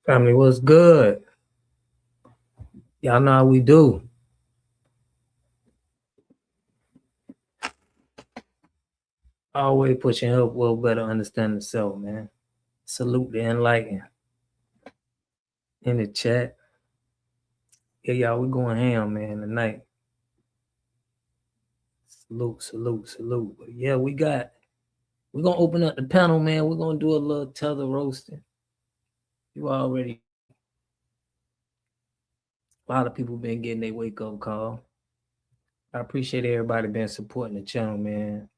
Family, what's good? Y'all know how we do. Always pushing help well better understand the self, man. Salute the enlightened in the chat. Yeah, y'all, we going ham, man, tonight. Salute, salute, salute. But yeah, we're gonna open up the panel, man. We're gonna do a little tether roasting. You already a lot of people been getting their wake up call. I appreciate everybody been supporting the channel, man.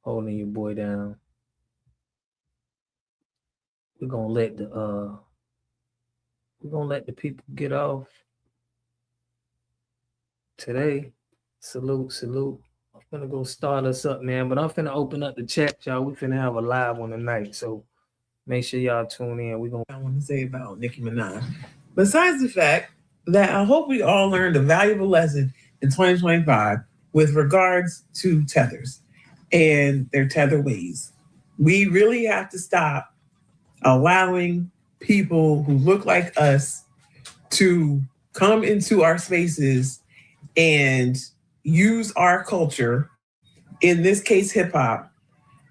Holding your boy down. We're gonna let the people get off today. Salute, salute. I'm finna go start us up, man. But I'm finna open up the chat, y'all. We finna have a live one tonight. So make sure y'all tune in. I want to say about Nicki Minaj. Besides the fact that I hope we all learned a valuable lesson in 2025 with regards to tethers and their tether ways. We really have to stop allowing people who look like us to come into our spaces and use our culture, in this case hip hop,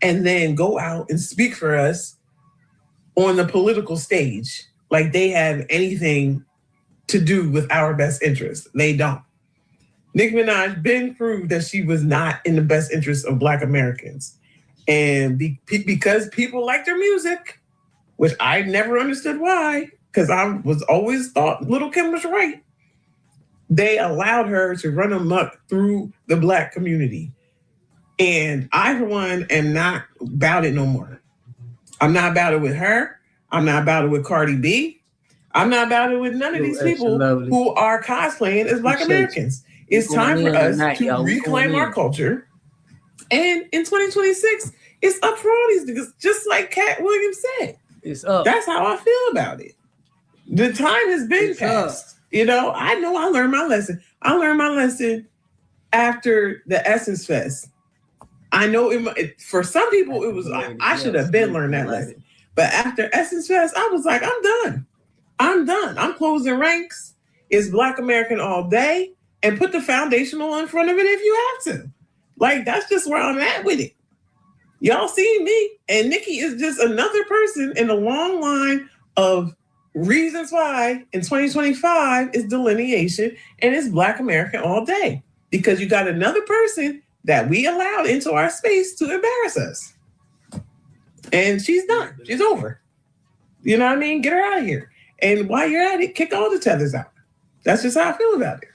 and then go out and speak for us on the political stage like they have anything to do with our best interest. They don't. Nicki Minaj been proved that she was not in the best interest of Black Americans. And because people liked her music, which I never understood why, because I was always thought Little Kim was right, they allowed her to run amok through the Black community. And I, for one, am not about it no more. I'm not about it with her. I'm not about it with Cardi B. I'm not about it with none of these people who are cosplaying as Black Americans. It's time for us to reclaim our culture. And in 2026, it's up for all these niggas, just like Cat Williams said. It's up. That's how I feel about it. The time has been passed. You know I learned my lesson. I learned my lesson after the Essence Fest. I know for some people it was like, I should have been learned that lesson. But after Essence Fest, I was like, I'm done. I'm closing ranks. It's Black American all day, and put the foundational in front of it if you have to. Like, that's just where I'm at with it. Y'all see me, and Nicki is just another person in a long line of reasons why in 2025 is delineation and it's Black American all day. Because you got another person that we allowed into our space to embarrass us. And she's done. She's over. You know what I mean? Get her out of here. And while you're at it, kick all the tethers out. That's just how I feel about it.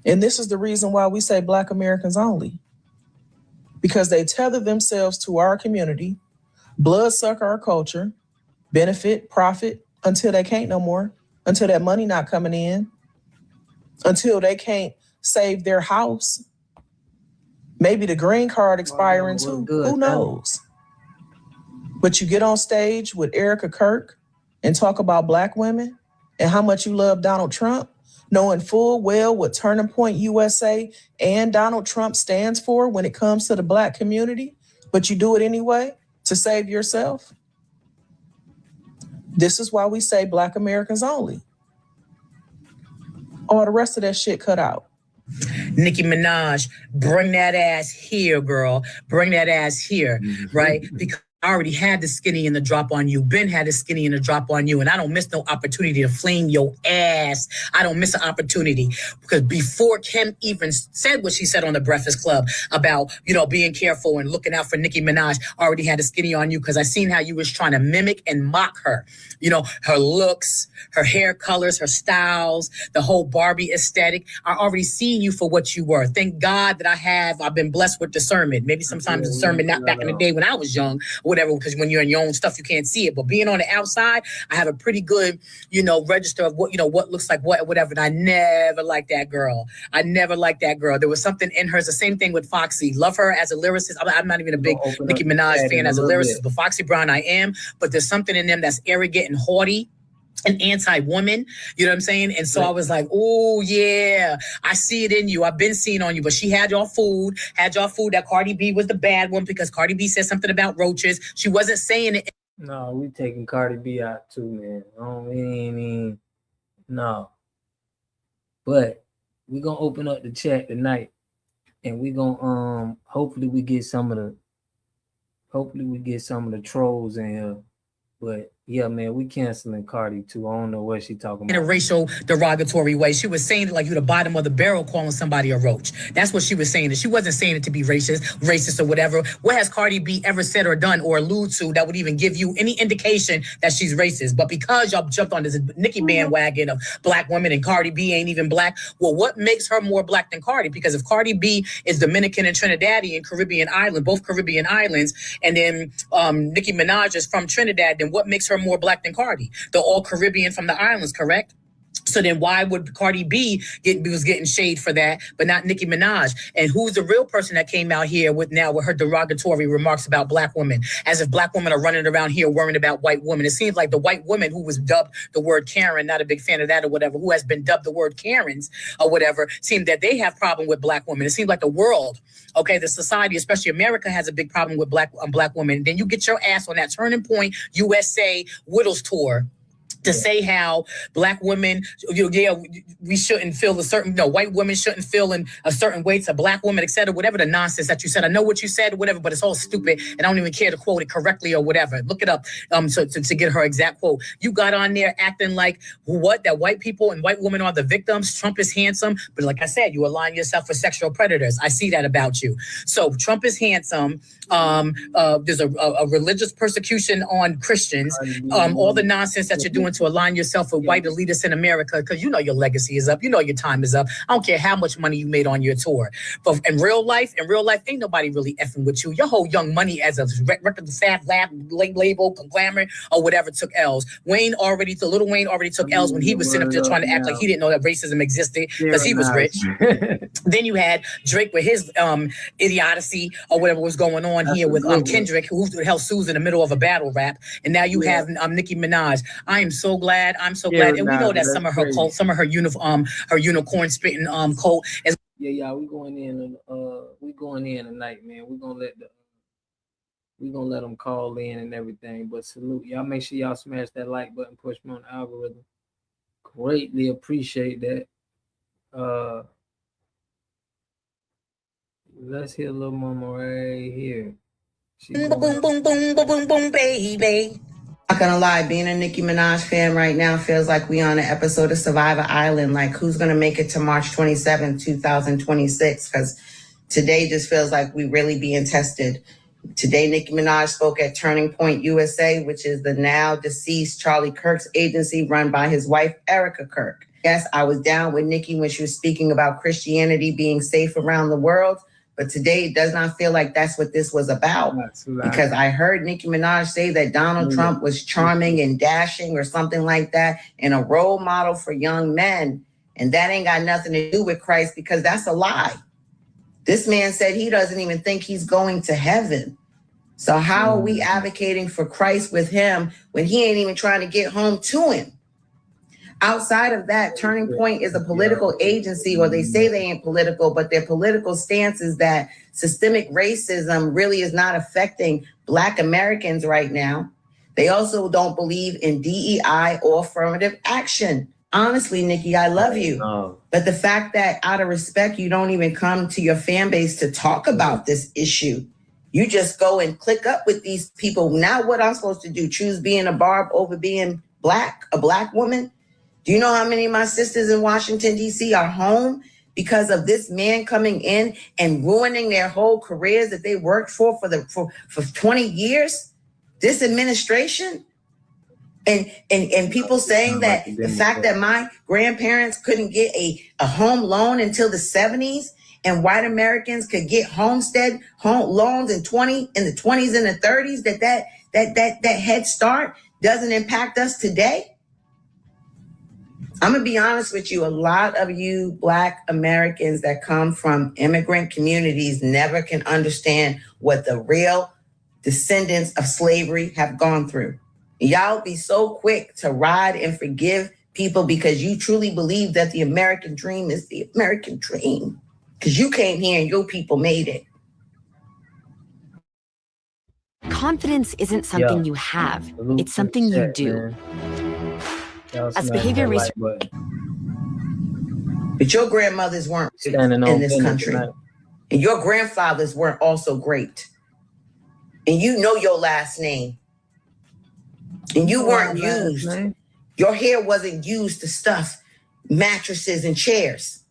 And this is the reason why we say Black Americans only. Because they tether themselves to our community, bloodsuck our culture, benefit, profit, until they can't no more, until that money not coming in, until they can't save their house. Maybe the green card expiring too. Who knows? But you get on stage with Erica Kirk and talk about Black women and how much you love Donald Trump, knowing full well what Turning Point USA and Donald Trump stands for when it comes to the Black community, but you do it anyway to save yourself. This is why we say Black Americans only. All the rest of that shit cut out. Nicki Minaj, bring that ass here, girl. Bring that ass here, right? Because I already had the skinny and the drop on you. Ben had the skinny and the drop on you. And I don't miss no opportunity to flame your ass. I don't miss an opportunity. Because before Kim even said what she said on the Breakfast Club about, being careful and looking out for Nicki Minaj, I already had the skinny on you because I seen how you was trying to mimic and mock her. Her looks, her hair colors, her styles, the whole Barbie aesthetic. I already seen you for what you were. Thank God that I've been blessed with discernment. Maybe sometimes discernment not back in the day when I was young, whatever, because when you're in your own stuff, you can't see it. But being on the outside, I have a pretty good, register of what looks like what, whatever. And I never liked that girl. There was something in her. It's the same thing with Foxy. Love her as a lyricist. I'm not even a big Nicki Minaj fan as a lyricist, but Foxy Brown I am. But there's something in them that's arrogant and haughty and anti-woman, you know what I'm saying? And so I was like, oh yeah, I see it in you. I've been seeing on you. But she had y'all food that Cardi B was the bad one because Cardi B said something about roaches. She wasn't saying it No, we taking Cardi B out too, man. We ain't even no. But we gonna open up the chat tonight, and we gonna hopefully we get some of the trolls in here. But yeah, man, we canceling Cardi too. I don't know what she talking in a about. racial derogatory way. She was saying it like you the bottom of the barrel calling somebody a roach. That's what she was saying. She wasn't saying it to be racist or whatever. What has Cardi B ever said or done or allude to that would even give you any indication that she's racist? But because y'all jumped on this Nicki bandwagon of black women and Cardi B ain't even black, well, what makes her more black than Cardi? Because if Cardi B is Dominican and Trinidadian, Caribbean island, both Caribbean islands, and then Nicki Minaj is from Trinidad, then what makes her more black than Cardi? They're all Caribbean from the islands, correct? So then why would Cardi B was getting shade for that, but not Nicki Minaj? And who's the real person that came out here with her derogatory remarks about black women, as if black women are running around here worrying about white women? It seems like the white woman who was dubbed the word Karen, not a big fan of that or whatever, who has been dubbed the word Karens or whatever, seemed that they have problem with black women. It seems like the world, okay, the society, especially America, has a big problem with black women. Then you get your ass on that Turning Point USA Widows Tour to say how black women, we shouldn't feel white women shouldn't feel in a certain way to black women, et cetera, whatever the nonsense that you said. I know what you said, whatever, but it's all stupid, and I don't even care to quote it correctly or whatever. Look it up to get her exact quote. You got on there acting like that white people and white women are the victims. Trump is handsome, but like I said, you align yourself with sexual predators. I see that about you. So Trump is handsome. There's a religious persecution on Christians. All the nonsense that you're doing to align yourself with white elitists in America, because you know your legacy is up. You know your time is up. I don't care how much money you made on your tour. But in real life, ain't nobody really effing with you. Your whole Young Money as a record fab label, conglomerate, or whatever took L's. Little Wayne already took L's when he was sitting up there trying to act like he didn't know that racism existed because he was rich. Then you had Drake with his idiocy or whatever was going on here with Kendrick, who held Suze in the middle of a battle rap. And now you have Nicki Minaj. I am so glad. I'm so glad. And we know that some of her cult, some of her unicorn spitting cult is. Yeah, we going in tonight, man. We're gonna let them call in and everything. But salute y'all. Make sure y'all smash that like button, push me on the algorithm. Greatly appreciate that. Let's hear a little more right here. Boom, boom, boom, boom, boom, boom, boom, baby. Not gonna lie, being a Nicki Minaj fan right now feels like we on an episode of Survivor Island. Like, who's gonna make it to March 27th, 2026? Because today just feels like we really being tested. Today, Nicki Minaj spoke at Turning Point USA, which is the now deceased Charlie Kirk's agency run by his wife, Erica Kirk. Yes, I was down with Nicki when she was speaking about Christianity being safe around the world. But today it does not feel like that's what this was about. Because I heard Nicki Minaj say that Donald Trump was charming and dashing or something like that and a role model for young men. And that ain't got nothing to do with Christ, because that's a lie. This man said he doesn't even think he's going to heaven. So how are we advocating for Christ with him when he ain't even trying to get home to him? Outside of that, Turning Point is a political agency, or they say they ain't political, but their political stance is that systemic racism really is not affecting Black Americans right now. They also don't believe in DEI or affirmative action. Honestly, Nicki, I love you. But the fact that out of respect, you don't even come to your fan base to talk about this issue. You just go and click up with these people. Now what I'm supposed to do? Choose being a Barb over being Black, a Black woman? Do you know how many of my sisters in Washington, D.C. are home because of this man coming in and ruining their whole careers that they worked for 20 years? This administration? And people saying that the fact that my grandparents couldn't get a home loan until the 70s, and white Americans could get home loans in the 20s and the 30s, that head start doesn't impact us today? I'm going to be honest with you. A lot of you Black Americans that come from immigrant communities never can understand what the real descendants of slavery have gone through. Y'all be so quick to ride and forgive people because you truly believe that the American dream is the American dream. Because you came here and your people made it. confidence isn't something you have. Salute It's to the something you chat, do. man. Y'all As smash behavior that research, like button. But your grandmothers weren't Standing on in this business country. tonight. And your grandfathers weren't also great. And you know your last name. And you weren't used. Your hair wasn't used to stuff mattresses and chairs.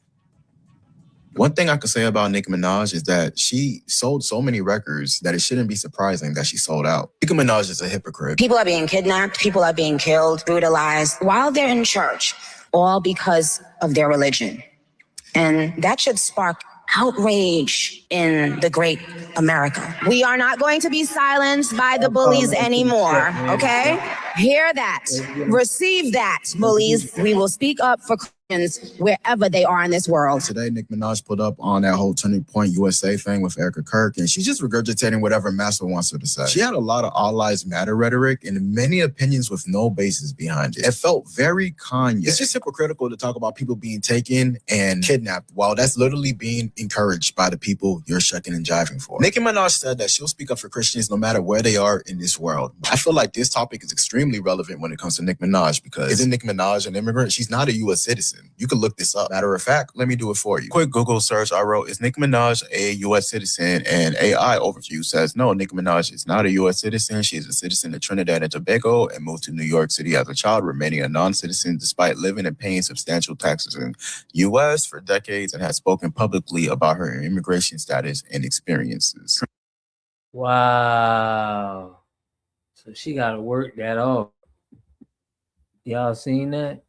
One thing I could say about Nicki Minaj is that she sold so many records that it shouldn't be surprising that she sold out. Nicki Minaj is a hypocrite. People are being kidnapped, people are being killed, brutalized while they're in church, all because of their religion. And that should spark outrage in the great America. We are not going to be silenced by the bullies anymore, okay? Hear that. Receive that, bullies. We will speak up for Christians wherever they are in this world. Today, Nicki Minaj put up on that whole Turning Point USA thing with Erica Kirk, and she's just regurgitating whatever Massa wants her to say. She had a lot of All Lives Matter rhetoric and many opinions with no basis behind it. It felt very Kanye. It's just hypocritical to talk about people being taken and kidnapped while that's literally being encouraged by the people you're shucking and jiving for. Nicki Minaj said that she'll speak up for Christians no matter where they are in this world. I feel like this topic is extremely relevant when it comes to Nicki Minaj because isn't Nicki Minaj an immigrant? She's not a U.S. citizen. You can look this up. Matter of fact, let me do it for you. Quick Google search I wrote, is Nicki Minaj a U.S. citizen? And AI overview says, no, Nicki Minaj is not a U.S. citizen. She is a citizen of Trinidad and Tobago and moved to New York City as a child, remaining a non-citizen despite living and paying substantial taxes in U.S. for decades and has spoken publicly about her immigration status and experiences. Wow. So she got to work that off. Y'all seen that?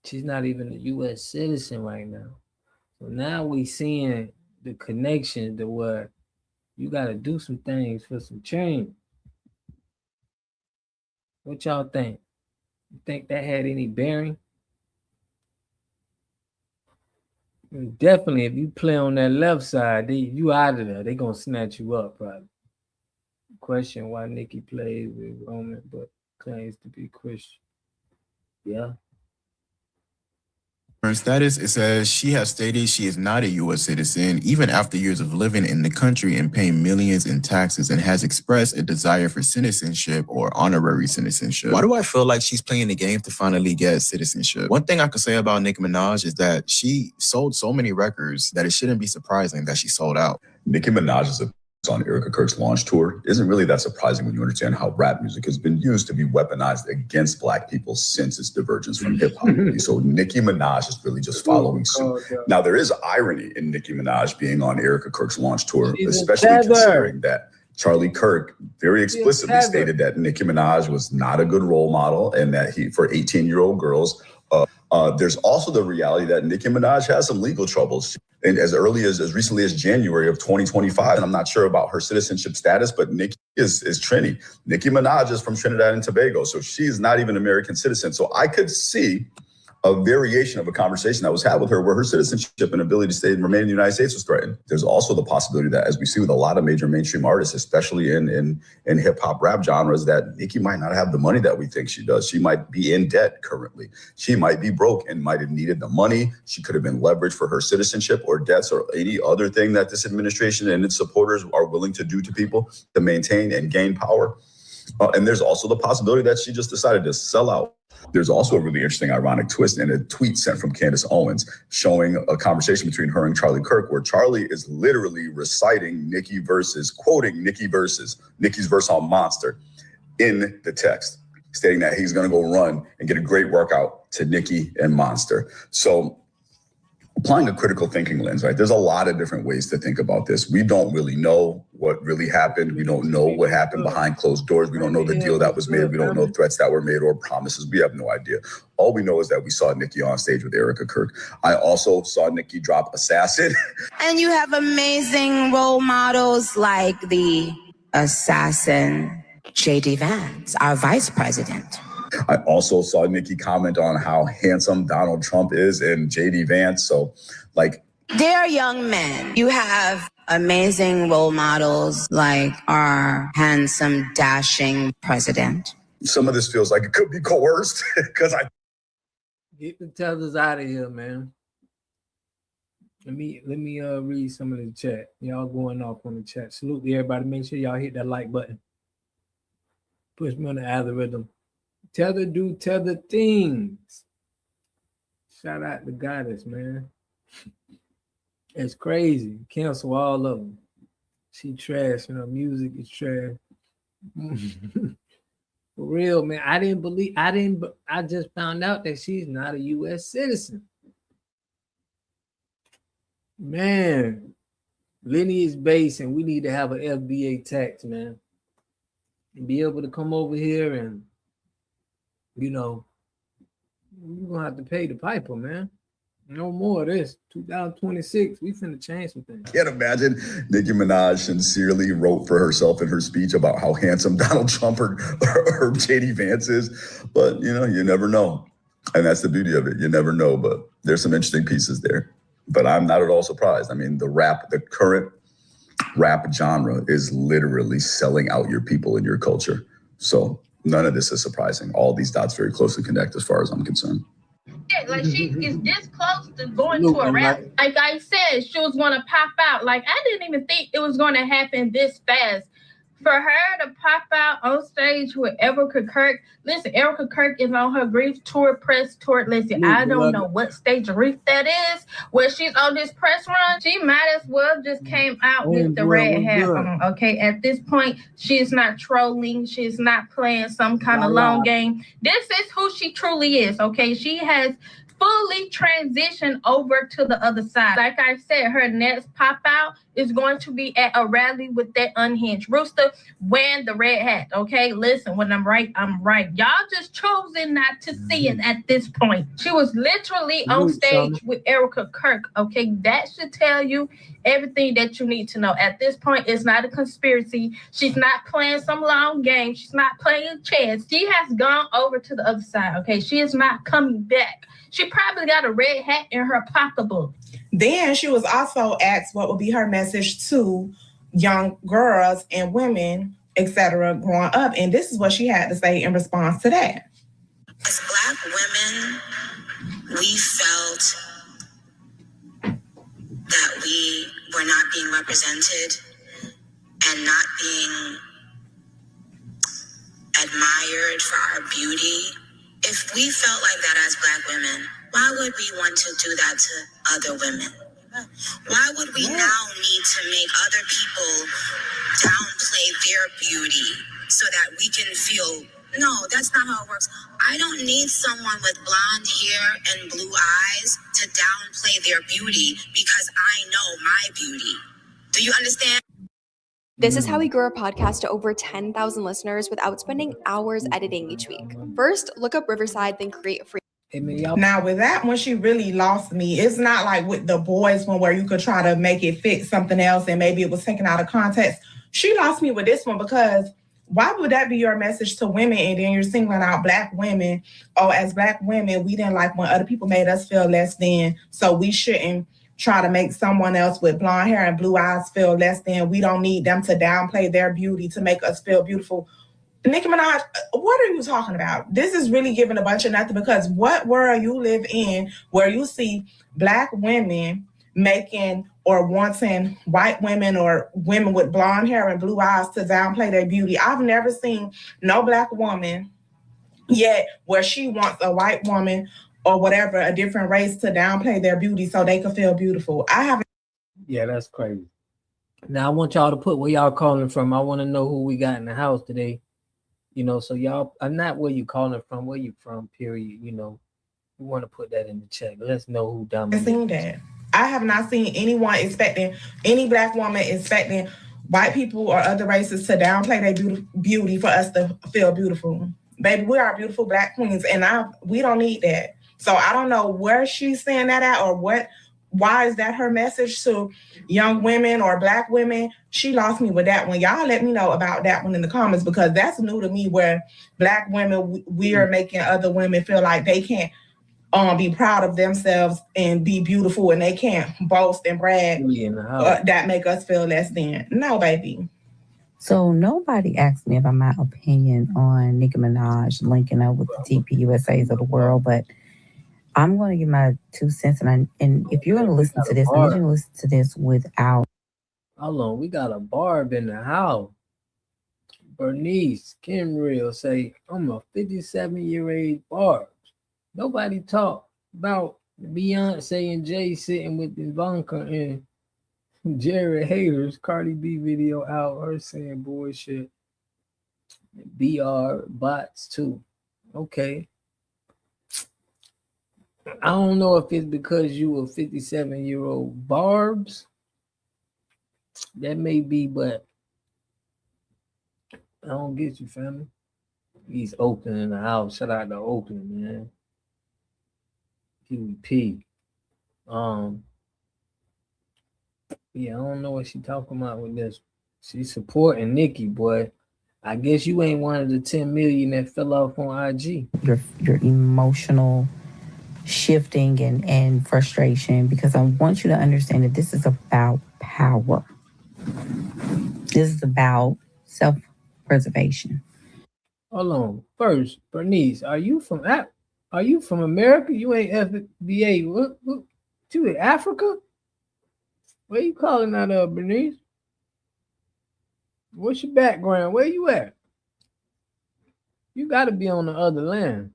She's not even a U.S. citizen right now. So now we seeing the connection to where you got to do some things for some change. What y'all think? You think that had any bearing? Definitely, if you play on that left side, you out of there. They gonna snatch you up, probably. Question why Nicki plays with Roman but claims to be Christian. Yeah. Her status, it says she has stated she is not a U.S. citizen, even after years of living in the country and paying millions in taxes, and has expressed a desire for citizenship or honorary citizenship. Why do I feel like she's playing the game to finally get citizenship? One thing I could say about Nicki Minaj is that she sold so many records that it shouldn't be surprising that she sold out. Nicki Minaj is on Erica Kirk's launch tour isn't really that surprising when you understand how rap music has been used to be weaponized against Black people since its divergence from hip hop. So Nicki Minaj is really just following suit. Now, there is irony in Nicki Minaj being on Erica Kirk's launch tour, especially considering that Charlie Kirk very explicitly stated that Nicki Minaj was not a good role model and that for 18-year-old girls, there's also the reality that Nicki Minaj has some legal troubles. And as recently as January of 2025, and I'm not sure about her citizenship status, but Nicki is Trini. Nicki Minaj is from Trinidad and Tobago, so she's not even an American citizen. So I could see a variation of a conversation that was had with her where her citizenship and ability to stay and remain in the United States was threatened. There's also the possibility that, as we see with a lot of major mainstream artists, especially in hip hop rap genres, that Nicki might not have the money that we think she does. She might be in debt currently. She might be broke and might have needed the money. She could have been leveraged for her citizenship or debts or any other thing that this administration and its supporters are willing to do to people to maintain and gain power. And there's also the possibility that she just decided to sell out. There's also a really interesting ironic twist in a tweet sent from Candace Owens showing a conversation between her and Charlie Kirk where Charlie is literally reciting Nicki verses, quoting Nicki's verse on Monster in the text, stating that he's going to go run and get a great workout to Nicki and Monster. So applying a critical thinking lens, right? There's a lot of different ways to think about this. We don't really know what really happened. We don't know what happened behind closed doors. We don't know the deal that was made. We don't know threats that were made or promises. We have no idea. All we know is that we saw Nicki on stage with Erica Kirk. I also saw Nicki drop Assassin. And you have amazing role models like the assassin J.D. Vance, our vice president. I also saw Nicki comment on how handsome Donald Trump is and J.D. Vance. So, Dear young men, you have amazing role models like our handsome, dashing president. Some of this feels like it could be coerced because Get the Tethers out of here, man. Let me read some of the chat. Y'all going off on the chat. Salute to everybody. Make sure y'all hit that like button. Push me on the algorithm. Tether do tether things. Shout out to Goddess, man. It's crazy. Cancel all of them. She trash, music is trash. For real, man. I just found out that she's not a U.S. citizen. Man, lineage based, and we need to have an FBA tax, man. And be able to come over here and, you're gonna have to pay the piper, man. No more of this. 2026, we finna change some things. Can't imagine Nicki Minaj sincerely wrote for herself in her speech about how handsome Donald Trump or J.D. Vance is. But, you never know. And that's the beauty of it. You never know. But there's some interesting pieces there. But I'm not at all surprised. I mean, the current rap genre is literally selling out your people and your culture. So none of this is surprising. All these dots very closely connect as far as I'm concerned. Like, she is this close to going to a rap. Like I said, she was going to pop out. Like, I didn't even think it was going to happen this fast. For her to pop out on stage with Erica Kirk. Listen, Erica Kirk is on her grief tour, press tour. Listen, I don't know what stage of grief that is. Where she's on this press run, she might as well just came out with the red hat on. Okay, at this point, she's not trolling. She's not playing some kind of long game. This is who she truly is. Okay, she has fully transitioned over to the other side. Like I said, her next pop out is going to be at a rally with that unhinged rooster wearing the red hat. Okay, listen, when I'm right, I'm right. Y'all just choosing not to see it at this point. She was literally on stage with Erica Kirk. Okay, that should tell you everything that you need to know. At this point, it's not a conspiracy. She's not playing some long game. She's not playing chess. She has gone over to the other side. Okay, she is not coming back. She probably got a red hat in her pocketbook. Then she was also asked what would be her message to young girls and women, etc., growing up. And this is what she had to say in response to that. As Black women, we felt that we were not being represented and not being admired for our beauty. If we felt like that as Black women, why would we want to do that to other women? Why would we now need to make other people downplay their beauty so that we can feel, no, that's not how it works. I don't need someone with blonde hair and blue eyes to downplay their beauty because I know my beauty. Do you understand? This is how we grew our podcast to over 10,000 listeners without spending hours editing each week. First, look up Riverside, then create a free. Now, with that one, she really lost me. It's not like with the boys one where you could try to make it fit something else and maybe it was taken out of context. She lost me with this one because why would that be your message to women and then you're singling out Black women? Oh, as Black women, we didn't like when other people made us feel less than, so we shouldn't try to make someone else with blonde hair and blue eyes feel less than. We don't need them to downplay their beauty to make us feel beautiful. Nicki Minaj, what are you talking about? This is really giving a bunch of nothing because what world you live in where you see Black women making or wanting white women or women with blonde hair and blue eyes to downplay their beauty. I've never seen no Black woman yet where she wants a white woman or whatever, a different race to downplay their beauty so they can feel beautiful. I haven't. Yeah, that's crazy. Now I want y'all to put where y'all calling from. I want to know who we got in the house today. So y'all, I'm not where you calling from, where you from, period. We want to put that in the chat. Let's know who dominates. I've seen that. I have not seen anyone expecting, any Black woman expecting white people or other races to downplay their beauty for us to feel beautiful. Baby, we are beautiful Black queens, and we don't need that. So I don't know where she's saying that at or what. Why is that her message to young women or Black women? She lost me with that one. Y'all let me know about that one in the comments because that's new to me where Black women, we are making other women feel like they can't be proud of themselves and be beautiful and they can't boast and brag that make us feel less than. No, baby. So nobody asked me about my opinion on Nicki Minaj linking up with the TPUSAs of the world, but I'm going to give my 2 cents, and if you're going to listen to this, I need you to listen to this without. Hold on, we got a Barb in the house. Bernice Kenreal say, I'm a 57-year-old Barb. Nobody talk about Beyonce and Jay sitting with Ivanka and Jared haters. Cardi B video out, her saying bullshit. BR bots too. Okay. I don't know if it's because you a 57-year-old Barbs. That may be, but I don't get you, family. He's open in the house. Shout out to Oakland, man. PvP. Yeah, I don't know what she talking about with this. She's supporting Nicki, boy. I guess you ain't one of the 10 million that fell off on IG. Your emotional shifting and frustration, because I want you to understand that this is about power. This is about self-preservation. Hold on. First, Bernice, are you from America? You ain't FBA. What you in Africa? Where you calling out of, Bernice? What's your background? Where you at? You gotta be on the other land.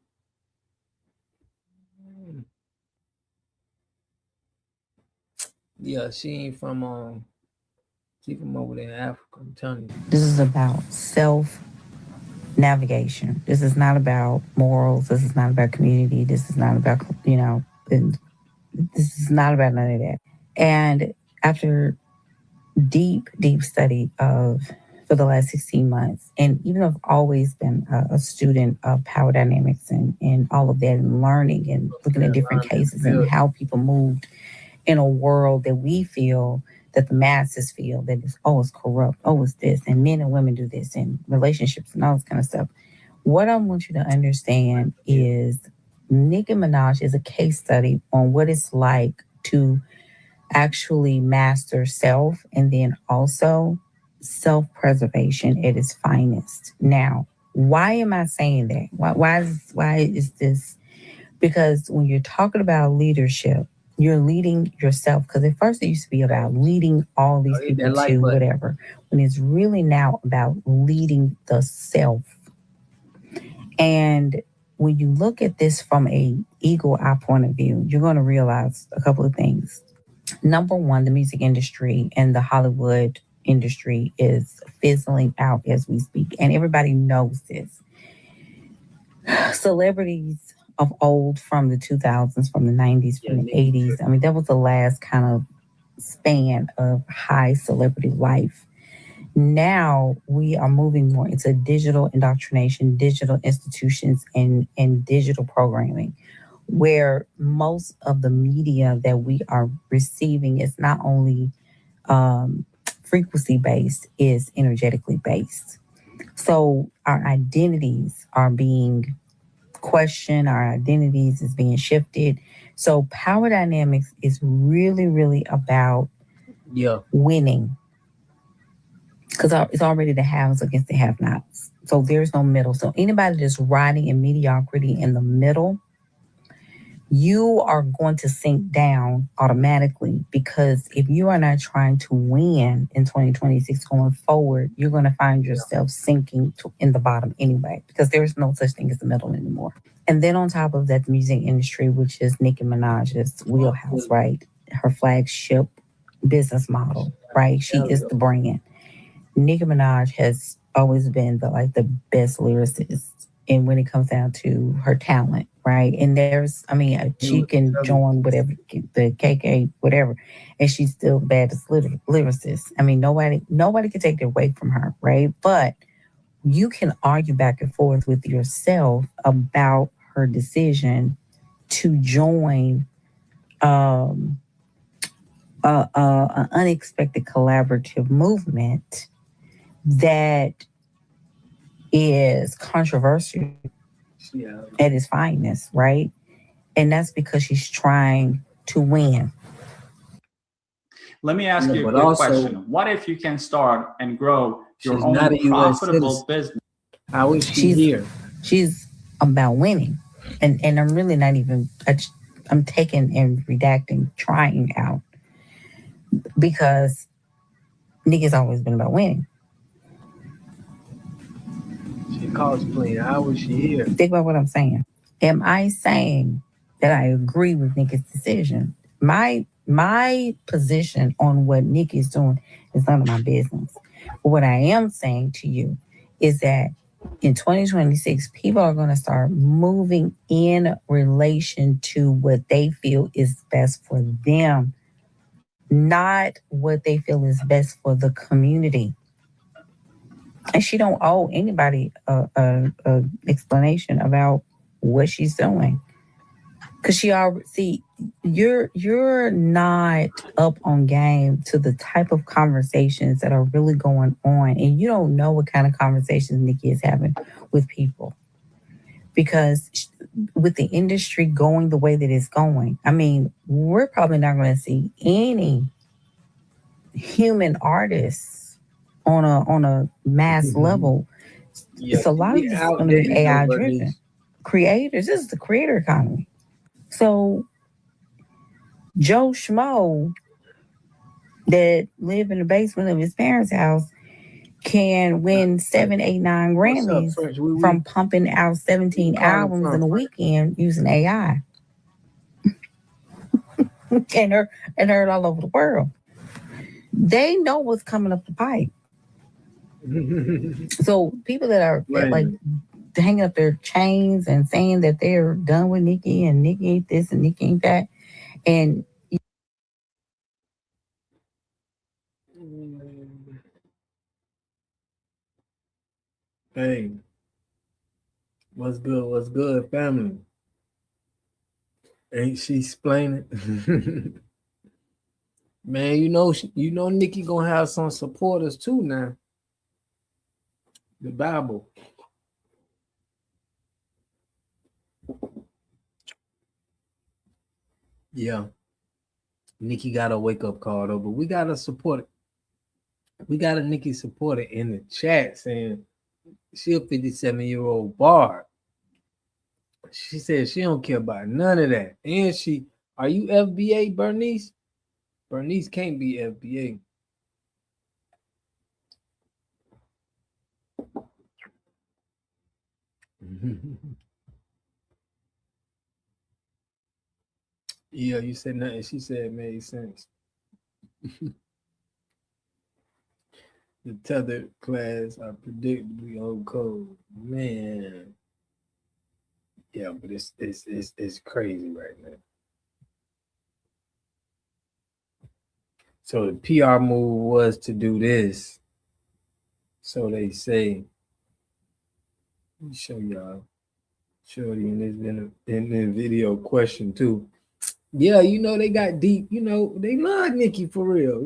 Yeah, she from over there in Africa, I'm telling you. This is about self-navigation. This is not about morals. This is not about community. This is not about, this is not about none of that. And after deep study for the last 16 months, and even though I've always been a student of power dynamics and all of that, and learning and looking at different cases and how people moved in a world that we feel, that the masses feel that it's corrupt, it's this, and men and women do this, and relationships and all this kind of stuff. What I want you to understand is Nicki Minaj is a case study on what it's like to actually master self, and then also self-preservation at its finest. Now, why am I saying that? Why is this? Because when you're talking about leadership, you're leading yourself. Because at first it used to be about leading all these people to whatever, when it's really now about leading the self. And when you look at this from a eagle eye point of view, you're going to realize a couple of things. Number one, the music industry and the Hollywood industry is fizzling out as we speak. And everybody knows this. Celebrities of old, from the 2000s, from the 90s, from the 80s. I mean, that was the last kind of span of high celebrity life. Now we are moving more into digital indoctrination, digital institutions, and digital programming, where most of the media that we are receiving is not only frequency based, is energetically based. So our identities are being questioned, our identities is being shifted. So power dynamics is really, really about winning. Because it's already the haves against the have-nots. So there's no middle. So anybody that's riding in mediocrity in the middle, you are going to sink down automatically, because if you are not trying to win in 2026 going forward, you're going to find yourself sinking in the bottom anyway, because there's no such thing as the middle anymore. And then on top of that, the music industry, which is Nicki Minaj's wheelhouse, right? Her flagship business model, right? She is the brand. Nicki Minaj has always been the best lyricist, and when it comes down to her talent, right? And she can join whatever, the KK, whatever, and she's still the baddest lyricist. I mean, nobody can take that away from her, right? But you can argue back and forth with yourself about her decision to join an unexpected collaborative movement that is controversial at its finest, right? And that's because she's trying to win. Let me ask you a quick question. What if you can start and grow your own profitable business? How is she here? She's about winning. And I'm really not even, I'm taking and redacting, trying out, because Nicki's always been about winning. She cosplaying. How was she here? Think about what I'm saying. Am I saying that I agree with Nicki's decision? My position on what Nicki's doing is none of my business. But what I am saying to you is that in 2026, people are going to start moving in relation to what they feel is best for them, not what they feel is best for the community. And she don't owe anybody a explanation about what she's doing, because she already see you're not up on game to the type of conversations that are really going on, and you don't know what kind of conversations Nicki is having with people, because with the industry going the way that it's going, I mean, we're probably not going to see any human artists on a mass level. Yeah, So a lot of this is going to be AI driven. Creators, this is the creator economy. So Joe Schmo that live in the basement of his parents' house can win 7, 8, 9 Grammys from pumping out 17 albums in a weekend using AI. and heard all over the world. They know what's coming up the pipe. So people that are like hanging up their chains and saying that they're done with Nicki and Nicki ain't this and Nicki ain't that, and hey, what's good? What's good, family? Ain't she explaining? Man, you know Nicki gonna have some supporters too now. The Bible. Yeah. Nicki got a wake-up call though, but we gotta support it. We got a Nicki supporter in the chat saying she a 57-year-old bard. She said she don't care about none of that. And are you FBA, Bernice? Bernice can't be FBA. Yeah, you said nothing. She said it made sense. The tether class are predictably on code. Man. Yeah, but it's crazy right now. So the PR move was to do this. So they say. Let me show y'all. Shorty, and there's been in video question too. Yeah, they got deep. They love Nicki for real.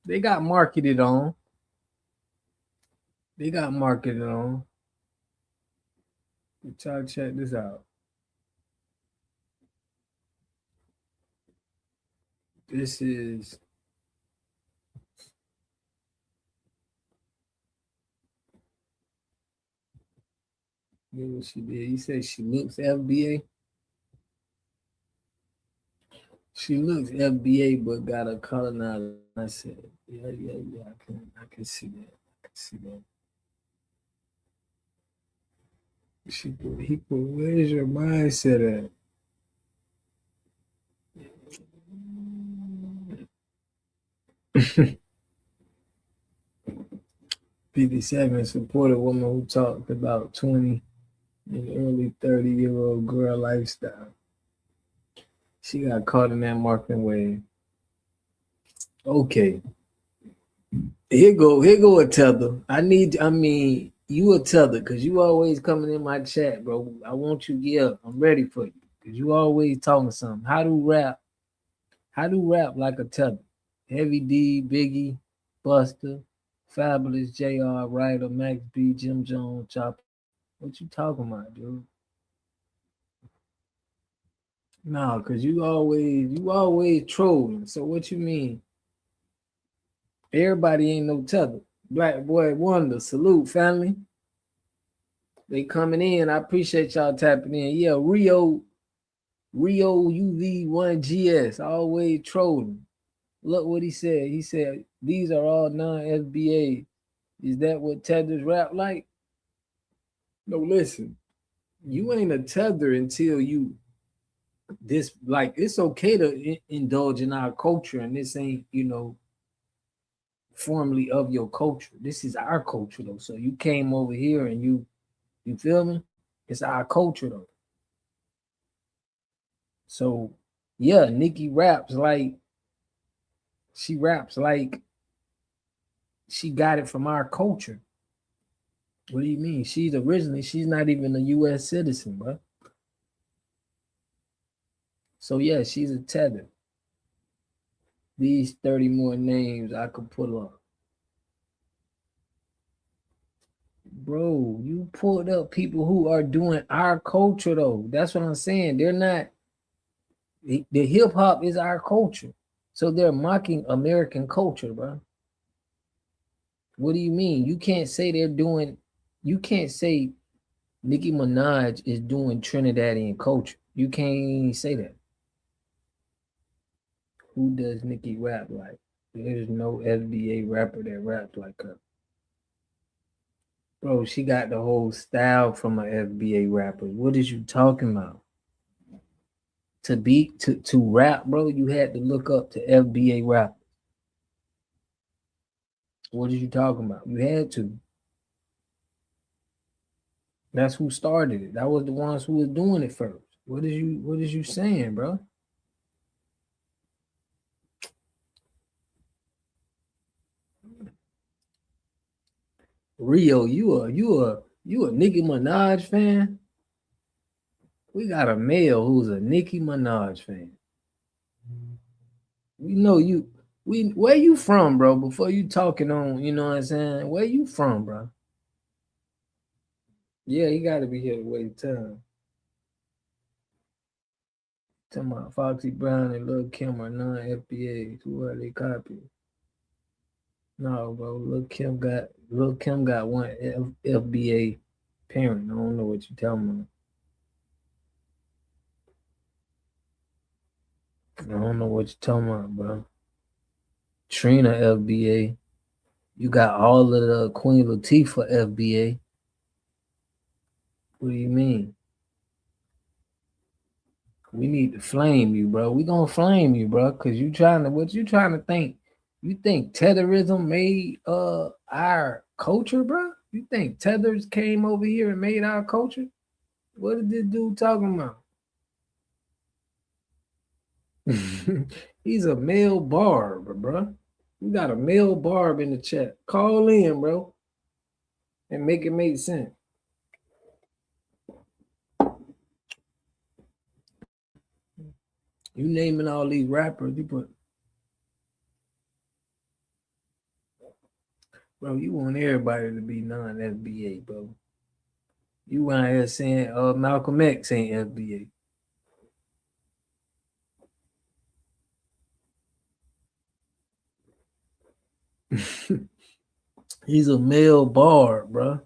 They got marketed on. But y'all check this out. This is what she did. You said she looks FBA. She looks FBA, but got a colonizer. I said, yeah. I can see that. He put, where's your mindset at? '57 supported woman who talked about 20 and early 30-year-old girl lifestyle. She got caught in that marketing wave. Okay. Here go a tether. You a tether, because you always coming in my chat, bro. I want you, I'm ready for you. Because you always talking something. How do rap like a tether? Heavy D, Biggie, Buster, Fabulous, JR, Ryder, Max B, Jim Jones, Chopper. What you talking about, dude? No, because you always trolling. So what you mean? Everybody ain't no tether. Black Boy Wonder, salute, family. They coming in. I appreciate y'all tapping in. Yeah, Rio Rio UV1GS, always trolling. Look what he said. He said, these are all non-FBA. Is that what Tethers rap like? No, listen. You ain't a tether until you it's okay to indulge in our culture, and this ain't, formally of your culture. This is our culture though. So you came over here and you feel me? It's our culture though. So yeah, Nicki raps like she got it from our culture. What do you mean? She's not even a US citizen, bro. So yeah, she's a tether. These 30 more names I could pull up. Bro, you pulled up people who are doing our culture though. That's what I'm saying. They're not, the hip hop is our culture. So they're mocking American culture, bro. What do you mean? You can't say you can't say Nicki Minaj is doing Trinidadian culture. You can't even say that. Who does Nicki rap like? There's no FBA rapper that raps like her. Bro, she got the whole style from an FBA rapper. What is you talking about? To rap, bro, you had to look up to FBA rappers. What are you talking about? You had to. That's who started it. That was the ones who was doing it first. What is you saying, bro? Rio, you a Nicki Minaj fan? We got a male who's a Nicki Minaj fan. We know you. Where you from, bro? Before you talking on, you know what I'm saying? Where you from, bro? Yeah, you got to be here to wait time. Talking about Foxy Brown and Lil Kim are non-FBAs. Who are they copying? No, bro. Lil Kim got one FBA parent. I don't know what you're talking about. I don't know what you're talking about, bro. Trina FBA. You got all of the Queen Latifah FBA. What do you mean? We need to flame you, bro. We gonna flame you, bro, because what you trying to think? You think Tetherism made our culture, bro? You think Tethers came over here and made our culture? What is this dude talking about? He's a male barb, bro. You got a male barb in the chat. Call in, bro, and make it make sense. You naming all these rappers, you put, bro, you want everybody to be non-FBA, bro. You out here saying Malcolm X ain't FBA. He's a male barb, bro.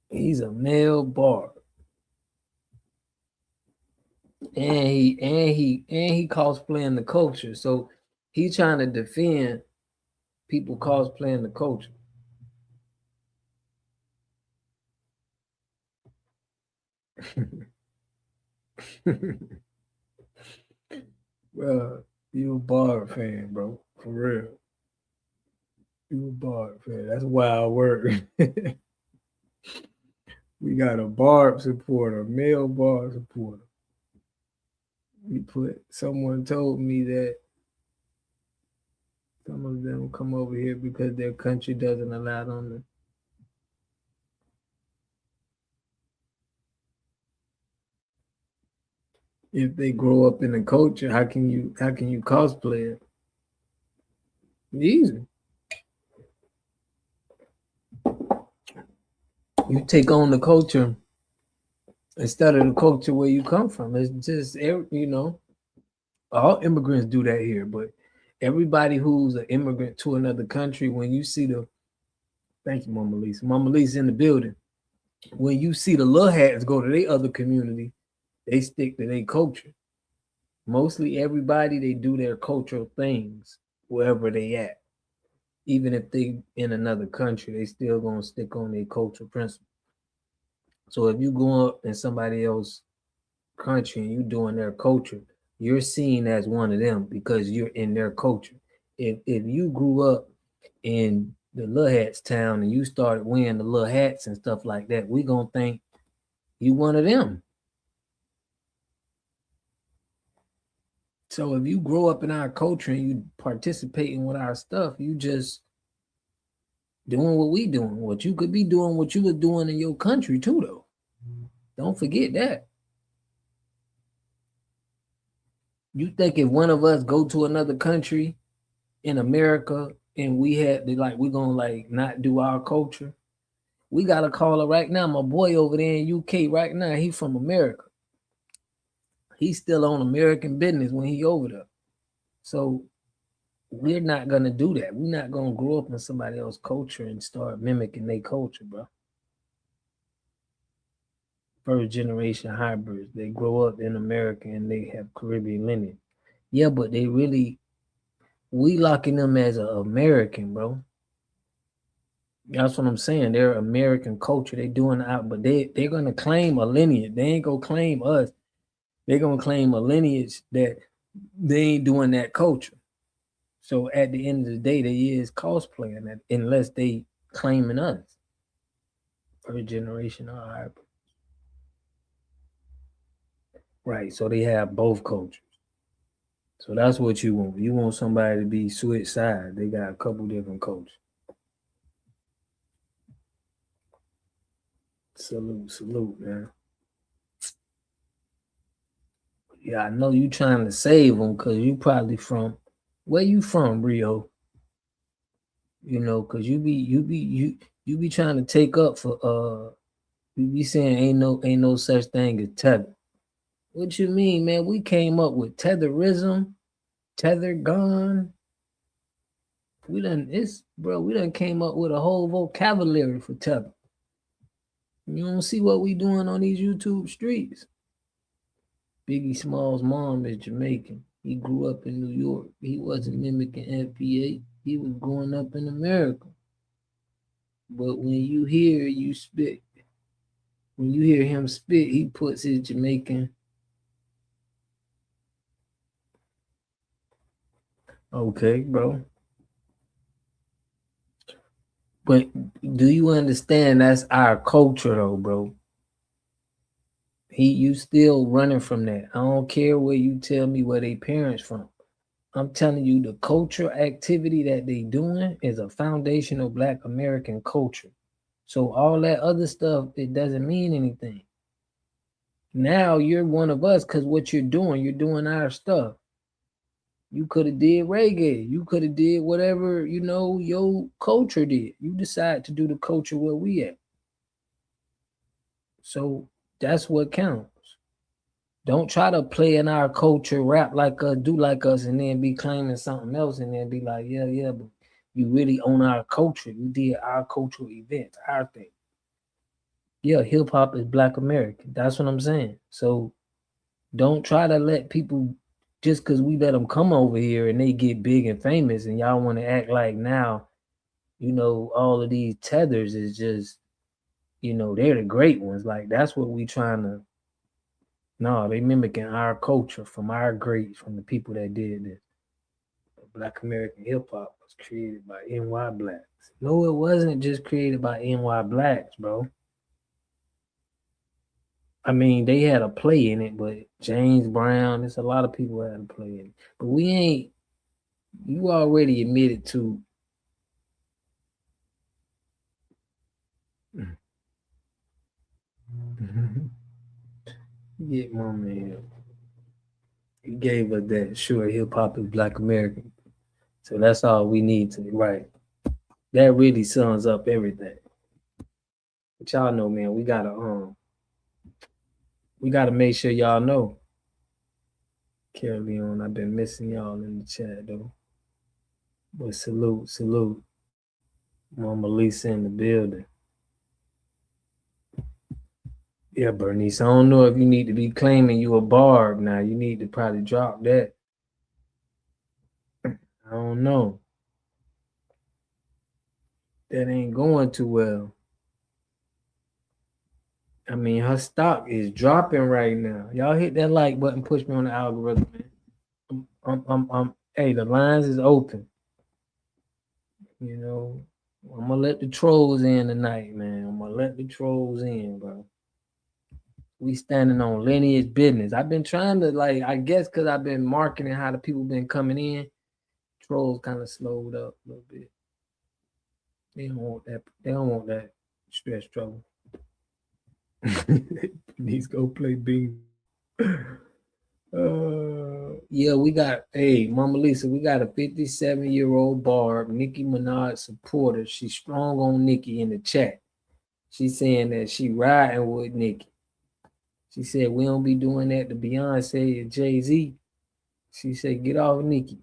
He's a male barb. And he cosplaying the culture. So he trying to defend people cosplaying the culture. Bro, you a Barb fan, bro. For real. You a Barb fan. That's wild word. We got a Barb supporter, male Barb supporter. Someone told me that some of them come over here because their country doesn't allow them to. If they grow up in the culture, how can you cosplay it? Easy. You take on the culture instead of the culture where you come from. It's just, all immigrants do that here, but everybody who's an immigrant to another country, when you see thank you, Mama Lisa. Mama Lisa in the building. When you see the little hats go to their other community, They stick to their culture. Mostly everybody, they do their cultural things wherever they at. Even if they in another country, they still gonna stick on their cultural principle. So if you go up in somebody else's country and you doing their culture, you're seen as one of them because you're in their culture. If you grew up in the Little Hats town and you started wearing the little hats and stuff like that, we gonna think you one of them. So if you grow up in our culture and you participating with our stuff, you just doing what we doing. What you could be doing, what you were doing in your country too, though. Don't forget that. You think if one of us go to another country in America and we had to we're gonna not do our culture, we got a caller right now. My boy over there in UK right now, he from America. He's still on American business when he over there. So we're not gonna do that. We're not gonna grow up in somebody else's culture and start mimicking their culture, bro. First generation hybrids, they grow up in America and they have Caribbean lineage. Yeah, but we locking them as an American, bro. That's what I'm saying. They're American culture. They doing out, but they're gonna claim a lineage. They ain't gonna claim us. They're gonna claim a lineage that they ain't doing that culture. So at the end of the day, they is cosplaying that unless they claiming us. First generation or hybrid. Right. So they have both cultures. So that's what you want. You want somebody to be switch side. They got a couple different cultures. Salute, man. Yeah, I know you trying to save them because you probably from where you from, Rio. You know, because you be trying to take up for you be saying ain't no such thing as tether. What you mean, man? We came up with tetherism, tether gone. We done came up with a whole vocabulary for tether. You don't see what we doing on these YouTube streets. Biggie Small's mom is Jamaican. He grew up in New York. He wasn't mimicking FBA. He was growing up in America. But when you hear him spit, he puts his Jamaican. Okay, bro. But do you understand that's our culture though, bro? You still running from that. I don't care where you tell me where they parents from. I'm telling you, the culture activity that they doing is a foundational Black American culture. So all that other stuff, it doesn't mean anything. Now you're one of us because what you're doing our stuff. You could have did reggae. You could have did whatever, your culture did. You decide to do the culture where we at. So that's what counts. Don't try to play in our culture, rap like us, do like us, and then be claiming something else and then be like, yeah, but you really own our culture. You did our cultural events, our thing. Yeah, hip hop is Black American. That's what I'm saying. So don't try to let people, just because we let them come over here and they get big and famous and y'all want to act like now, all of these tethers is just, they're the great ones. Like, that's what we trying to. No, they mimicking our culture from our greats, from the people that did this. Black American hip hop was created by NY Blacks. No, it wasn't just created by NY Blacks, bro. I mean, they had a play in it, but James Brown, there's a lot of people that had a play in it. But you already admitted to. Get my man. He gave us that. Sure, hip hop is Black American. So that's all we need to right. That really sums up everything. But y'all know, man, we gotta make sure y'all know. Carry Leon, I've been missing y'all in the chat though. But salute. Mama Lisa in the building. Yeah, Bernice, I don't know if you need to be claiming you a barb now. You need to probably drop that. I don't know. That ain't going too well. I mean, her stock is dropping right now. Y'all hit that like button, push me on the algorithm, man. Hey, the lines is open. You know, I'm gonna let the trolls in tonight, man. I'm gonna let the trolls in, bro. We standing on lineage business. I've been trying to, like, I guess because I've been marketing how the people been coming in, trolls kind of slowed up a little bit. They don't want that. They don't want that stress trouble. Needs to go play bingo. Yeah, we got, hey, Mama Lisa, we got a 57-year-old Barb, Nicki Minaj supporter. She's strong on Nicki in the chat. She's saying that she riding with Nicki. She said, we don't be doing that to Beyonce and Jay-Z. She said, get off Nicki.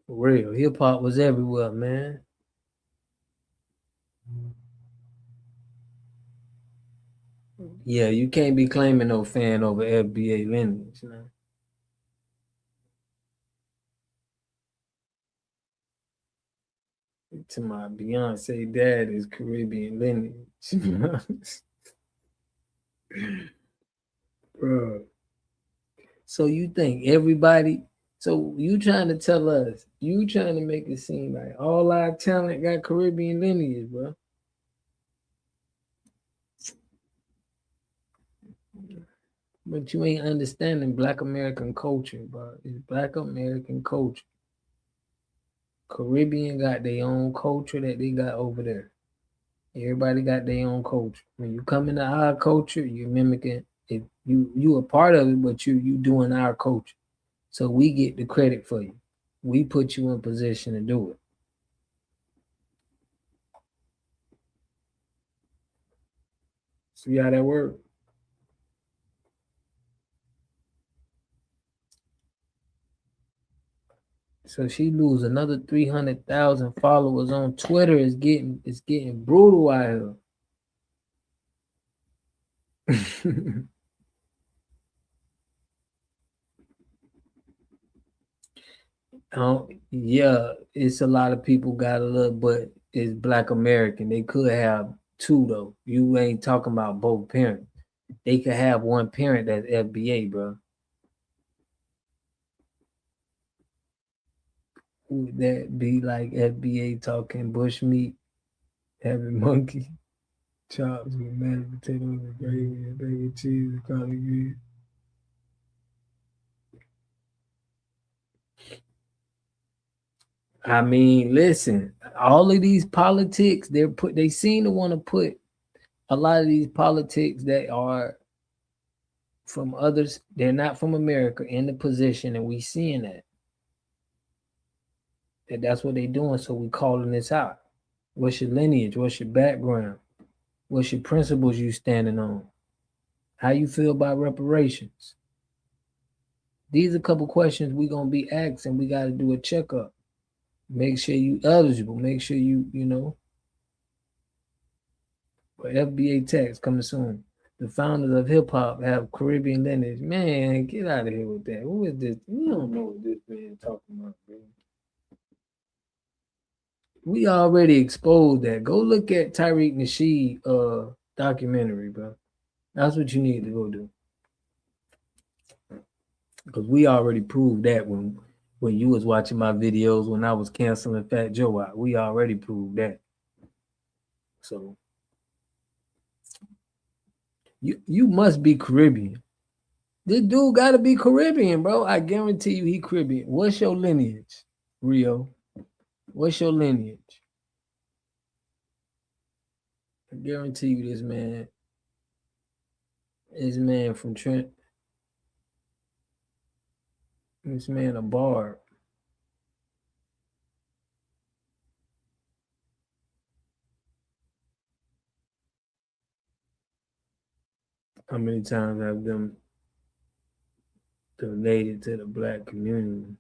For real, hip-hop was everywhere, man. Yeah, you can't be claiming no fan over FBA lineage, man. To my Beyonce dad is Caribbean lineage. Bro. So you think everybody, so you trying to tell us, you trying to make it seem like all our talent got Caribbean lineage, bro. But you ain't understanding Black American culture, bro. It's Black American culture. Caribbean got their own culture that they got over there. Everybody got their own culture. When you come into our culture, you're mimicking it. You a part of it, but you doing our culture. So we get the credit for you. We put you in position to do it. See how that works? So she lose another 300,000 followers on Twitter. It's getting brutal out here. Yeah, it's a lot of people got a little, but it's Black American. They could have two though. You ain't talking about both parents. They could have one parent that's FBA, bro. Would that be like FBA talking bushmeat, having monkey chops with mashed potatoes and gravy and bacon, cheese and collard greens? I mean, listen, all of these politics, they seem to want to put a lot of these politics that are from others, they're not from America, in the position, and we seeing that. That's what they doing, so we calling this out. What's your lineage? What's your background? What's your principles you standing on? How you feel about reparations? These are a couple questions we gonna be asking. We got to do a checkup. Make sure you eligible. Make sure you know. But FBA tax coming soon. The founders of hip hop have Caribbean lineage. Man, get out of here with that. Who is this? You don't know what this man talking about, bro. We already exposed that. Go look at Tariq Nasheed documentary, bro. That's what you need to go do. Because we already proved that when you was watching my videos when I was canceling Fat Joe out. We already proved that. So you must be Caribbean. This dude gotta be Caribbean, bro. I guarantee you he Caribbean. What's your lineage, Rio? What's your lineage? I guarantee you this man from Trent. This man a barb. How many times have them donated to the Black community?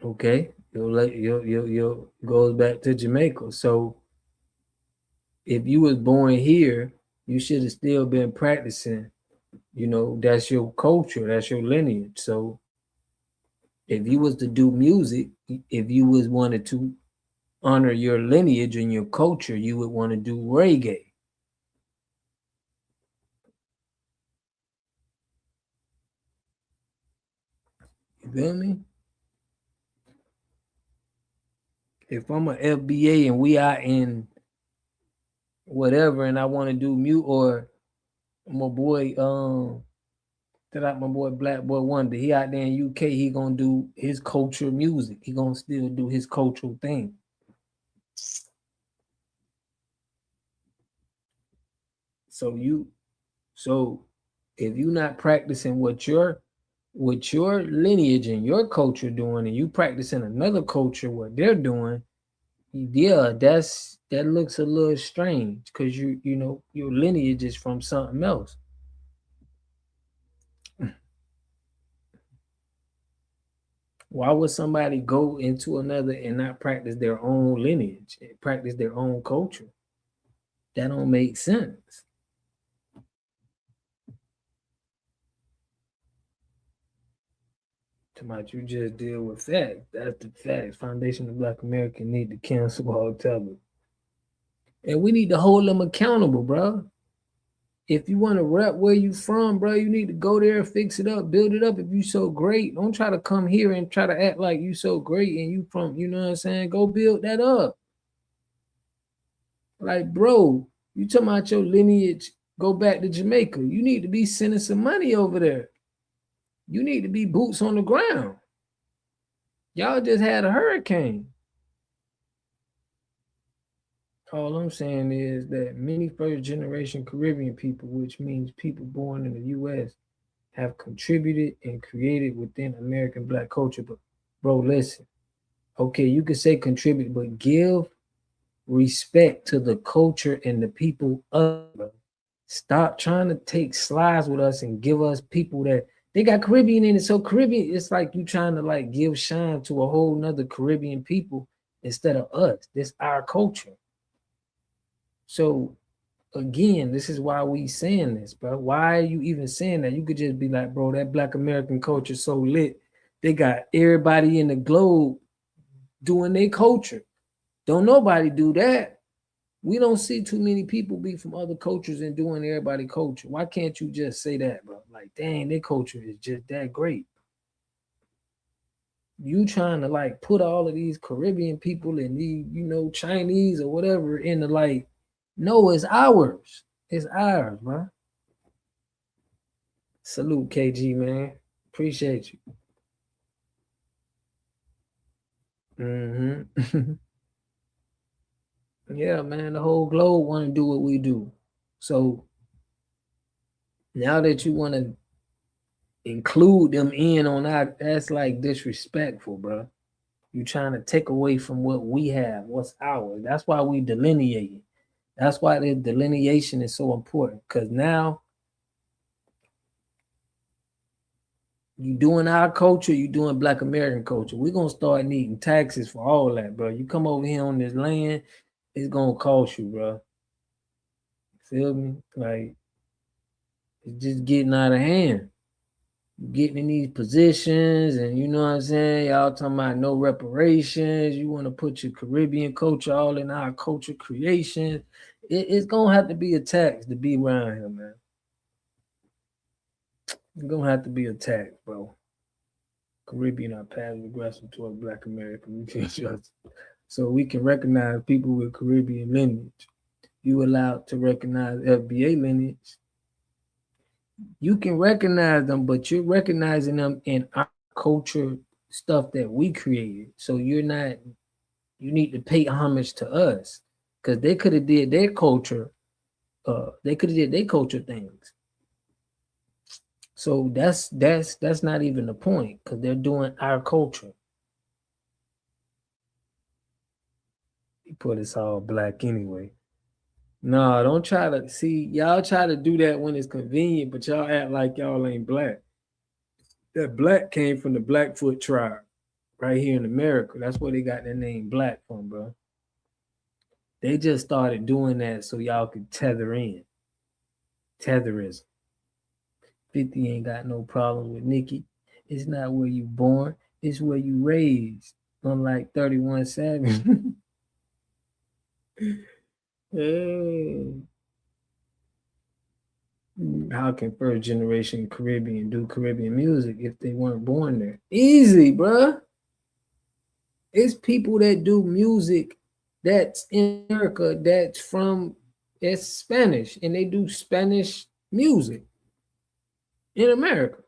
Okay, your goes back to Jamaica. So if you was born here, you should have still been practicing. You know, that's your culture, that's your lineage. So if you was to do music, if you was wanted to honor your lineage and your culture, you would want to do reggae. You feel me? If I'm a FBA and we are in whatever and I want to do mute, or my boy my boy Black Boy Wonder, he out there in UK, he gonna do his culture music. He gonna still do his cultural thing. So if you're not practicing what your lineage and your culture doing, and you practicing another culture what they're doing, yeah, that looks a little strange, because you know your lineage is from something else. Why would somebody go into another and not practice their own lineage, practice their own culture? That don't make sense. You just deal with facts. That's the facts. Foundation of Black America need to cancel all tether. And we need to hold them accountable, bro. If you want to rep where you from, bro, you need to go there, fix it up, build it up. If you so great, don't try to come here and try to act like you so great and you from, you know what I'm saying? Go build that up. Like, bro, you talking about your lineage, go back to Jamaica. You need to be sending some money over there. You need to be boots on the ground. Y'all just had a hurricane. All I'm saying is that many first-generation Caribbean people, which means people born in the U.S., have contributed and created within American Black culture. But, bro, listen. Okay, you can say contribute, but give respect to the culture and the people of it. Stop trying to take slides with us and give us people that they got Caribbean in it. So Caribbean, it's like you trying to like give shine to a whole nother Caribbean people instead of us. This our culture. So again, this is why we saying this, bro. Why are you even saying that? You could just be like, bro, that Black American culture so lit. They got everybody in the globe doing their culture. Don't nobody do that. We don't see too many people be from other cultures and doing everybody culture. Why can't you just say that, bro? Like, dang, their culture is just that great. You trying to like put all of these Caribbean people and these, you know, Chinese or whatever in the like, no, it's ours. It's ours, bro. Salute, KG, man. Appreciate you. Mm-hmm. Yeah, man, the whole globe want to do what we do. So now that you want to include them in on that, that's like disrespectful, bro. You trying to take away from what we have, what's ours. That's why we delineate. That's why the delineation is so important, because now you doing our culture, you doing Black American culture. We're going to start needing taxes for all that, bro. You come over here on this land, it's going to cost you, bro. Feel me? Like, it's just getting out of hand. Getting in these positions, and you know what I'm saying? Y'all talking about no reparations. You want to put your Caribbean culture all in our culture creation. It's going to have to be a tax to be around here, man. It's going to have to be a tax, bro. Caribbean are passive aggressive toward Black America. We can't just, so we can recognize people with Caribbean lineage. You allowed to recognize FBA lineage. You can recognize them, but you're recognizing them in our culture stuff that we created. So you're not, you need to pay homage to us, because they could have did their culture, things. So that's not even the point, because they're doing our culture. You put us all black anyway. No, don't try to see. Y'all try to do that when it's convenient, but y'all act like y'all ain't black. That black came from the Blackfoot tribe. right here in America. That's where they got their name Black from, bro. They just started doing that so y'all could tether in. Tetherism. 50 ain't got no problem with Nicki. It's not where you born, it's where you raised. Unlike 31 Savage. Hey. How can first generation Caribbean do Caribbean music if they weren't born there? Easy, bruh. It's people that do music that's in America it's Spanish, and they do Spanish music in America.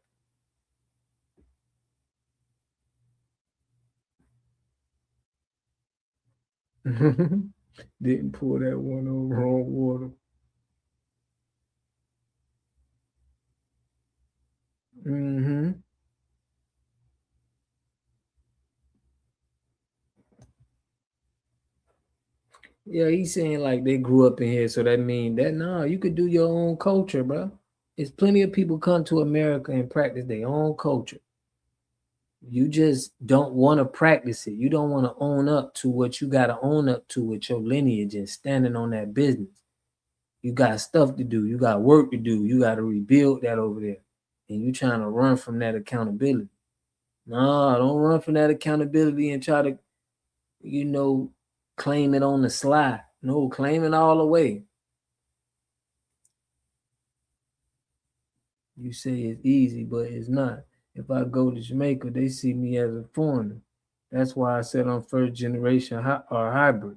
Didn't pull that one over on water. Mm-hmm. Yeah, he's saying like they grew up in here, so that mean that you could do your own culture, bro. There's plenty of people come to America and practice their own culture. You just don't want to practice it. You don't want to own up to what you got to own up to with your lineage and standing on that business. You got stuff to do. You got work to do. You got to rebuild that over there. And you trying to run from that accountability. No, don't run from that accountability and try to, claim it on the slide. No, claim it all the way. You say it's easy, but it's not. If I go to Jamaica, they see me as a foreigner. That's why I said I'm first generation or hybrid.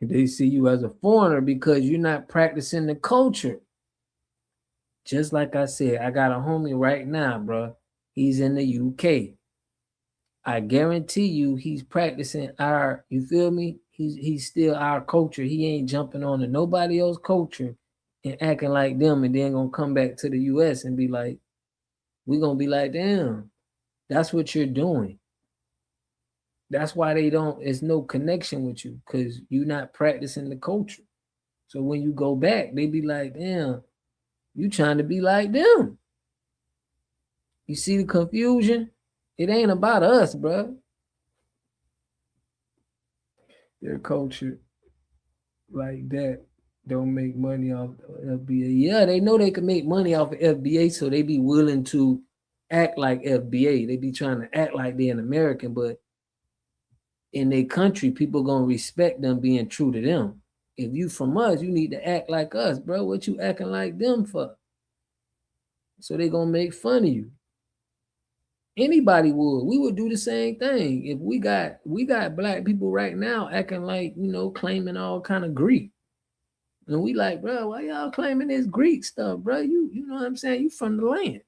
They see you as a foreigner because you're not practicing the culture. Just like I said, I got a homie right now, bro. He's in the UK. I guarantee you he's practicing you feel me? He's still our culture. He ain't jumping on to nobody else's culture and acting like them and then gonna come back to the US and be like, we're gonna be like, damn, that's what you're doing. That's why it's no connection with you, because you're not practicing the culture. So when you go back, they be like, damn, you trying to be like them. You see the confusion? It ain't about us, bro. Their culture like that don't make money off FBA. Yeah, they know they can make money off of FBA, so they be willing to act like FBA. They be trying to act like they're an American, but in their country, people gonna respect them being true to them. If you from us, you need to act like us, bro. What you acting like them for? So they gonna make fun of you. Anybody would. We would do the same thing. If we got black people right now acting like, claiming all kind of Greek. And we like, bro, why y'all claiming this Greek stuff, bro? You know what I'm saying? You from the land.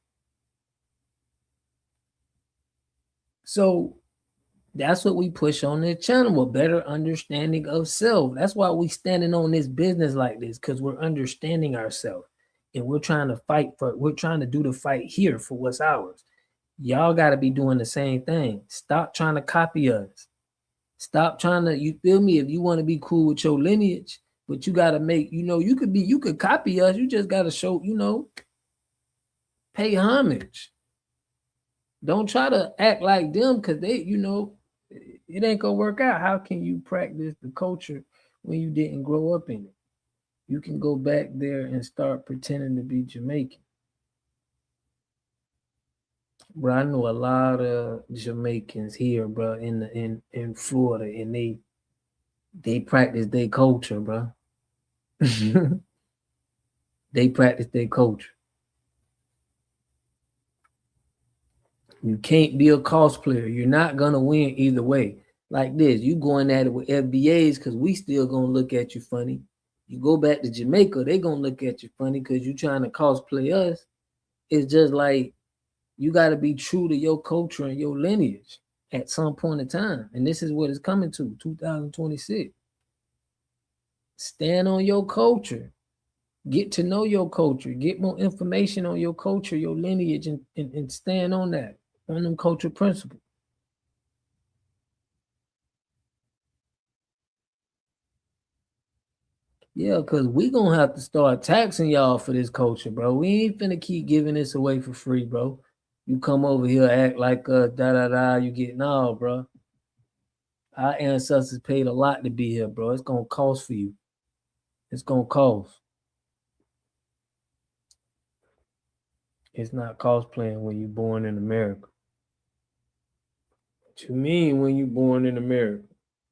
So that's what we push on this channel, a better understanding of self. That's why we standing on this business like this, because we're understanding ourselves. And we're trying to do the fight here for what's ours. Y'all got to be doing the same thing. Stop trying to copy us. Stop trying to, you feel me? If you want to be cool with your lineage, but you got to make, you could copy us. You just got to show, pay homage. Don't try to act like them, because they, it ain't going to work out. How can you practice the culture when you didn't grow up in it? You can go back there and start pretending to be Jamaican. Bro, I know a lot of Jamaicans here, bro, in Florida, and they practice their culture, bro. They practice their culture. You can't be a cosplayer. You're not gonna win either way. Like this, you going at it with FBAs because we still gonna look at you funny. You go back to Jamaica, they gonna look at you funny because you trying to cosplay us. It's just like, you got to be true to your culture and your lineage at some point in time. And this is what it's coming to, 2026. Stand on your culture. Get to know your culture. Get more information on your culture, your lineage, and stand on that, on them culture principles. Yeah, because we going to have to start taxing y'all for this culture, bro. We ain't finna keep giving this away for free, bro. You come over here, act like you get no, bro. Our ancestors paid a lot to be here, bro. It's gonna cost for you. It's gonna cost. It's not cosplaying when you're born in America. What you mean when you're born in America?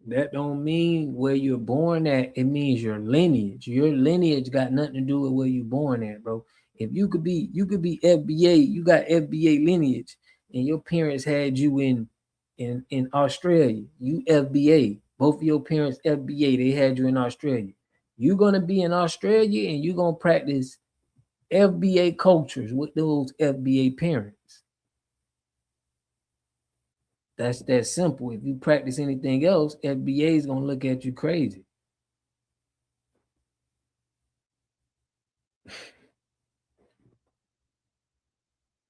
That don't mean where you're born at. It means your lineage. Your lineage got nothing to do with where you're born at, bro. If you could be FBA, you got FBA lineage, and your parents had you in Australia. You FBA. Both of your parents FBA. They had you in Australia. You're gonna be in Australia, and you're gonna practice FBA cultures with those FBA parents. That's that simple. If you practice anything else, FBA is gonna look at you crazy.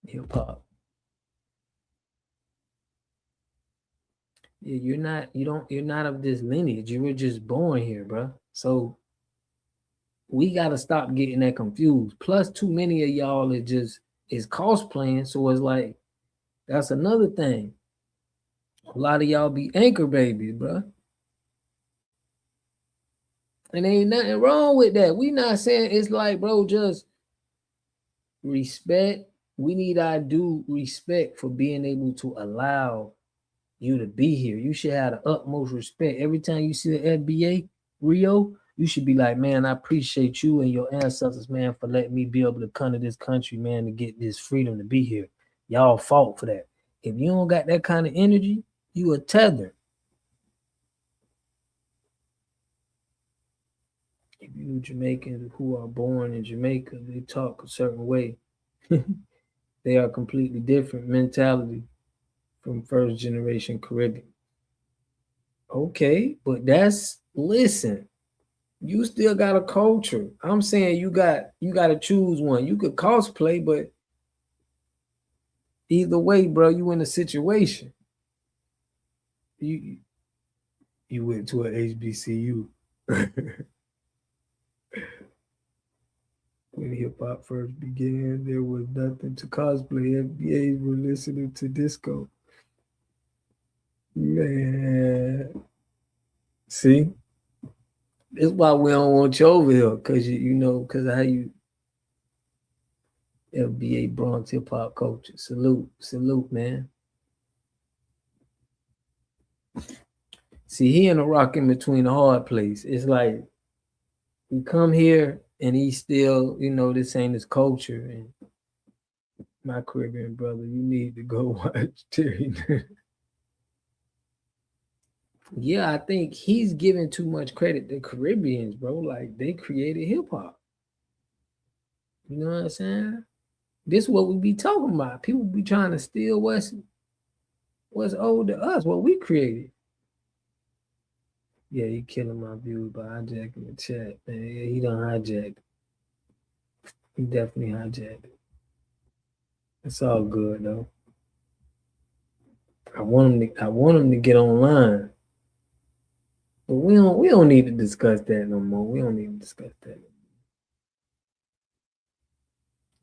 Hip hop. Yeah, you're not of this lineage. You were just born here, bro. So we gotta stop getting that confused. Plus, too many of y'all is cosplaying. So it's like that's another thing. A lot of y'all be anchor babies, bro. And ain't nothing wrong with that. We not saying it's like, bro, just respect. We need our due respect for being able to allow you to be here. You should have the utmost respect. Every time you see the FBA, Rio, you should be like, man, I appreciate you and your ancestors, man, for letting me be able to come to this country, man, to get this freedom to be here. Y'all fought for that. If you don't got that kind of energy, you a tether. If you Jamaicans who are born in Jamaica, they talk a certain way. They are completely different mentality from first generation Caribbean. Okay, but listen, you still got a culture. I'm saying you got to choose one. You could cosplay, but either way, bro, you in a situation. You went to an HBCU. When hip hop first began, there was nothing to cosplay. FBAs were listening to disco. Man, see, that's why we don't want you over here, cause because of how you FBA Bronx hip hop culture. Salute, man. See, he in a rock in between a hard place. It's like we come here and he's still, this ain't his culture. And my Caribbean brother, you need to go watch Terry. Yeah, I think he's giving too much credit to Caribbeans, bro. Like they created hip hop. You know what I'm saying? This is what we be talking about. People be trying to steal what's owed to us, what we created. Yeah, he killing my views by hijacking the chat, man. Yeah, he done hijacked. He definitely hijacked it. It's all good though. I want him to get online. But we don't need to discuss that no more. We don't need to discuss that.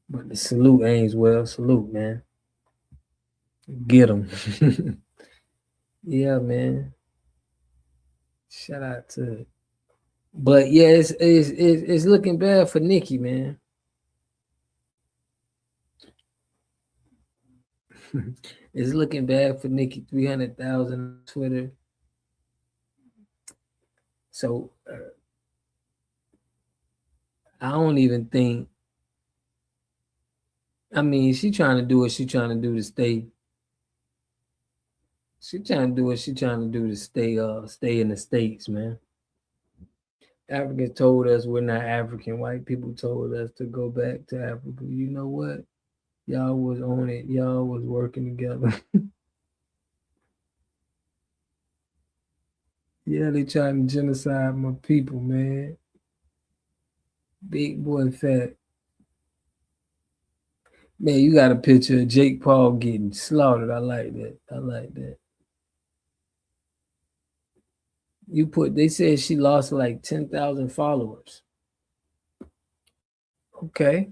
But the salute, Ainswell. Salute, man. Get him. Yeah, man. Shout out to it. But yeah, it's looking bad for Nicki, man. It's looking bad for Nicki. 300,000 on Twitter. So I don't even think. I mean, she trying to do what she trying to do to stay. She trying to do what she trying to do to stay in the States, man. Africans told us we're not African. White people told us to go back to Africa. You know what? Y'all was on it. Y'all was working together. Yeah, they trying to genocide my people, man. Big boy fat. Man, you got a picture of Jake Paul getting slaughtered. I like that. They said she lost like 10,000 followers. Okay.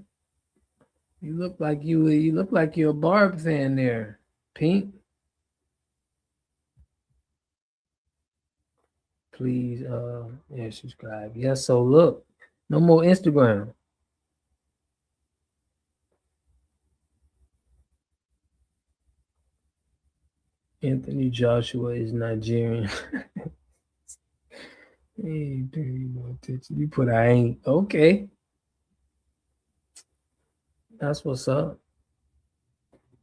You look like you're a Barb fan there, Pink. Please, subscribe. Yeah, so look, no more Instagram. Anthony Joshua is Nigerian. Hey, pay no attention. You put I ain't. Okay. That's what's up.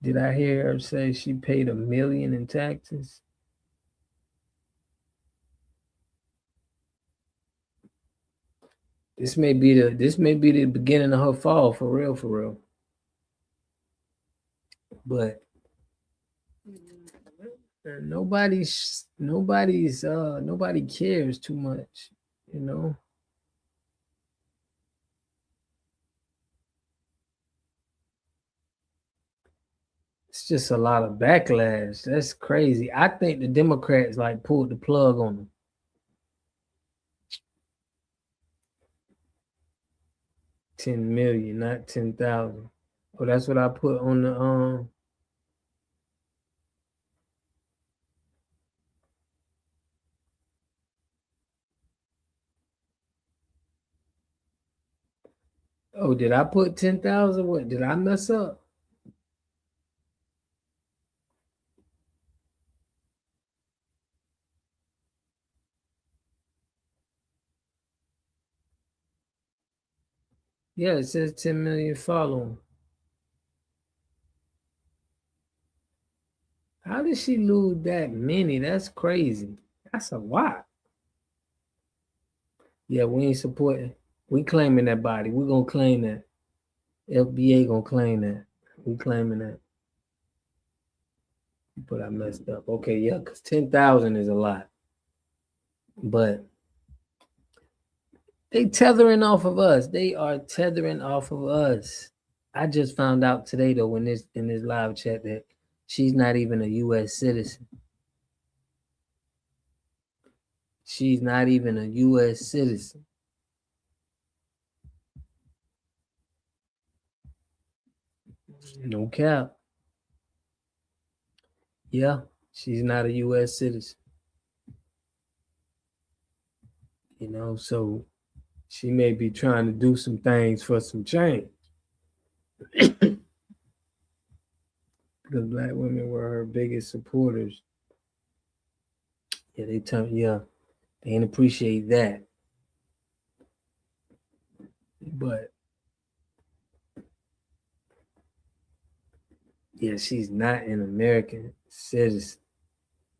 Did I hear her say she paid $1 million in taxes? This may be the beginning of her fall, for real. But nobody cares too much, you know. It's just a lot of backlash. That's crazy. I think the Democrats like pulled the plug on them. $10 million, not 10,000. Oh, that's what I put on the Oh, did I put 10,000? What did I mess up? Yeah, it says 10 million following. How did she lose that many? That's crazy. That's a lot. Yeah, we ain't supporting. We claiming that body. We're gonna claim that. FBA gonna claim that. We claiming that. But I messed up. Okay, yeah, because 10,000 is a lot. But they tethering off of us. They are tethering off of us. I just found out today though in this live chat that she's not even a US citizen. She's not even a US citizen. No cap. Yeah, she's not a US citizen. You know, so she may be trying to do some things for some change. Because Black women were her biggest supporters. Yeah, they didn't appreciate that. But yeah, she's not an American citizen.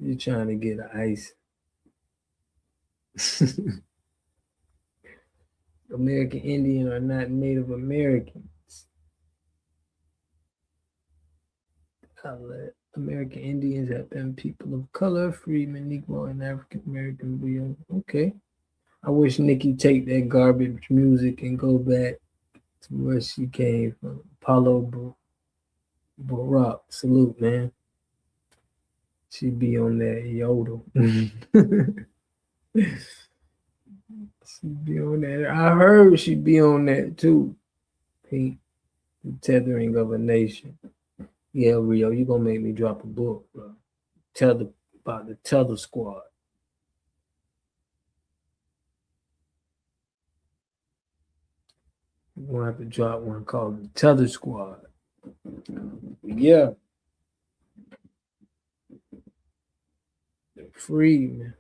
You're trying to get ICE. American Indian are not Native Americans. American Indians have been people of color, freedmen, Negro, and African American. Okay. I wish Nicki take that garbage music and go back to where she came from. Apollo Barack. Salute, man. She be on that yodel. She be on that. I heard she be on that too. Pink, the tethering of a nation. Yeah, Rio, you gonna make me drop a book, bro. About the Tether Squad. We're gonna have to drop one called the Tether Squad. Yeah. Free, man.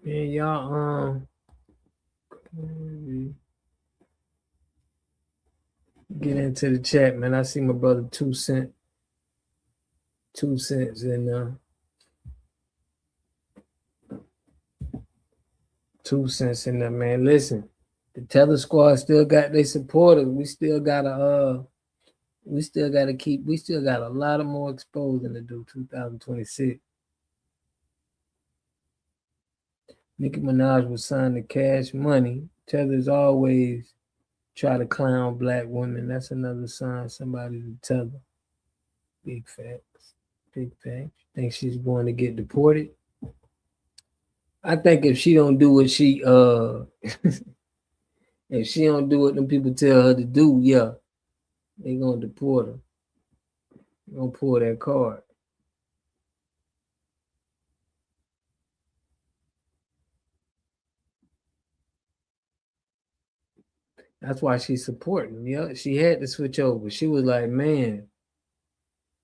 Man, y'all get into the chat, man. I see my brother 2 cents in 2 cents in there, man. Listen, the Tether Squad still got their supporters. We still got a lot of more exposing to do 2026. Nicki Minaj was signed to Cash Money. Tethers always try to clown Black women. That's another sign somebody to tether. Big facts. Big facts. Think she's going to get deported? I think if she don't do what if she don't do what them people tell her to do, yeah, They gonna deport her. They gonna pull that card. That's why she's supporting. Yeah, she had to switch over. She was like, man.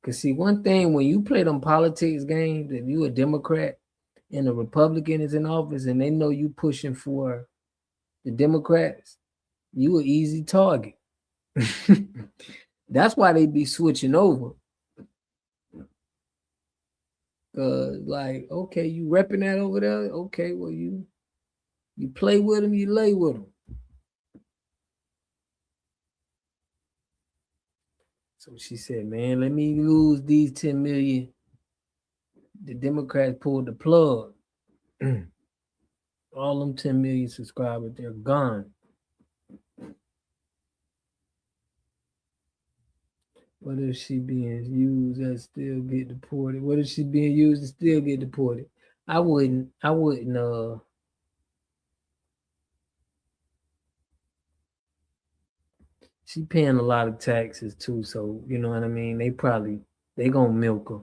Cause see, one thing when you play them politics games, if you a Democrat and a Republican is in office and they know you pushing for the Democrats, you an easy target. That's why they be switching over. Like, okay, you repping that over there? Okay, well, you play with them, you lay with them. So she said, man, let me lose these 10 million. The Democrats pulled the plug. All them 10 million subscribers, they're gone. What if she being used and still get deported? What if she being used and still get deported? I wouldn't she paying a lot of taxes too, so you know what I mean? They gonna milk her.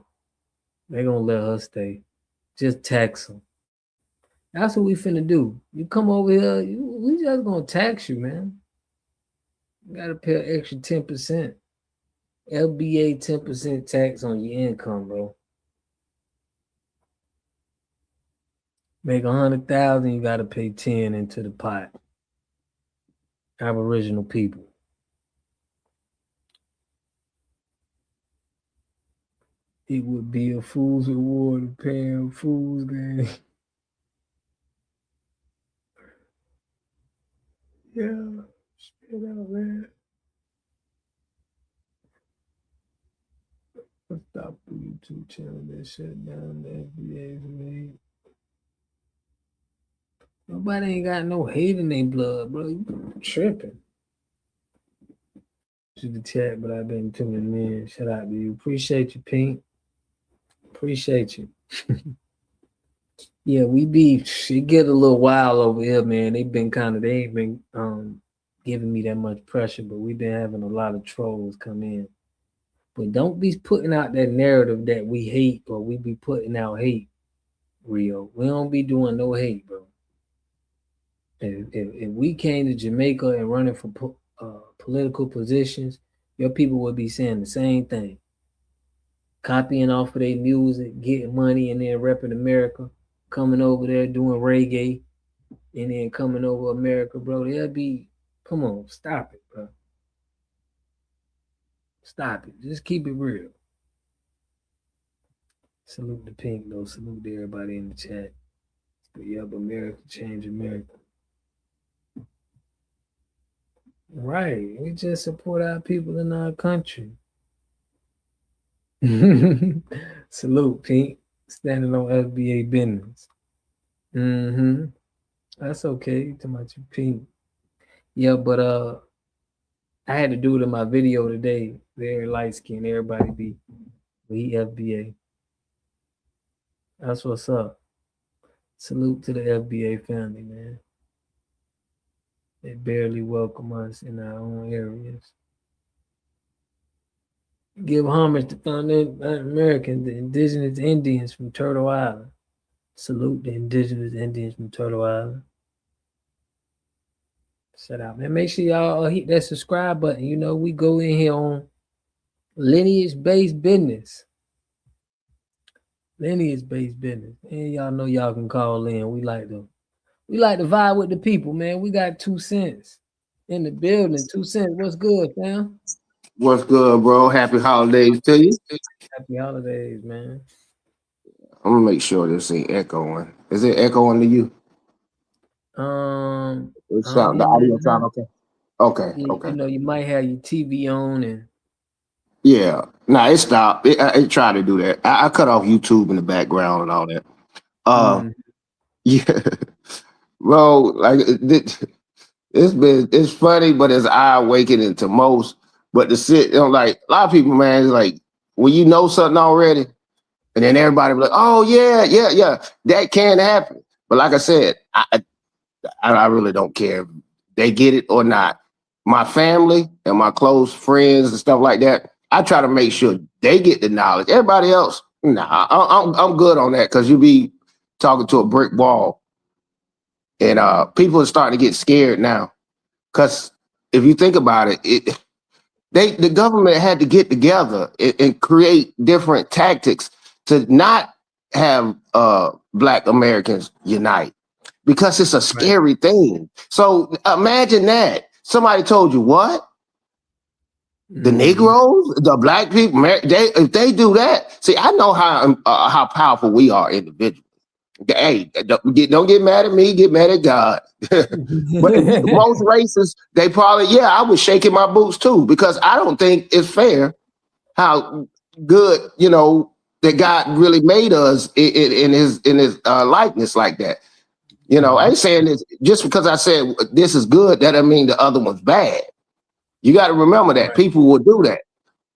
They gonna let her stay. Just tax them. That's what we finna do. You come over here, we just gonna tax you, man. You gotta pay an extra 10%. FBA 10% tax on your income, bro. Make 100,000, you gotta pay 10 into the pot. Aboriginal people. It would be a fool's reward to pay a fool's game. Yeah, spit out, man. Let's stop the YouTube channel that shut down the FBA's made. Nobody ain't got no hate in their blood, bro. You tripping. To the chat, but I've been tuning in. Shout out to you. Appreciate you, Pink. Appreciate you. Yeah, it get a little wild over here, man. They ain't been giving me that much pressure, but we've been having a lot of trolls come in. But don't be putting out that narrative that we hate or we be putting out hate, Rio. We don't be doing no hate, bro. If we came to Jamaica and running for political positions, your people would be saying the same thing. Copying off of their music, getting money, and then repping America, coming over there doing reggae, and then coming over America, bro. They'll be, come on, stop it, bro. Stop it. Just keep it real. Salute the Pink, though. Salute to everybody in the chat. But yep, America, change America. Right. We just support our people in our country. Salute, Pink. Standing on FBA business. That's okay. Talking about you, Pink. Yeah, but I had to do it in my video today. Very light skin. Everybody be FBA. That's what's up. Salute to the FBA family, man. They barely welcome us in our own areas. Give homage to founding Americans, the indigenous Indians from Turtle Island. Salute the indigenous Indians from Turtle Island. Shout out, man. Make sure y'all hit that subscribe button. You know, we go in here on lineage-based business. Lineage-based business. And y'all know y'all can call in. We like to vibe with the people, man. We got 2 cents in the building. 2 cents. What's good, fam? What's good, bro? Happy holidays to you. Happy holidays, man. I'm gonna make sure this ain't echoing. Is it echoing to you? The audio sound okay. Okay. You know, you might have your TV on and yeah. Nah, it stopped. It tried to do that. I cut off YouTube in the background and all that. Yeah, bro. Like it's funny, but it's eye-awakening to most. But to sit, like a lot of people, man, it's like when you know something already, and then everybody be like, "Oh yeah, that can happen." But like I said, I really don't care if they get it or not. my family and my close friends and stuff like that, I try to make sure they get the knowledge. Everybody else, nah, I'm good on that because you be talking to a brick wall. And people are starting to get scared now. Because if you think about it, the government had to get together and create different tactics to not have Black Americans unite, because it's a scary thing. So imagine that. Somebody told you what? The Negroes, the Black people, if they do that, see, I know how powerful we are individually. Hey, don't get mad at me, get mad at God. But most racists, they probably, I was shaking my boots too, because I don't think it's fair how good, that God really made us in his likeness like that. I ain't saying this just because I said this is good, that doesn't mean the other one's bad. You got to remember that people will do that.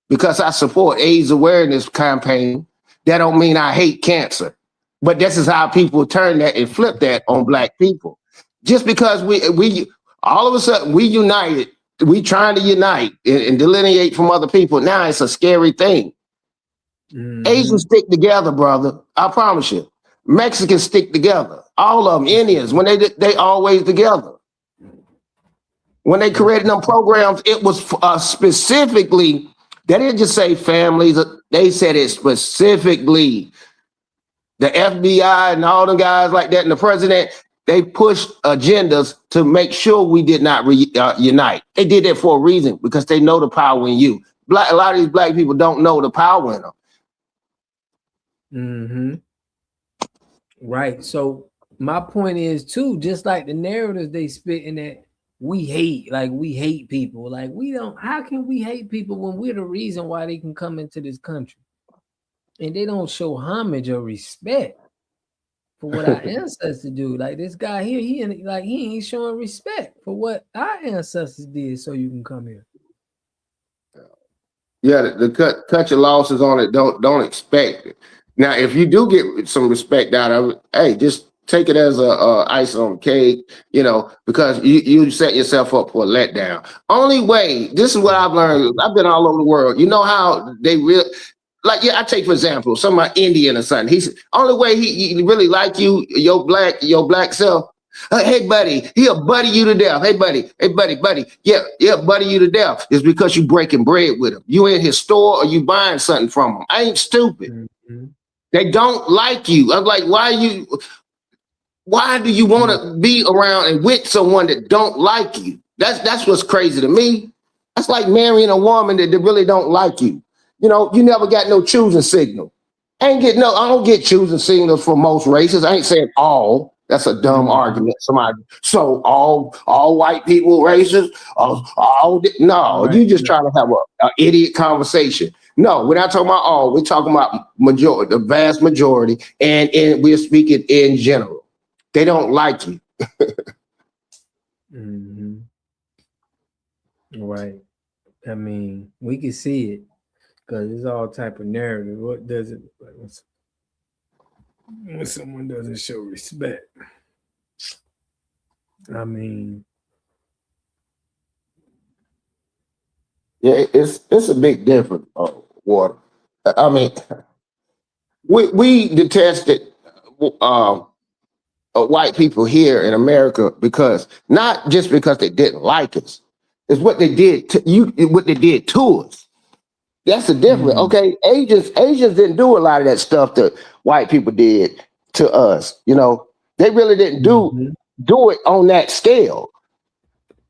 Because I support AIDS awareness campaign, that don't mean I hate cancer. But this is how people turn that and flip that on Black people. Just because we all of a sudden we united, we trying to unite and delineate from other people. Now it's a scary thing. Asians stick together, brother. I promise you. Mexicans stick together. All of them. Indians, when they always together. When they created them programs, it was specifically, they didn't just say families. They said it specifically. The FBI and all the guys like that and the president, they pushed agendas to make sure we did not unite. They did that for a reason, because they know the power in you. A lot of these Black people don't know the power in them. Right. So my point is too, just like the narratives they spit in that we hate people. Like how can we hate people when we're the reason why they can come into this country? And they don't show homage or respect for what our ancestors do. Like this guy here, he ain't showing respect for what our ancestors did so you can come here. Yeah, the cut your losses on it. Don't expect it. Now, if you do get some respect out of it, hey, just take it as a ice on the cake, because you set yourself up for a letdown. Only way, this is what I've learned. I've been all over the world. You know how they really, I take for example, some Indian or something. He's only way he really like you, your black self. Hey buddy, he'll buddy you to death. Hey buddy, yeah, buddy you to death is because you breaking bread with him. You in his store or you buying something from him. I ain't stupid. They don't like you. I'm like, why do you want to be around and with someone that don't like you? That's what's crazy to me. That's like marrying a woman that really don't like you. You never got no choosing signal. I don't get choosing signals for most races. I ain't saying all. That's a dumb argument. So all white people racist? You just trying to have an idiot conversation. No, we're not talking about all. We're talking about majority, the vast majority, and we're speaking in general. They don't like you. Right. I mean, we can see it because it's all type of narrative. What does it when someone doesn't show respect? I mean, yeah, it's a big difference. Water. I mean, we detested white people here in America because not just because they didn't like us, it's what they did what they did to us. That's the difference. Okay, Asians didn't do a lot of that stuff that white people did to us. They really didn't do it on that scale.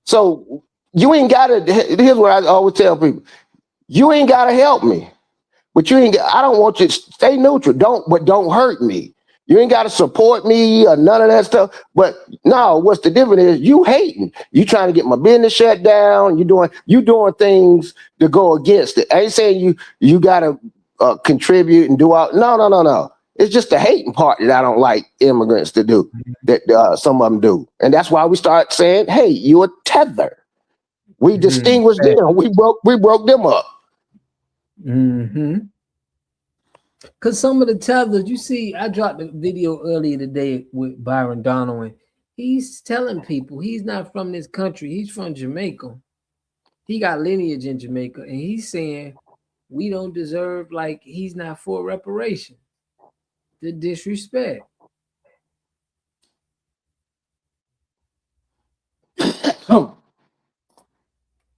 So you ain't gotta. Here's what I always tell people: you ain't gotta help me, but I don't want you to stay neutral. Don't hurt me. You ain't gotta support me or none of that stuff. But no, what's the difference is you hating. You trying to get my business shut down. You doing things to go against it. I ain't saying you gotta contribute and do all. No. It's just the hating part that I don't like immigrants to do. That some of them do, and that's why we start saying, "Hey, you a tether." We distinguished them. We broke them up. Because some of the tethers, you see, I dropped a video earlier today with Byron Donald, and he's telling people he's not from this country. He's from Jamaica. he got lineage in Jamaica, and he's saying we don't deserve, like, he's not for reparation. The disrespect.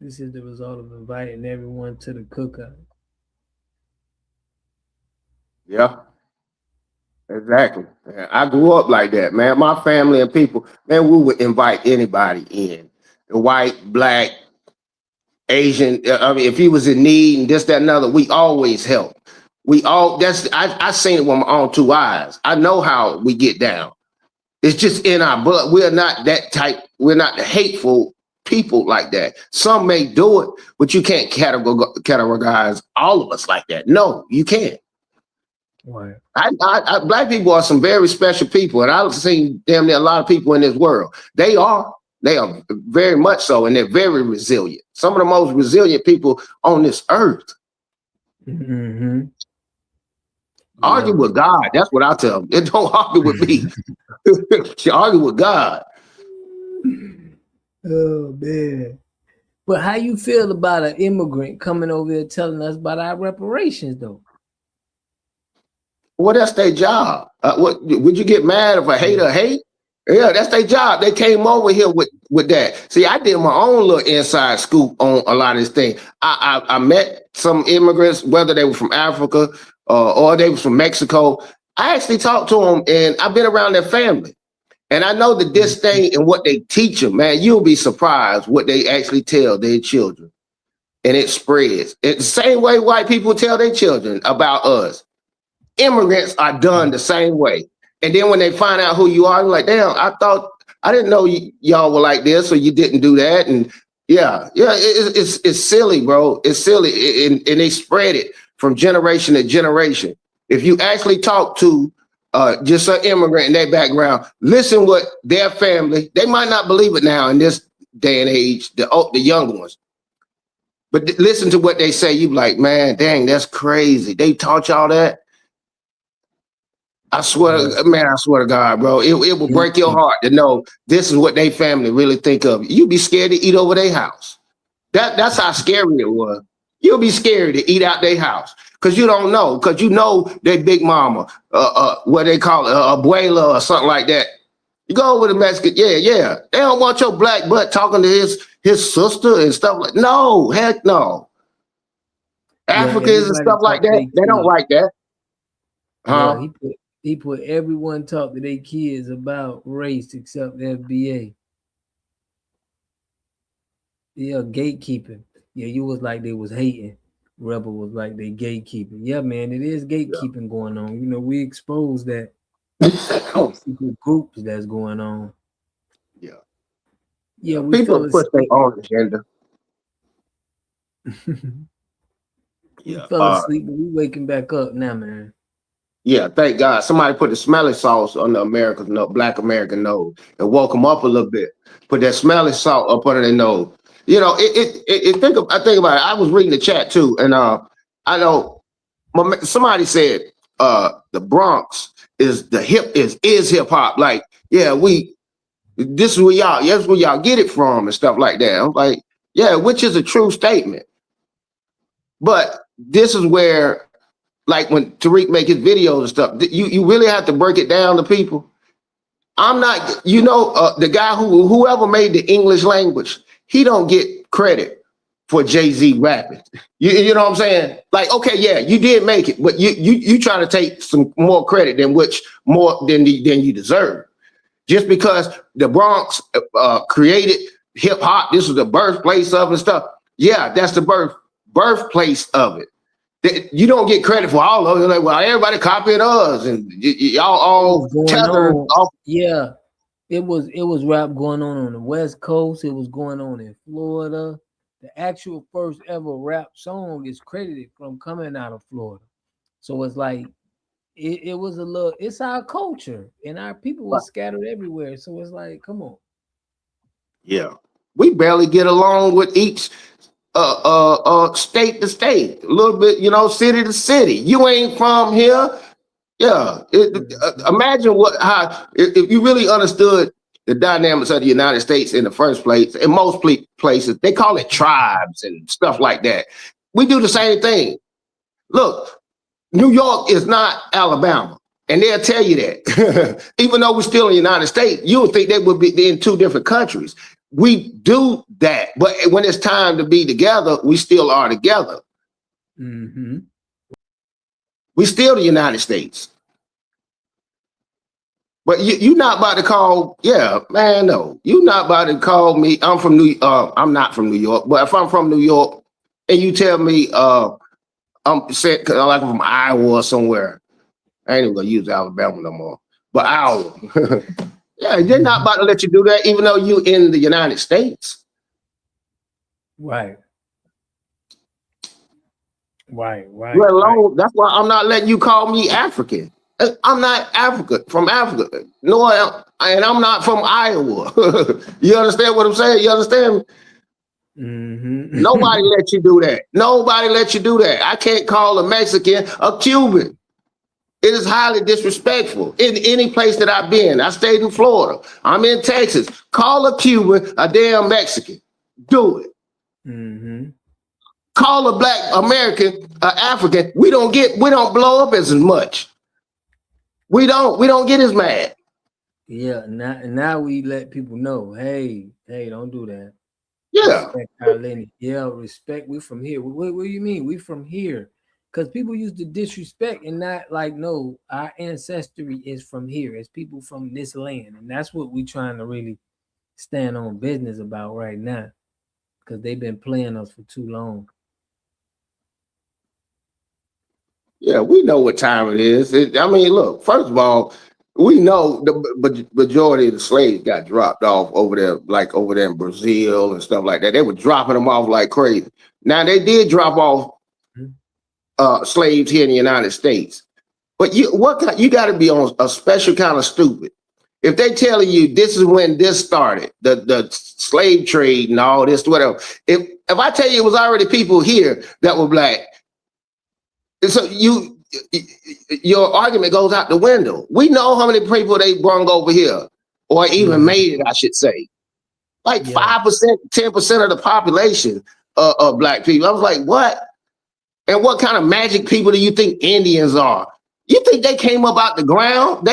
This is the result of inviting everyone to the cookout. Yeah, exactly. I grew up like that, man. My family and people, man, we would invite anybody in. White, black, Asian. I mean, if he was in need and this, that, and other, we always help. I seen it with my own two eyes. I know how we get down. It's just in our blood. We're not that type. We're not hateful people like that. Some may do it, but you can't categorize all of us like that. No, you can't. Right. Black people are some very special people, and I've seen damn near a lot of people in this world. They are very much so, and they're very resilient. Some of the most resilient people on this earth. Mm-hmm. Argue with God. That's what I tell them. Don't argue with me. You argue with God. Oh man. But how you feel about an immigrant coming over here telling us about our reparations, though? Well, that's their job. What would you get mad if a hater hate? Yeah, that's their job. They came over here with that. See, I did my own little inside scoop on a lot of this thing. I met some immigrants, whether they were from Africa or they were from Mexico. I actually talked to them, and I've been around their family. And I know that this thing and what they teach them, man, you'll be surprised what they actually tell their children. And it spreads. It's the same way white people tell their children about us. Immigrants are done the same way. And then when they find out who you are, they're like, damn, I didn't know y'all were like this, or you didn't do that. And it's silly, bro. It's silly. And they spread it from generation to generation. If you actually talk to just an immigrant in their background, listen what their family, they might not believe it now in this day and age, the younger ones. But listen to what they say. You be like, man, dang, that's crazy. They taught y'all that? I swear to God, bro, it will break your heart to know this is what they family really think of. You'd be scared to eat over their house. That's how scary it was. You'll be scared to eat out their house because you don't know, because you know their big mama, what they call it, abuela or something like that. You go over to Mexican, yeah. They don't want your black butt talking to his sister and stuff like. No, heck no. Africans and stuff like that, they don't like that. Yeah, he put everyone talk to their kids about race except the FBA. Yeah, gatekeeping. Yeah, you was like they was hating. Rebel was like they gatekeeping. Yeah, man, it is gatekeeping going on. You know, we exposed that secret groups that's going on. Yeah, we people put their own agenda. We fell asleep, but we waking back up now, man. Yeah, thank God. Somebody put the smelly sauce on the Black American nose and woke them up a little bit. Put that smelly salt up under their nose. You know, I think about it. I was reading the chat too, and I know somebody said the Bronx is hip hop. Like, yeah, this is where y'all get it from and stuff like that. I'm like, yeah, which is a true statement. But this is where, like when Tariq make his videos and stuff, you really have to break it down to people. I'm not, the guy whoever made the English language, he don't get credit for Jay-Z rapping. You know what I'm saying? Like, okay, yeah, you did make it, but you trying to take some more credit than you deserve. Just because the Bronx created hip hop, this was the birthplace of it and stuff. Yeah, that's the birthplace of it. You don't get credit for all of it. Like, well, everybody copied us, and y'all all tethered off. Yeah, it was rap going on the West Coast. It was going on in Florida. The actual first ever rap song is credited from coming out of Florida. So it's like it was a little. It's our culture, and our people were scattered everywhere. So it's like, come on. Yeah, we barely get along with each. State to state, a little bit, city to city. You ain't from here. Yeah. Imagine if you really understood the dynamics of the United States in the first place. In most places, they call it tribes and stuff like that. We do the same thing. Look, New York is not Alabama, and they'll tell you that. Even though we're still in the United States, you would think they would be in two different countries. We do that, but when it's time to be together, we still are together. Mm-hmm. We still the United States. But you're not about to call, no. You're not about to call me. I'm not from New York, but if I'm from New York and you tell me I'm from Iowa or somewhere, I ain't even gonna use Alabama no more. But Iowa. Yeah, they're not about to let you do that, even though you in the United States. Right. Let alone, that's why I'm not letting you call me African. I'm not from Africa. No, and I'm not from Iowa. You understand what I'm saying? You understand? Mm-hmm. Nobody let you do that. Nobody let you do that. I can't call a Mexican a Cuban. It is highly disrespectful in any place that I've been. I stayed in Florida. I'm in Texas. Call a Cuban a damn Mexican. Do it. Mm-hmm. Call a Black American African. We don't blow up as much. We don't get as mad. Yeah, now we let people know, hey, don't do that. Yeah. Respect our lineage. Yeah, respect. We from here. What do you mean? We from here. Because people used to disrespect and not like, no, our ancestry is from here. It's people from this land. And that's what we trying to really stand on business about right now. Because they've been playing us for too long. Yeah, we know what time it is. Look, first of all, we know the majority of the slaves got dropped off over there in Brazil and stuff like that. They were dropping them off like crazy. Now, they did drop off slaves here in the United States. But you got to be on a special kind of stupid. If they telling you this is when this started, the slave trade and all this, whatever. If I tell you it was already people here that were Black, so your argument goes out the window. We know how many people they brung over here, or even made it, I should say. Like 5%, 10% of the population of Black people. I was like, what? And what kind of magic people do you think Indians are? You think they came up out the ground?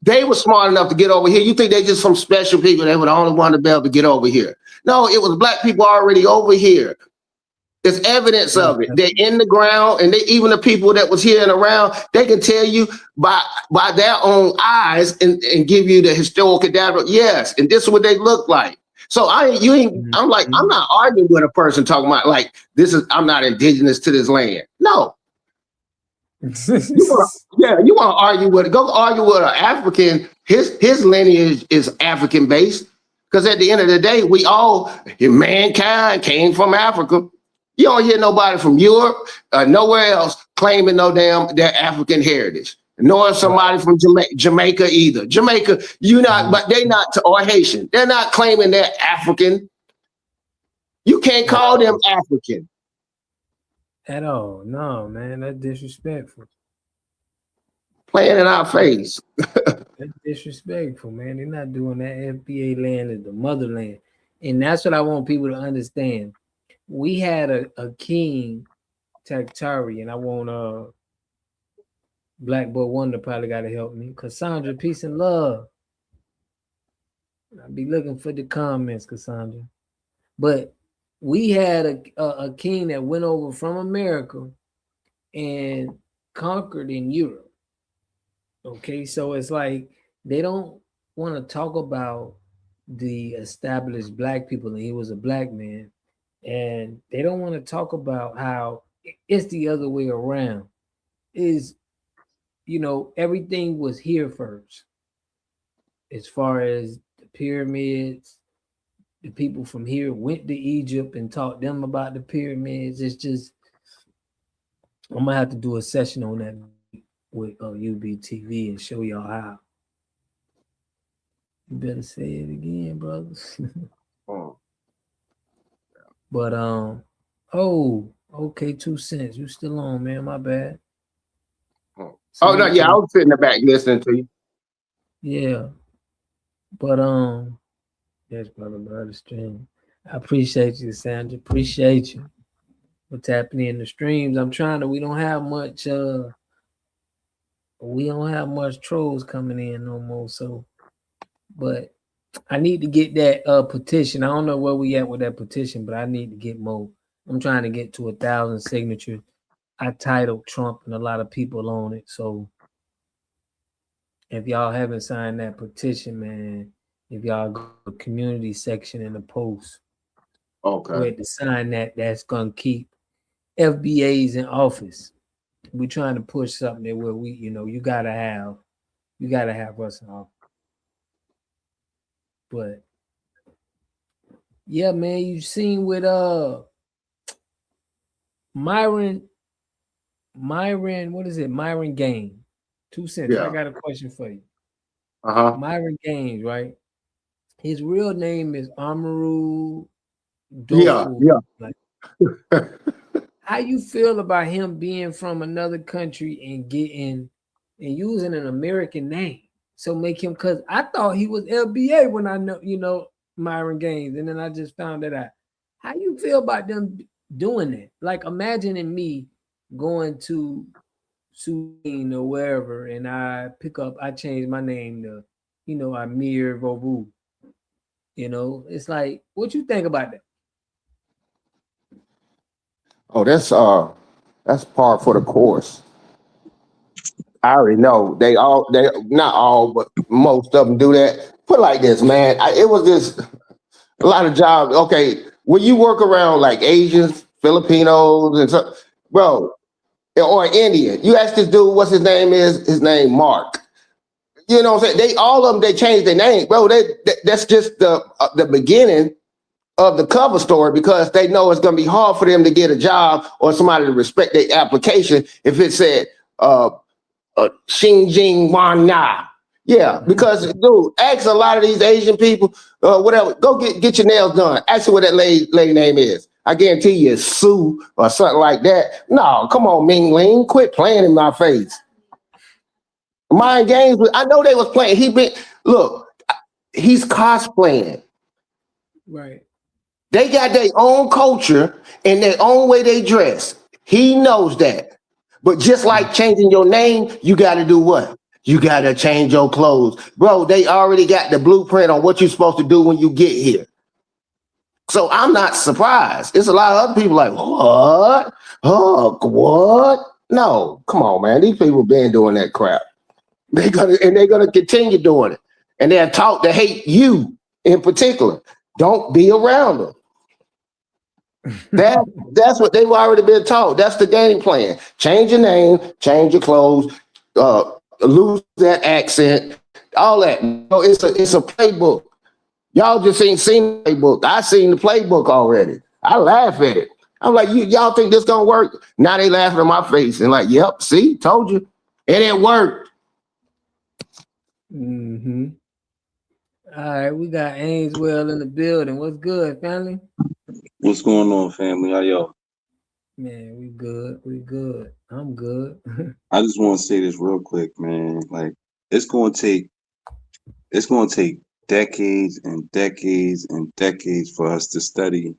They were smart enough to get over here. You think they just some special people? They were the only one to be able to get over here. No, it was Black people already over here. There's evidence of it. They're in the ground, and even the people that was here and around, they can tell you by their own eyes and give you the historical data. Yes, and this is what they look like. So I'm not arguing with a person talking about like I'm not indigenous to this land. No. You want to argue with it. Go argue with an African. His lineage is African based. Because at the end of the day, mankind came from Africa. You don't hear nobody from Europe, nowhere else claiming their African heritage. Nor somebody from Jamaica either. Jamaica, but they not, or Haitian. They're not claiming they're African. You can't call them African. At all. No, man, that's disrespectful. Playing in our face. That's disrespectful, man. They're not doing that. FBA land is the motherland. And that's what I want people to understand. We had a king, Tactari, and I want Black Boy Wonder probably got to help me. Cassandra, peace and love. I'll be looking for the comments, Cassandra. But we had a king that went over from America and conquered in Europe. Okay, so it's like they don't want to talk about the established Black people, and he was a Black man. And they don't want to talk about how it's the other way around. Everything was here first. As far as the pyramids, the people from here went to Egypt and taught them about the pyramids. It's just, I'm gonna have to do a session on that with UBTV and show y'all how. You better say it again, brothers. But okay, 2 cents. You still on, man? My bad. No, yeah, I was sitting in the back listening to you. Yeah. But yes, brother stream. I appreciate you, Sandra. Appreciate you. What's happening in the streams? I'm trying to. We don't have much. We don't have much trolls coming in no more. So, but I need to get that petition. I don't know where we at with that petition, but I need to get more. I'm trying to get to 1,000 signatures. I titled Trump and a lot of people on it. So if y'all haven't signed that petition, man, if y'all go to the community section in the post, where to sign that, that's gonna keep FBAs in office. We're trying to push something that where we, you gotta have us in office. But yeah, man, you seen with Myron, what is it? Myron Gaines. 2 cents. Yeah. I got a question for you. Myron Gaines, right? His real name is Amaru Dofu. Yeah. Like, how you feel about him being from another country and using an American name? So make him, because I thought he was FBA when I know, Myron Gaines, and then I just found that out. How you feel about them doing that? Like, imagining me going to Sudan or wherever, and I change my name to, Amir Vovu. It's like, what you think about that? Oh, that's par for the course. I already know they not all, but most of them do that. Put it like this, man. It was just a lot of jobs. Okay, when you work around like Asians, Filipinos, and so, bro, or Indian, you ask this dude what's his name is. His name Mark. You know what I'm saying? All of them they changed their name, bro. That's just the beginning of the cover story, because they know it's gonna be hard for them to get a job or somebody to respect their application if it said Xinjing Wan Na. Yeah, because dude, ask a lot of these Asian people, whatever, go get your nails done. Ask her what that lady name is. I guarantee you it's Sue or something like that. No, come on, Ming Ling, quit playing in my face. Mind games, I know they was playing. He's cosplaying. Right. They got their own culture and their own way they dress. He knows that. But just like changing your name, you got to do what? You got to change your clothes. Bro, they already got the blueprint on what you're supposed to do when you get here. So I'm not surprised. There's a lot of other people like, what? Oh, what? No, come on, man. These people been doing that crap. They're gonna continue doing it. And they're taught to hate you in particular. Don't be around them. That's what they've already been taught. That's the game plan. Change your name, change your clothes, lose that accent, all that. It's a playbook. Y'all just ain't seen the playbook. I seen the playbook already. I laugh at it. I'm like, y'all think this gonna work? Now they laughing in my face and like, yep, see, told you. And it worked. Mm-hmm. All right, we got Ainswell in the building. What's good, family? What's going on, family? How y'all? Man, we good. We good. I'm good. I just want to say this real quick, man. Like, it's going to take decades and decades and decades for us to study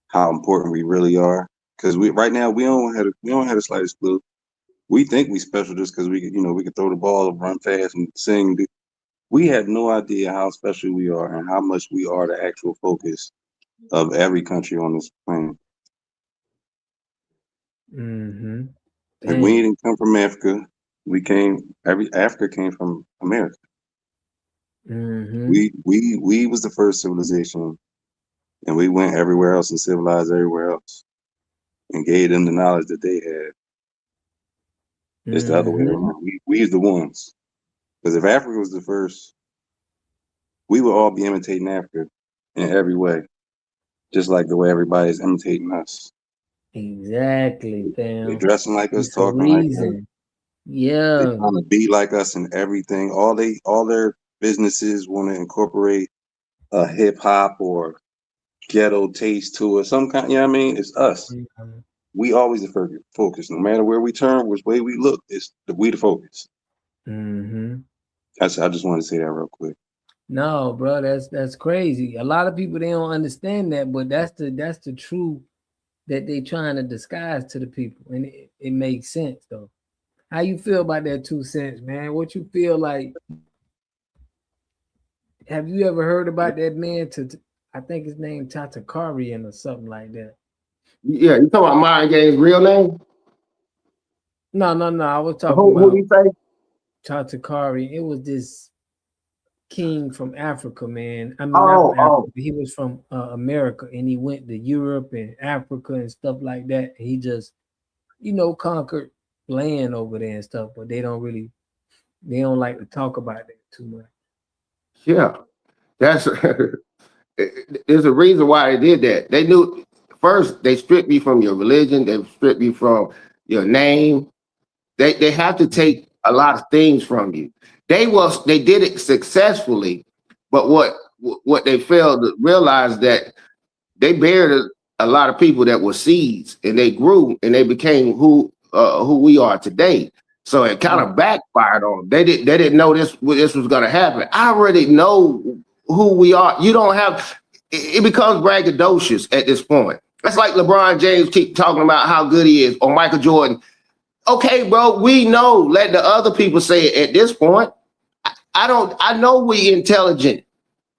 how important we really are. Because right now we don't have the slightest clue. We think we special just because we could throw the ball, run fast, and sing. We have no idea how special we are and how much we are the actual focus of every country on this planet. Mm-hmm. Like, we didn't come from Africa. Africa came from America. Mm-hmm. We was the first civilization, and we went everywhere else and civilized everywhere else and gave them the knowledge that they had. It's the other way around. We's the ones. Because if Africa was the first, we would all be imitating Africa in every way, just like the way everybody's imitating us. Exactly, fam. They dressing like us, talking like us. Yeah. They trying to be like us and everything. All their businesses want to incorporate a hip hop or ghetto taste to it. Some kind, you know what I mean? It's us. Mm-hmm. We always the focus. No matter where we turn, which way we look, we the focus. Mm-hmm. I just wanted to say that real quick. No, bro, that's crazy. A lot of people they don't understand that, but that's the truth that they trying to disguise to the people, and it makes sense though. How you feel about that 2 cents, man? What you feel like? Have you ever heard about that man? I think his name Tatakarian or something like that. Yeah, you talking about Mind Game's real name? No. I was talking Who about do you say? Tatakari. It was this king from Africa, man. I mean, not from Africa. But he was from America, and he went to Europe and Africa and stuff like that. And he just, conquered land over there and stuff. But they don't like to talk about that too much. Yeah, that's there's a reason why they did that. They knew first they stripped me from your religion, they stripped me from your name. They have to take a lot of things from you. They did it successfully, but what they failed to realize that they buried a lot of people that were seeds, and they grew and they became who we are today. So it kind of backfired on them. They didn't know this was going to happen. I already know who we are. You don't have it becomes braggadocious at this point. That's like LeBron James keep talking about how good he is, or Michael Jordan. Okay, bro, we know. Let the other people say it at this point. I know we intelligent.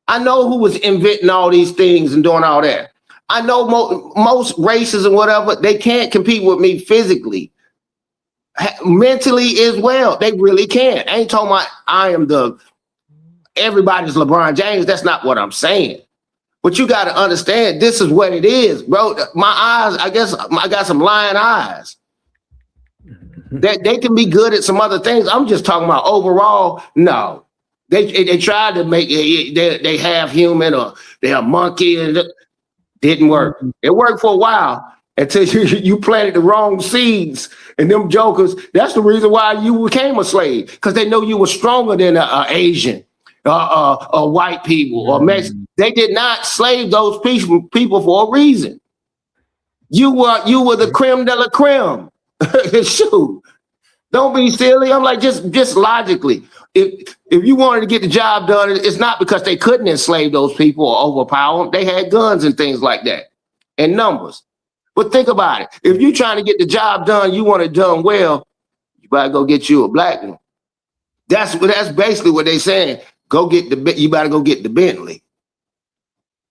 I know who was inventing all these things and doing all that. I know most races and whatever, they can't compete with me physically. Mentally as well. They really can't. I ain't talking about I am everybody's LeBron James. That's not what I'm saying. But you got to understand, this is what it is, bro. My eyes, I guess I got some lion eyes. That they can be good at some other things. I'm just talking about overall. No, they tried to make they half human or they're a monkey, and it didn't work. It worked for a while until you planted the wrong seeds, and them jokers. That's the reason why you became a slave, because they know you were stronger than a Asian, white people or Mexican. They did not slave those people for a reason. You were the creme de la creme. Shoot. Don't be silly. I'm like, just logically, if you wanted to get the job done, it's not because they couldn't enslave those people or overpower them. They had guns and things like that and numbers. But think about it. If you're trying to get the job done, you want it done well, you better go get you a black one. That's basically what they're saying. You better go get the Bentley.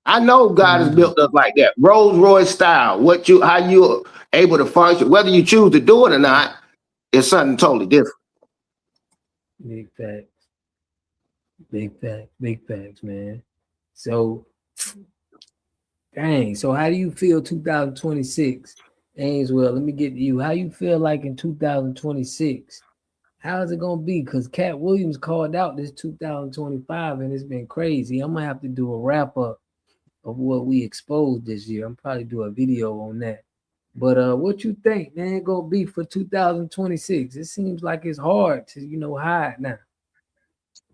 I know God has built us like that. Rolls Royce style. How you're able to function, whether you choose to do it or not, it's something totally different. Big facts. Big facts, man. So, dang. So how do you feel 2026? Ainswell, let me get to you. How you feel like in 2026? How is it going to be? Because Cat Williams called out this 2025, and it's been crazy. I'm going to have to do a wrap-up of what we exposed this year. I'm probably do a video on that. But what you think, man, it's gonna be for 2026? It seems like it's hard to, hide now.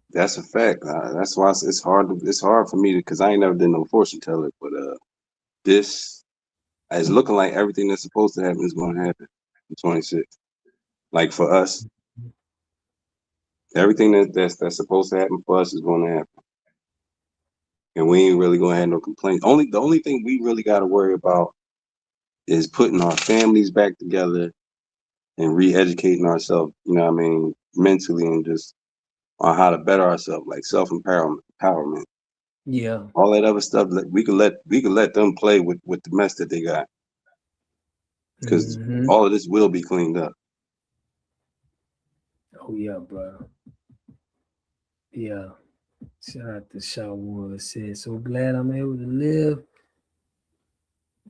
That's a fact. That's why it's hard for me because I ain't never done no fortune teller. But this is looking like everything that's supposed to happen is going to happen in 26. Like for us, everything that's supposed to happen for us is going to happen, and we ain't really going to have no complaints. The only thing we really got to worry about is putting our families back together and re-educating ourselves, mentally, and just on how to better ourselves, like self-empowerment. Yeah. All that other stuff, like we could let them play with the mess that they got. Because all of this will be cleaned up. Oh yeah, bro. Yeah. Shout out to Shawwood said, so glad I'm able to live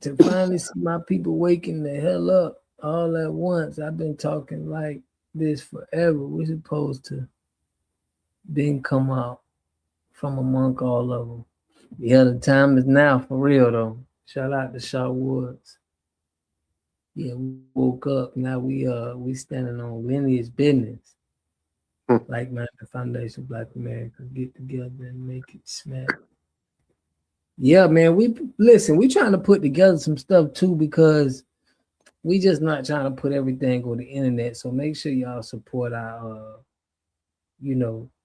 to finally see my people waking the hell up all at once. I've been talking like this forever. We're supposed to then come out from among all of them. Yeah, the time is now for real though. Shout out to Shaw Woods. Yeah, we woke up. Now we standing on lineage business. Like man, the Foundation Black America get together and make it smack. Yeah, man. We trying to put together some stuff too because we just not trying to put everything on the internet. So make sure y'all support our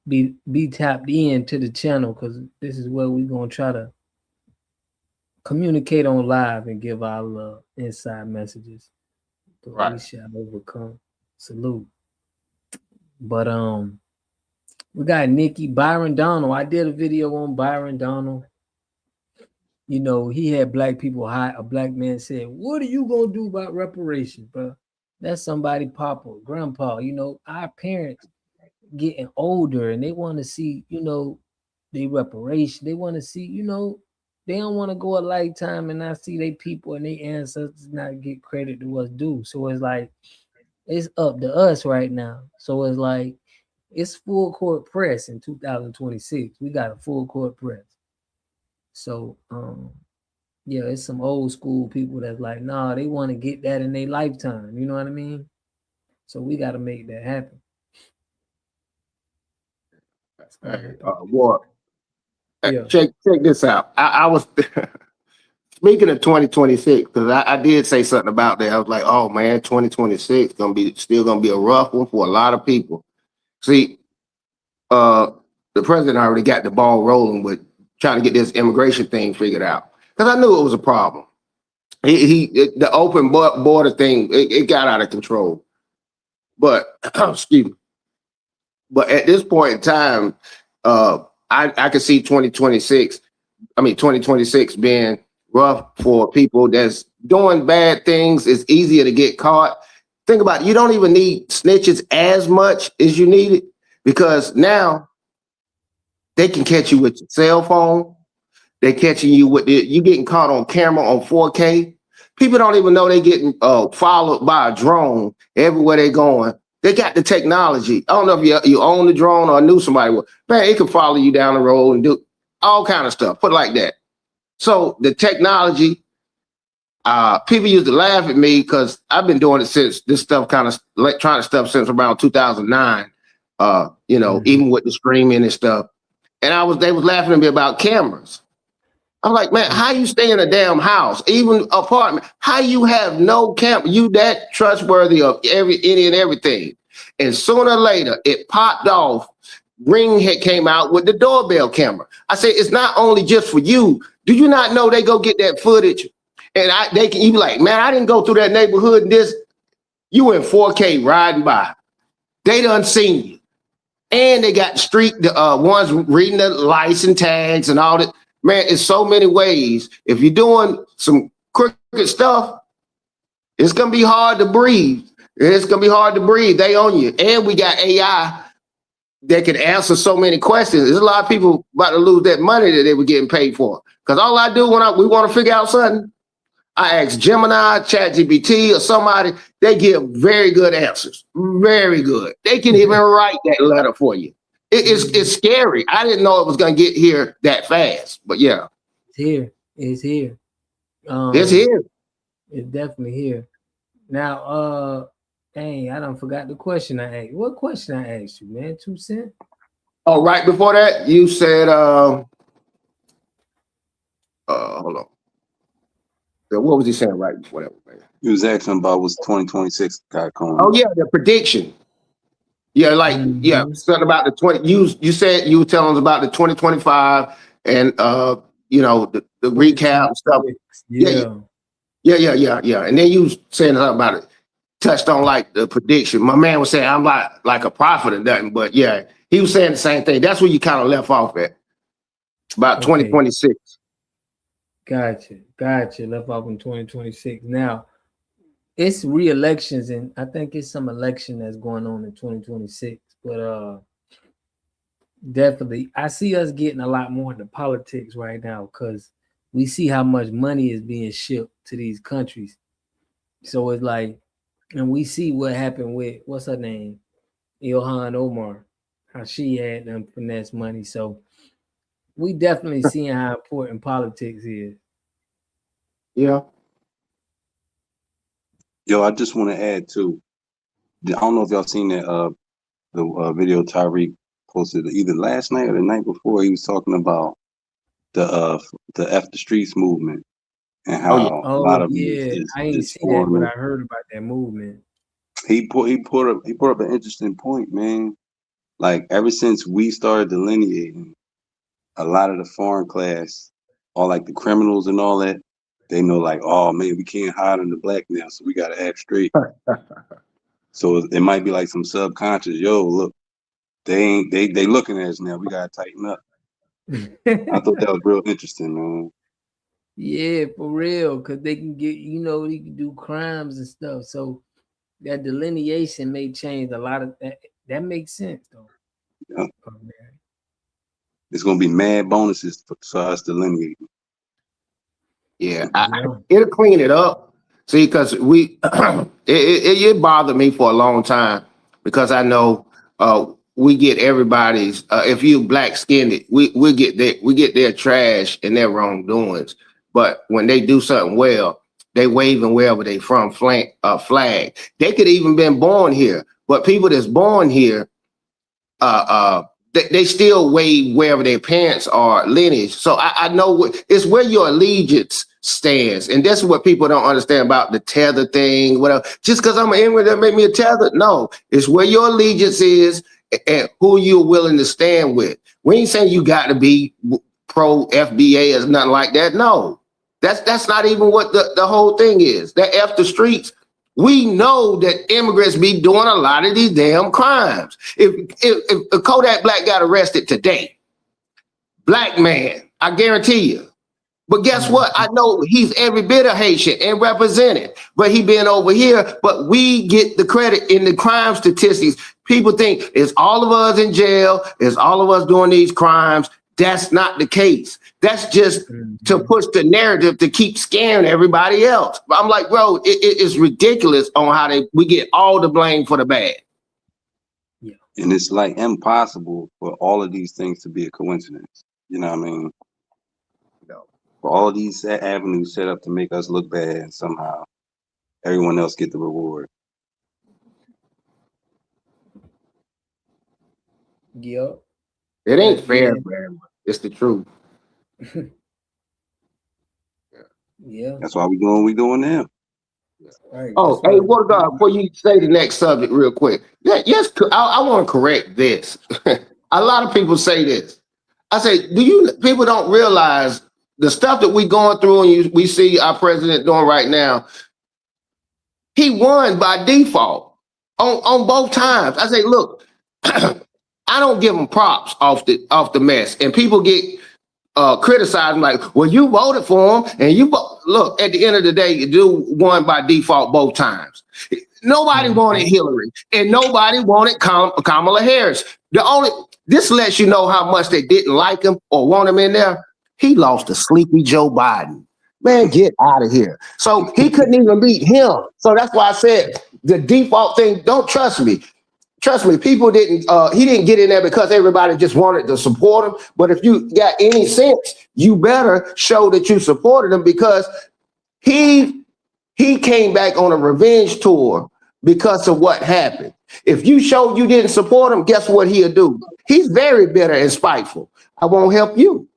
be tapped in to the channel, because this is where we're gonna try to communicate on live and give our inside messages. But Right. we shall overcome. Salute. But we got Nicki, Byron Donald. I did a video on Byron Donald. You know, he had black people high. A black man said, "What are you gonna do about reparations, bro?" That's somebody, papa, grandpa. You know, our parents getting older and they want to see, you know, they reparation. They want to see, you know, they don't want to go a lifetime and not see their people and their ancestors not get credit to what's due. So it's like, it's up to us right now. So it's like, it's full court press in 2026. We got a full court press. So yeah, it's some old school people that's like, nah, they want to get that in their lifetime. You know what I mean? So we got to make that happen. Hey, Ward, Yeah. check this out. I was speaking of 2026, because I did say something about that. I was like, oh man, 2026 still gonna be a rough one for a lot of people. See, the president already got the ball rolling with trying to get this immigration thing figured out, because I knew it was a problem. The open border thing, it got out of control. But excuse me. But at this point in time, I could see 2026 being rough for people that's doing bad things. It's easier to get caught. Think about it. You don't even need snitches as much as you need it, because now they can catch you with your cell phone. They're catching you with you getting caught on camera on 4K. People don't even know they're getting followed by a drone everywhere they're going. They got the technology. I don't know if you own the drone or knew somebody. Man, it can follow you down the road and do all kind of stuff. Put it like that. So the technology, people used to laugh at me because I've been doing it since this stuff, kind of electronic stuff, since around 2009. You know, even with the streaming and stuff. And they was laughing at me about cameras. I'm like, man, how you stay in a damn house, even apartment? How you have no camera? You that trustworthy of any and everything? And sooner or later, it popped off. Ring came out with the doorbell camera. I said, it's not only just for you. Do you not know they go get that footage? And they can, you be like, man, I didn't go through that neighborhood and this. You in 4K riding by. They done seen you. And they got the ones reading the license tags and all that. Man, it's so many ways. If you're doing some crooked stuff, it's gonna be hard to breathe. It's gonna be hard to breathe. They own you. And we got AI that can answer so many questions. There's a lot of people about to lose that money that they were getting paid for. Because all I do when we want to figure out something, I ask Gemini, ChatGPT, or somebody. They give very good answers. Very good. They can even write that letter for you. It's scary. I didn't know it was going to get here that fast, but yeah. It's here. It's here. It's here. It's definitely here. Now, dang, I done forgot the question I asked. What question I asked you, man? 2 cents? Oh, right before that, you said, hold on. What was he saying right before that, man? He was asking about what's 2026 got coming. Oh, yeah, the prediction. Yeah, like something about the 20. You said you were telling us about the 2025 and you know, the recap and stuff. Yeah. And then you was saying something about it, touched on like the prediction. My man was saying I'm like a prophet or nothing, but yeah, he was saying the same thing. That's where you kind of left off at about 2026. Gotcha. Left off in 2026. Now, it's re-elections, and I think it's some election that's going on in 2026. But definitely, I see us getting a lot more into politics right now because we see how much money is being shipped to these countries. So it's like, and we see what happened with, what's her name? Ilhan Omar, how she had them finesse money. So we definitely seeing how important politics is. Yeah. Yo, I just want to add too. I don't know if y'all seen that the video Tyreek posted either last night or the night before. He was talking about the F the Streets movement and how a lot of I ain't see that, but I heard about that movement. He put up an interesting point, man. like ever since we started delineating, a lot of the foreign class, or like the criminals and all that, they know like, oh man, we can't hide in the black now, so we gotta act straight. So it might be like some subconscious, yo, look, they looking at us now, we gotta tighten up. I thought that was real interesting, man. Yeah, for real, because they can get, they can do crimes and stuff. So that delineation may change a lot of that. That makes sense, though. Yeah. It's gonna be mad bonuses for us delineating. Yeah, it'll clean it up. See, because it bothered me for a long time because I know we get everybody's. If you black skinned, we get their trash and their wrongdoings. But when they do something well, they waving wherever they from flag. They could even been born here, but people that's born here, they still wave wherever their parents are lineage. So I know it's where your allegiance stands, and that's what people don't understand about the tether thing. Whatever, just because I'm an immigrant that make me a tether? No, it's where your allegiance is and who you're willing to stand with. We ain't saying you got to be pro FBA or nothing like that. No, that's not even what the whole thing is. That F the streets. We know that immigrants be doing a lot of these damn crimes. If a Kodak Black got arrested today, black man, I guarantee you. But guess what? I know he's every bit of Haitian and represented, but he been over here. But we get the credit in the crime statistics. People think it's all of us in jail, it's all of us doing these crimes. That's not the case. That's just to push the narrative to keep scaring everybody else. I'm like, bro, it's ridiculous on how we get all the blame for the bad. Yeah. And it's like impossible for all of these things to be a coincidence. You know what I mean? For all of these avenues set up to make us look bad, and somehow everyone else get the reward. Yep. It ain't fair, man. It's the truth. Yeah. That's why we doing what we doing now. Right. Oh, hey, what about before you say the next subject real quick? Yeah, yes, I want to correct this. A lot of people say this. I say, people don't realize the stuff that we going through and we see our president doing right now. He won by default on both times. I say, look, I don't give him props off the mess, and people get criticized like, well, you voted for him, and look. At the end of the day, the dude won by default both times. Nobody wanted Hillary, and nobody wanted Kamala Harris. This lets you know how much they didn't like him or want him in there. He lost to sleepy Joe Biden. Man, get out of here. So he couldn't even beat him. So that's why I said the default thing. Don't trust me. Trust me, people didn't. He didn't get in there because everybody just wanted to support him. But if you got any sense, you better show that you supported him because he came back on a revenge tour because of what happened. If you showed you didn't support him, guess what he'll do? He's very bitter and spiteful. I won't help you.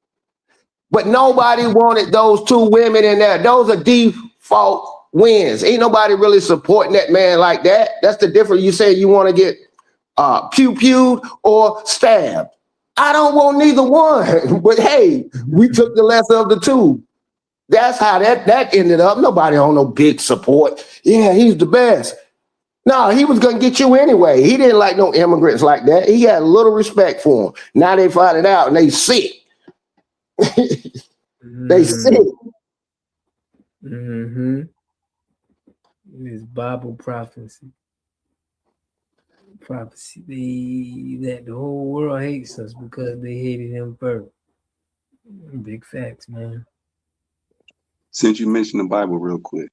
But nobody wanted those two women in there. Those are default wins. Ain't nobody really supporting that man like that. That's the difference. You say you want to get pew-pewed or stabbed. I don't want neither one. But hey, we took the lesser of the two. That's how that ended up. Nobody on no big support. Yeah, he's the best. No, he was going to get you anyway. He didn't like no immigrants like that. He had a little respect for them. Now they find it out and they sick. They sick. Mm-hmm. It's Bible prophecy. That the whole world hates us because they hated him first. Big facts, man. Since you mentioned the Bible real quick,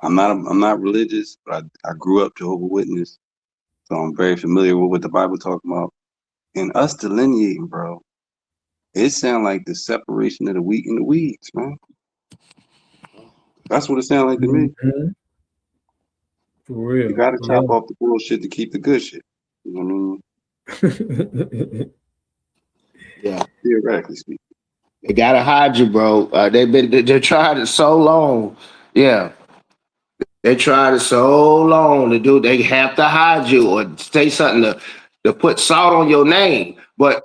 I'm not religious, but I grew up Jehovah's Witness, so I'm very familiar with what the Bible talking about. And us delineating, bro, it sounds like the separation of the wheat and the weeds, man. That's what it sounds like to me. For real. You gotta chop off the bullshit to keep the good shit. You know what I mean? Yeah. Theoretically speaking. They gotta hide you, bro. They tried it so long. Yeah. They tried it so long to do. They have to hide you or say something to put salt on your name, but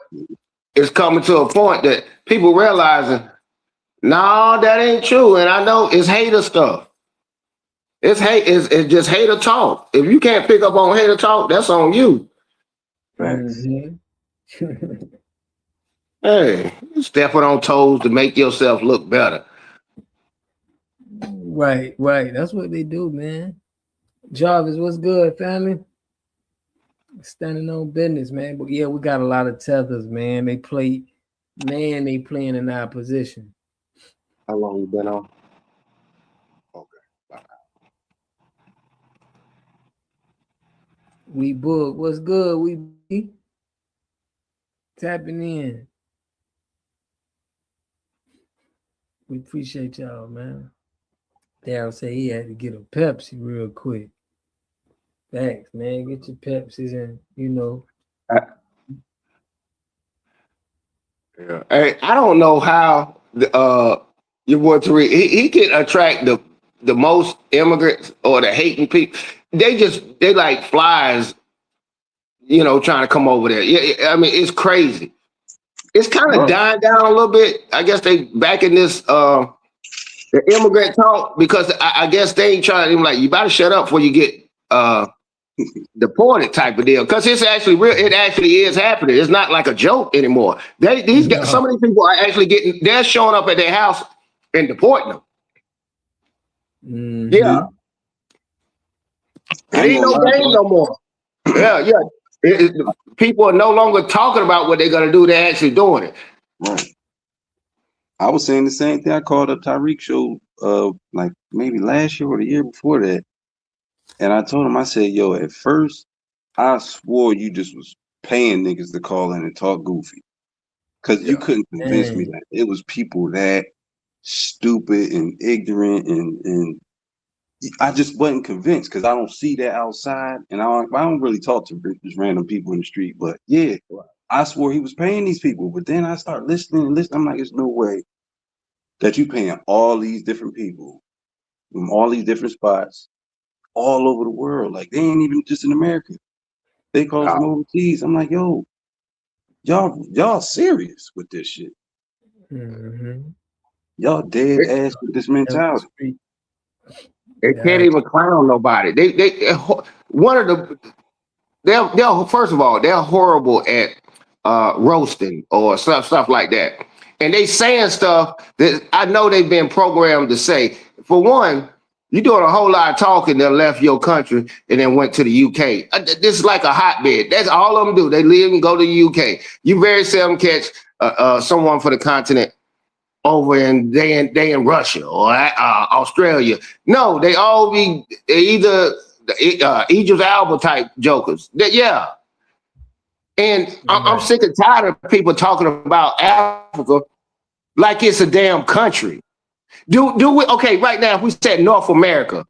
it's coming to a point that people realizing, no, that ain't true. And I know it's hater stuff. It's just hater talk. If you can't pick up on hater talk, that's on you. Mhm. Hey, you stepping on toes to make yourself look better. Right. That's what they do, man. Jarvis, what's good, family? Standing on business, man. But yeah, we got a lot of tethers, man. They playing in our position. How long you been on? We book. What's good? We be tapping in. We appreciate y'all, man. Daryl said he had to get a Pepsi real quick. Thanks, man. Get your Pepsis and Yeah. Hey, I don't know how your boy Tariq, he can attract the most immigrants or the hating people. They like flies, trying to come over there. Yeah, I mean, it's crazy. It's kind of dying down a little bit. I guess they back in this the immigrant talk because I guess they ain't trying to like you better shut up before you get deported type of deal. Because it's actually real, it actually is happening. It's not like a joke anymore. Some of these people are actually they're showing up at their house and deporting them. Mm-hmm. Yeah. It ain't no game no more. Yeah. People are no longer talking about what they're gonna do, they're actually doing it. Right. I was saying the same thing. I called up Tyreek show like maybe last year or the year before that. And I told him, I said, yo, at first I swore you just was paying niggas to call in and talk goofy. Cause you couldn't convince me that it was people that stupid and ignorant and I just wasn't convinced because I don't see that outside and I don't really talk to just random people in the street. But yeah, I swore he was paying these people. But then I start listening and listening. I'm like, there's no way that you paying all these different people from all these different spots all over the world. Like they ain't even just in America. They call from overseas. I'm like, yo, y'all serious with this shit. Mm-hmm. Y'all dead ass with this mentality. They can't even clown nobody. They one of the they're first of all, they're horrible at roasting or stuff like that. And they saying stuff that I know they've been programmed to say. For one, you're doing a whole lot of talking that left your country and then went to the UK. This is like a hotbed. That's all of them do. They leave and go to the UK. You very seldom catch someone for the continent over in Russia or Australia. No, they all be either Idris Elba type jokers. And I'm sick and tired of people talking about Africa like it's a damn country. Do we? Okay, right now, if we said North America,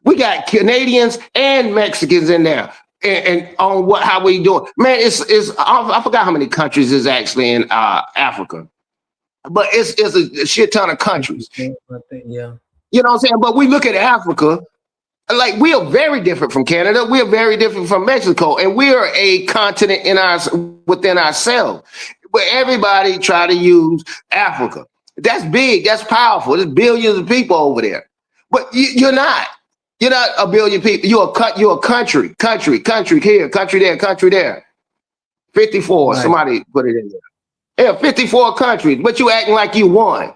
we got Canadians and Mexicans in there. And on how we doing? Man, I forgot how many countries is actually in Africa. But it's a shit ton of countries. I think, yeah. You know what I'm saying? But we look at Africa, like we are very different from Canada. We are very different from Mexico. And we are a continent within ourselves. But everybody try to use Africa. That's big. That's powerful. There's billions of people over there. But you're not. You're not a billion people. You're a country here, country there. 54. Right. Somebody put it in there. Yeah, 54 countries, but you acting like you won.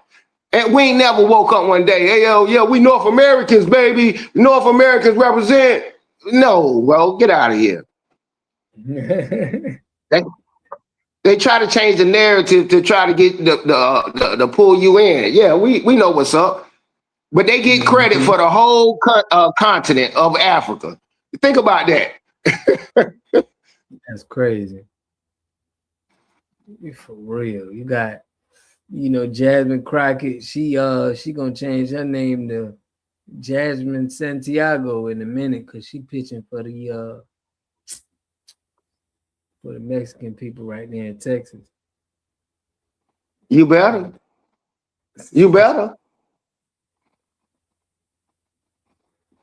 And we ain't never woke up one day, hey, yo, we North Americans, baby. North Americans represent. No, bro, get out of here. They try to change the narrative to try to get the pull you in. Yeah, we know what's up. But they get credit for the whole continent of Africa. Think about that. That's crazy. For real. You got, Jasmine Crockett, she gonna change her name to Jasmine Santiago in a minute because she pitching for the Mexican people right there in Texas. You better.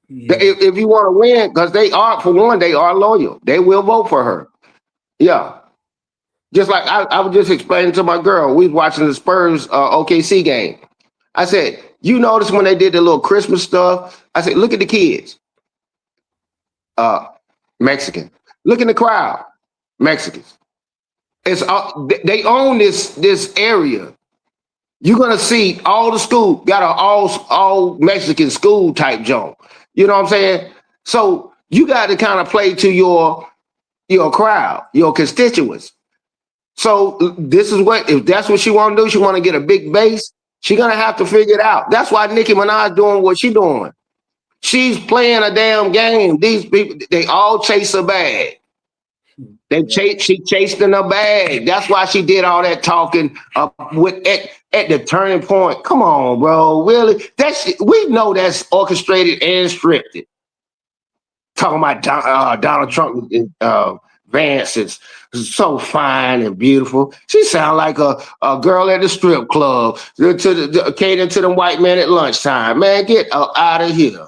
Yeah. If you want to win, because they are, for one, they are loyal. They will vote for her. Yeah. Just like I was just explaining to my girl, we was watching the Spurs OKC game. I said, you notice when they did the little Christmas stuff? I said, look at the kids. Mexican. Look in the crowd. Mexicans. It's they own this area. You're gonna see all the school got an all Mexican school type joint. You know what I'm saying? So you got to kind of play to your crowd, your constituents. So this is what, if that's what she want to do, she want to get a big base, she gonna have to figure it out. That's why Nicki Minaj doing what she doing. She's playing a damn game. These people, they all chase a bag. She chased in a bag. That's why she did all that talking at the turning point. Come on, bro. Really? We know that's orchestrated and scripted. Talking about Donald Trump Vance is so fine and beautiful. She sound like a girl at the strip club catering to them white men at lunchtime. Man, get out of here.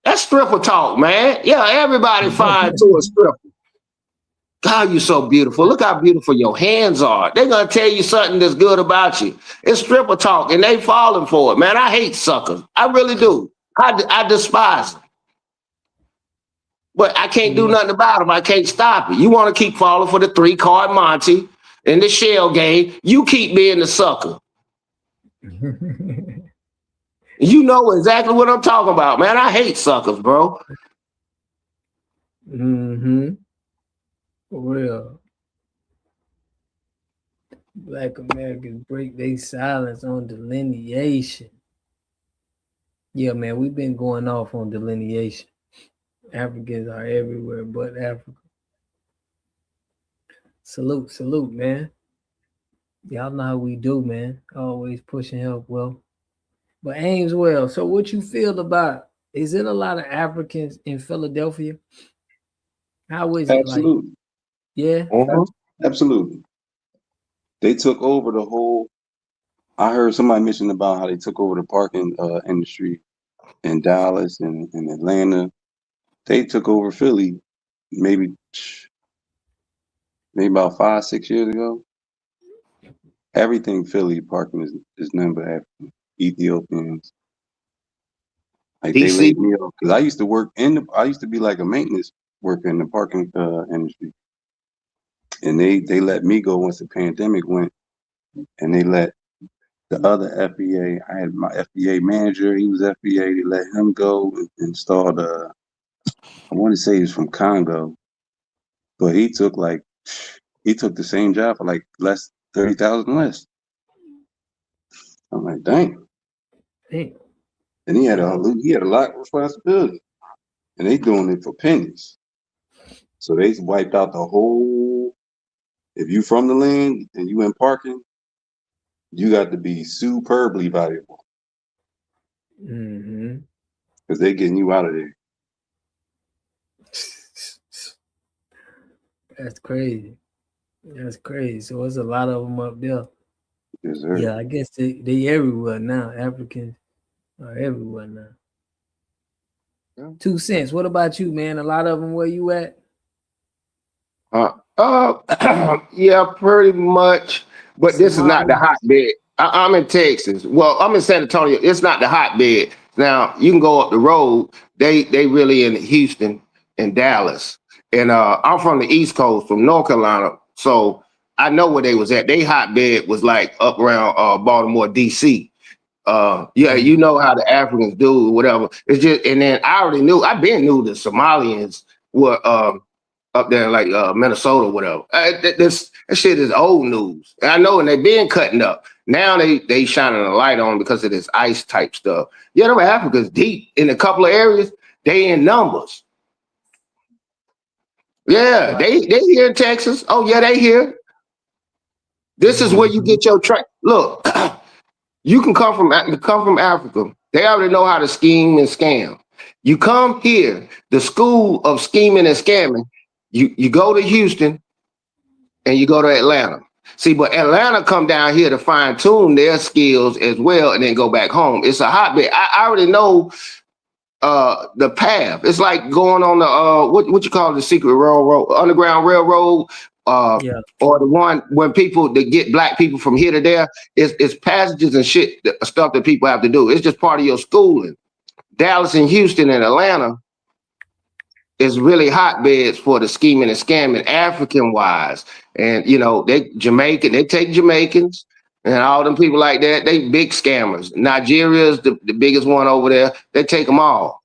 That's stripper talk, man. Yeah, everybody fine to a stripper. God, you so beautiful. Look how beautiful your hands are. They're going to tell you something that's good about you. It's stripper talk, and they falling for it, man. I hate suckers. I really do. I despise them. But I can't do nothing about them. I can't stop it. You want to keep falling for the 3-card Monty in the shell game. You keep being the sucker. You know exactly what I'm talking about, man. I hate suckers, bro. For real. Black Americans break their silence on delineation. Yeah, man, we've been going off on delineation. Africans are everywhere but Africa. Salute, man. Y'all know how we do, man. Always pushing help, well. But Ameswell, so what you feel about, is it a lot of Africans in Philadelphia? How is it? Absolutely. Like? Yeah? Absolutely. They took over the whole, I heard somebody mention about how they took over the parking industry in Dallas and Atlanta. They took over Philly maybe about 5-6 years ago. Everything Philly parking is nothing but African, Ethiopians. Like they laid me off because I used to work I used to be like a maintenance worker in the parking industry, and they let me go once the pandemic went, and they let the other FBA. I had my FBA manager. He was FBA. They let him go and installed I want to say he's from Congo, but he took the same job for like less, 30,000 less. I'm like, dang. And he had a lot of responsibility, and they doing it for pennies. So they wiped out the whole. If you from the land and you in parking, you got to be superbly valuable. Because they getting you out of there. That's crazy. That's crazy. So there's a lot of them up there. Yes, sir. Yeah, I guess they everywhere now. Africans are everywhere now. Yeah. 2 cents. What about you, man? A lot of them where you at? Yeah, pretty much. But this is not the hotbed. I'm in Texas. Well, I'm in San Antonio. It's not the hotbed. Now you can go up the road. They really in Houston and Dallas. And I'm from the East Coast, from North Carolina. So I know where they was at. They hotbed was like up around Baltimore, DC. Yeah, you know how the Africans do, whatever. It's just, and then I've been knew the Somalians were up there in like Minnesota, whatever. That shit is old news. And I know, and they been cutting up. Now they shining a light on because of this ICE type stuff. Yeah, them Africans deep in a couple of areas. They in numbers. Yeah, they here in Texas. Oh yeah, they here. This is where you get your train. Look, you can come from Africa. They already know how to scheme and scam. You come here, the school of scheming and scamming. You go to Houston and you go to Atlanta. See, but Atlanta come down here to fine tune their skills as well and then go back home. It's a hotbed. I already know the path. It's like going on the what you call the secret railroad, underground railroad, or the one when people that get black people from here to there. It's passages and shit, stuff that people have to do. It's just part of your schooling. Dallas and Houston and Atlanta is really hotbeds for the scheming and scamming African wise. And they take Jamaicans and all them people like that. They big scammers. Nigeria is the biggest one over there. They take them all.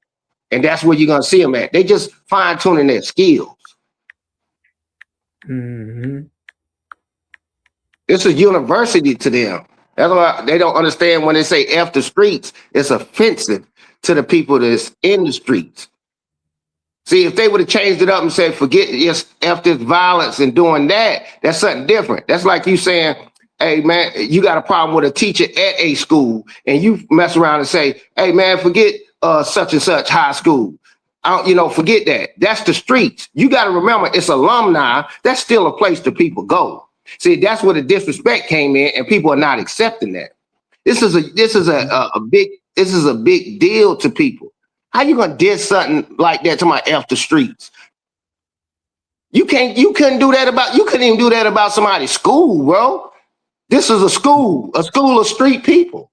And that's where you're going to see them at. They just fine tuning their skills. Mm-hmm. It's a university to them. That's why they don't understand when they say F the streets, it's offensive to the people that's in the streets. See, if they would have changed it up and said, forget F this violence and doing that, that's something different. That's like you saying, hey, man, you got a problem with a teacher at a school, and you mess around and say, hey, man, forget such and such high school. Forget that. That's the streets. You got to remember, it's alumni. That's still a place that people go. See, that's where the disrespect came in, and people are not accepting that. This is a big deal to people. How you gonna diss something like that to my F the streets? You couldn't even do that about somebody's school, bro. This is a school of street people.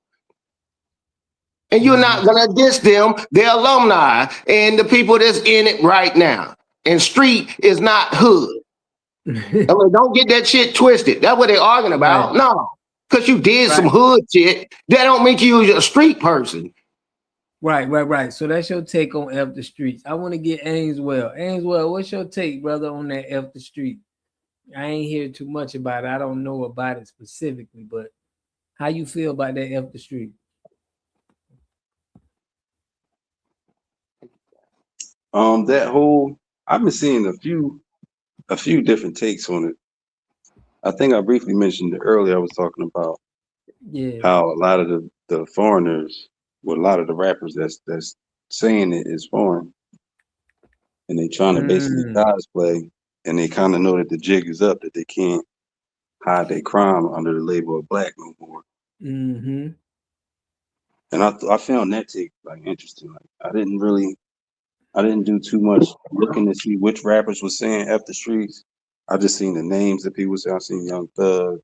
And you're not gonna diss them, their alumni, and the people that's in it right now. And street is not hood. I mean, don't get that shit twisted. That's what they're arguing about. Right. No, because you did some hood shit, that don't make you a street person. Right. So that's your take on F the streets. I want to get Ainswell. Ainswell, what's your take, brother, on that F the street? I ain't hear too much about it. I don't know about it specifically, but how you feel about that F the street? I've been seeing a few different takes on it. I think I briefly mentioned it earlier. I was talking about how a lot of the foreigners, a lot of the rappers that's saying it is foreign, and they trying to basically cosplay, and they kind of know that the jig is up, that they can't hide their crime under the label of black no more. Mm-hmm. And I found that take interesting. I didn't do too much looking to see which rappers were saying F the streets. I just seen the names that people say. I seen Young Thug,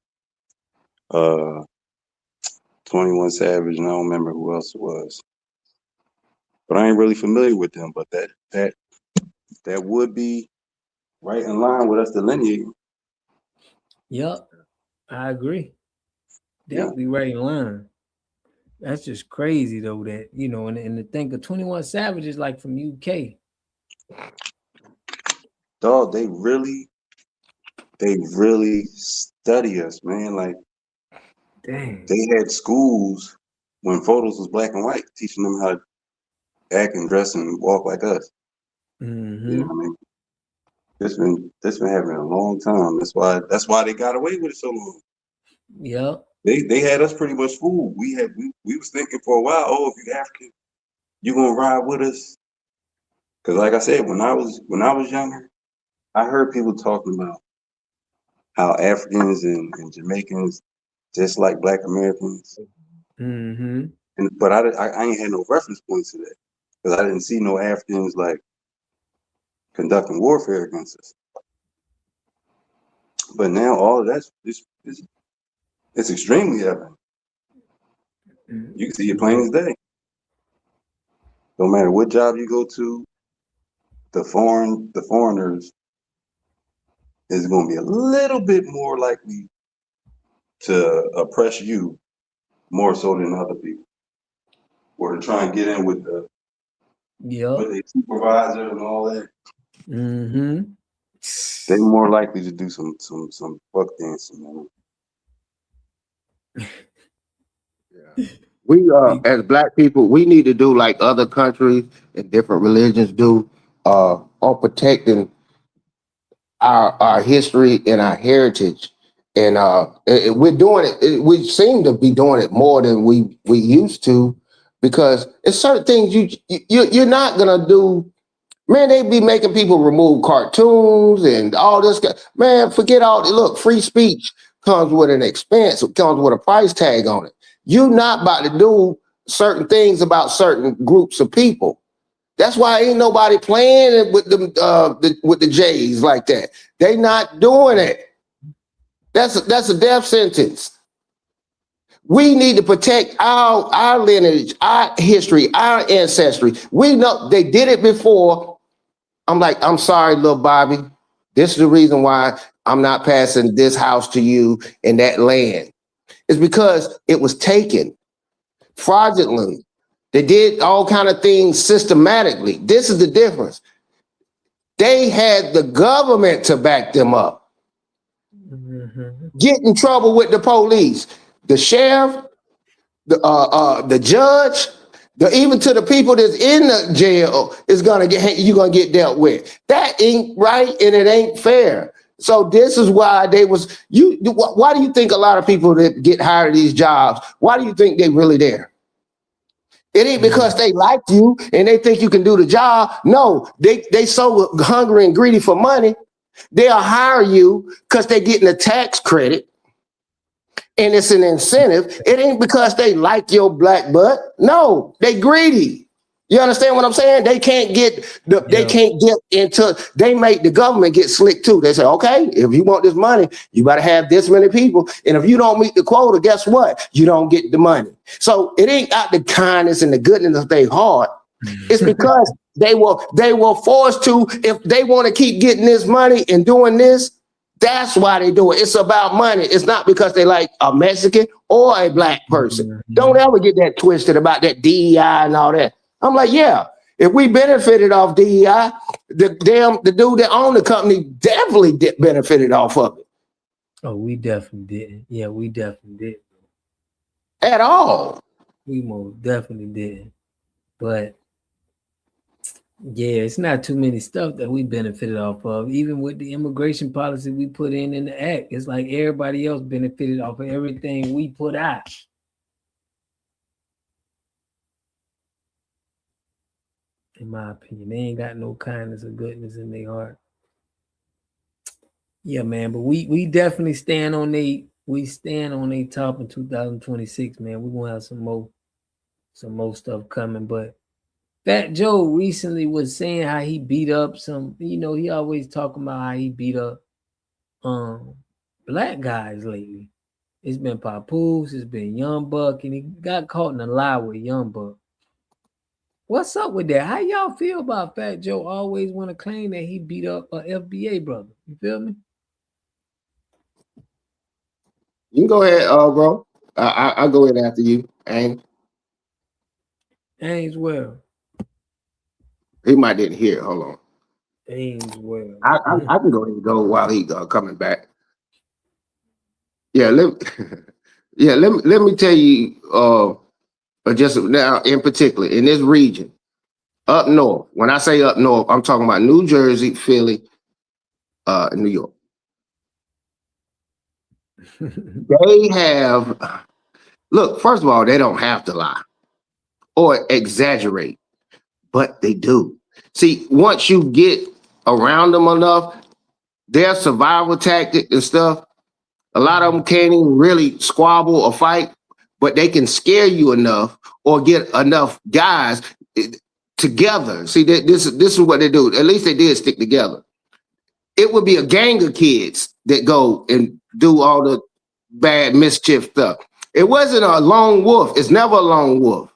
21 Savage, and I don't remember who else it was. But I ain't really familiar with them. But that would be right in line with us delineating. Yep, I agree. That would be right in line. That's just crazy though, that and to think of 21 Savage is like from UK. Dog, they really study us, man. Like, dang, they had schools when photos was black and white, teaching them how to act and dress and walk like us. Mm-hmm. You know what I mean? This been happening a long time. That's why they got away with it so long. Yep. They had us pretty much fooled. We was thinking for a while, oh, if you African, you gonna ride with us. Cause like I said, when I was younger, I heard people talking about how Africans and Jamaicans just like Black Americans. Mm-hmm. But I ain't had no reference points to that. Because I didn't see no Africans like conducting warfare against us. But now all of that's it's extremely evident. You can see it plain as day. No matter what job you go to, the foreigners is going to be a little bit more likely to oppress you more so than other people, or to try and get in with the supervisor and all that. Mm-hmm. They're more likely to do some fuck dancing, man. We as black people, we need to do like other countries and different religions do on protecting our history and our heritage. And we're doing it. We seem to be doing it more than we used to, because it's certain things you're not gonna do. Man, they be making people remove cartoons and all this. Man, forget all. Look, free speech comes with an expense. It comes with a price tag on it. You're not about to do certain things about certain groups of people. That's why ain't nobody playing with the Jays like that. They not doing it. That's a death sentence. We need to protect our lineage, our history, our ancestry. We know they did it before. I'm sorry, little Bobby. This is the reason why I'm not passing this house to you and that land. It's because it was taken fraudulently. They did all kind of things systematically. This is the difference. They had the government to back them up. Get in trouble with the police, the sheriff, the judge, even to the people that's in the jail you're gonna get dealt with. That ain't right and it ain't fair. So this is why why do you think a lot of people that get hired at these jobs, why do you think they really there? It ain't because they like you and they think you can do the job. No, they so hungry and greedy for money. They'll hire you because they're getting a tax credit and it's an incentive. It ain't because they like your black butt. No, they greedy. You understand what I'm saying? They can't get they make the government get slick too. They say, okay, if you want this money, you better have this many people. And if you don't meet the quota, guess what? You don't get the money. So it ain't out the kindness and the goodness of their heart. It's because they were forced to, if they want to keep getting this money and doing this, that's why they do it. It's about money. It's not because they like a Mexican or a black person. Don't ever get that twisted about that DEI and all that. I'm like, yeah, if we benefited off DEI, the dude that owned the company definitely benefited off of it. Oh, we definitely did. Yeah, we definitely did. At all. We most definitely did. But yeah, it's not too many stuff that we benefited off of. Even with the immigration policy we put in the act, it's like everybody else benefited off of everything we put out. In my opinion, they ain't got no kindness or goodness in their heart. Yeah, man, but we definitely stand on they top in 2026, man. We're gonna have some more stuff coming. But Fat Joe recently was saying how he beat up some, he always talking about how he beat up black guys lately. It's been Papoose, it's been Young Buck, and he got caught in a lie with Young Buck. What's up with that? How y'all feel about Fat Joe always want to claim that he beat up a FBA brother? You feel me? You can go ahead, bro. I'll go ahead after you. Ainsworth. He might didn't hear it. Hold on. Ainsworth. I can go ahead and go while he coming back. Yeah, let me tell you just now in particular in this region, up north. When I say up north, I'm talking about New Jersey, Philly, New York. They have, look, first of all, they don't have to lie or exaggerate, but they do. See, once you get around them enough, their survival tactic and stuff, a lot of them can't even really squabble or fight, but they can scare you enough or get enough guys together. See, this is what they do. At least they did stick together. It would be a gang of kids that go and do all the bad mischief stuff. It wasn't a lone wolf. It's never a lone wolf.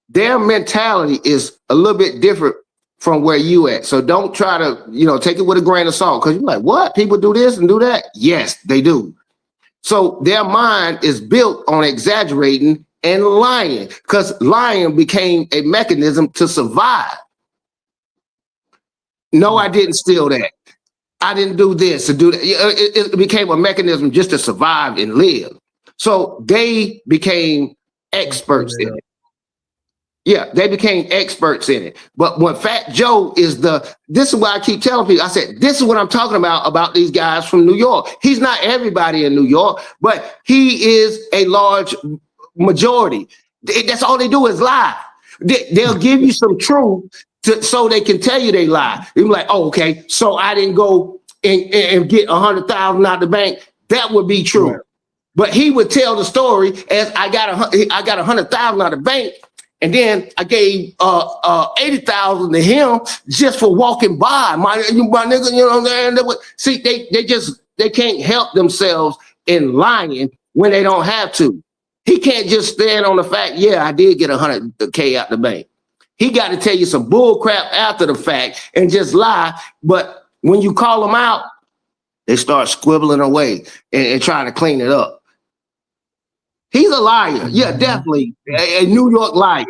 Their mentality is a little bit different from where you at. So don't try to, take it with a grain of salt because you're like, what? People do this and do that? Yes, they do. So their mind is built on exaggerating and lying because lying became a mechanism to survive. No, I didn't steal that. I didn't do this and do that. It became a mechanism just to survive and live. So they became experts in it. Yeah, they became experts in it. But when Fat Joe this is why I keep telling people, I said, this is what I'm talking about these guys from New York. He's not everybody in New York, but he is a large majority. That's all they do is lie. They'll give you some truth so they can tell you they lie. You're like, oh, okay, so I didn't go and get 100,000 out the bank. That would be true. Right. But he would tell the story as I got 100,000 out of the bank, And then I gave 80,000 to him just for walking by. My nigga, you know what I'm saying? See, they can't help themselves in lying when they don't have to. He can't just stand on the fact, yeah, I did get 100K out the bank. He got to tell you some bull crap after the fact and just lie. But when you call them out, they start squibbling away and trying to clean it up. He's a liar. Yeah, definitely. A New York liar.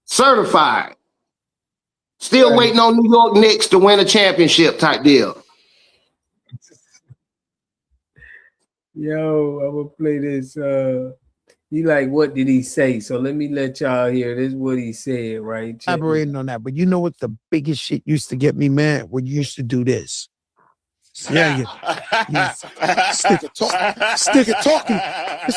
Certified. Still waiting on New York Knicks to win a championship type deal. Yo, I'm gonna play this. You like, what did he say? So let me let y'all hear. This is what he said, right? Elaborating on that, but you know what the biggest shit used to get me mad? When you used to do this. Yeah, this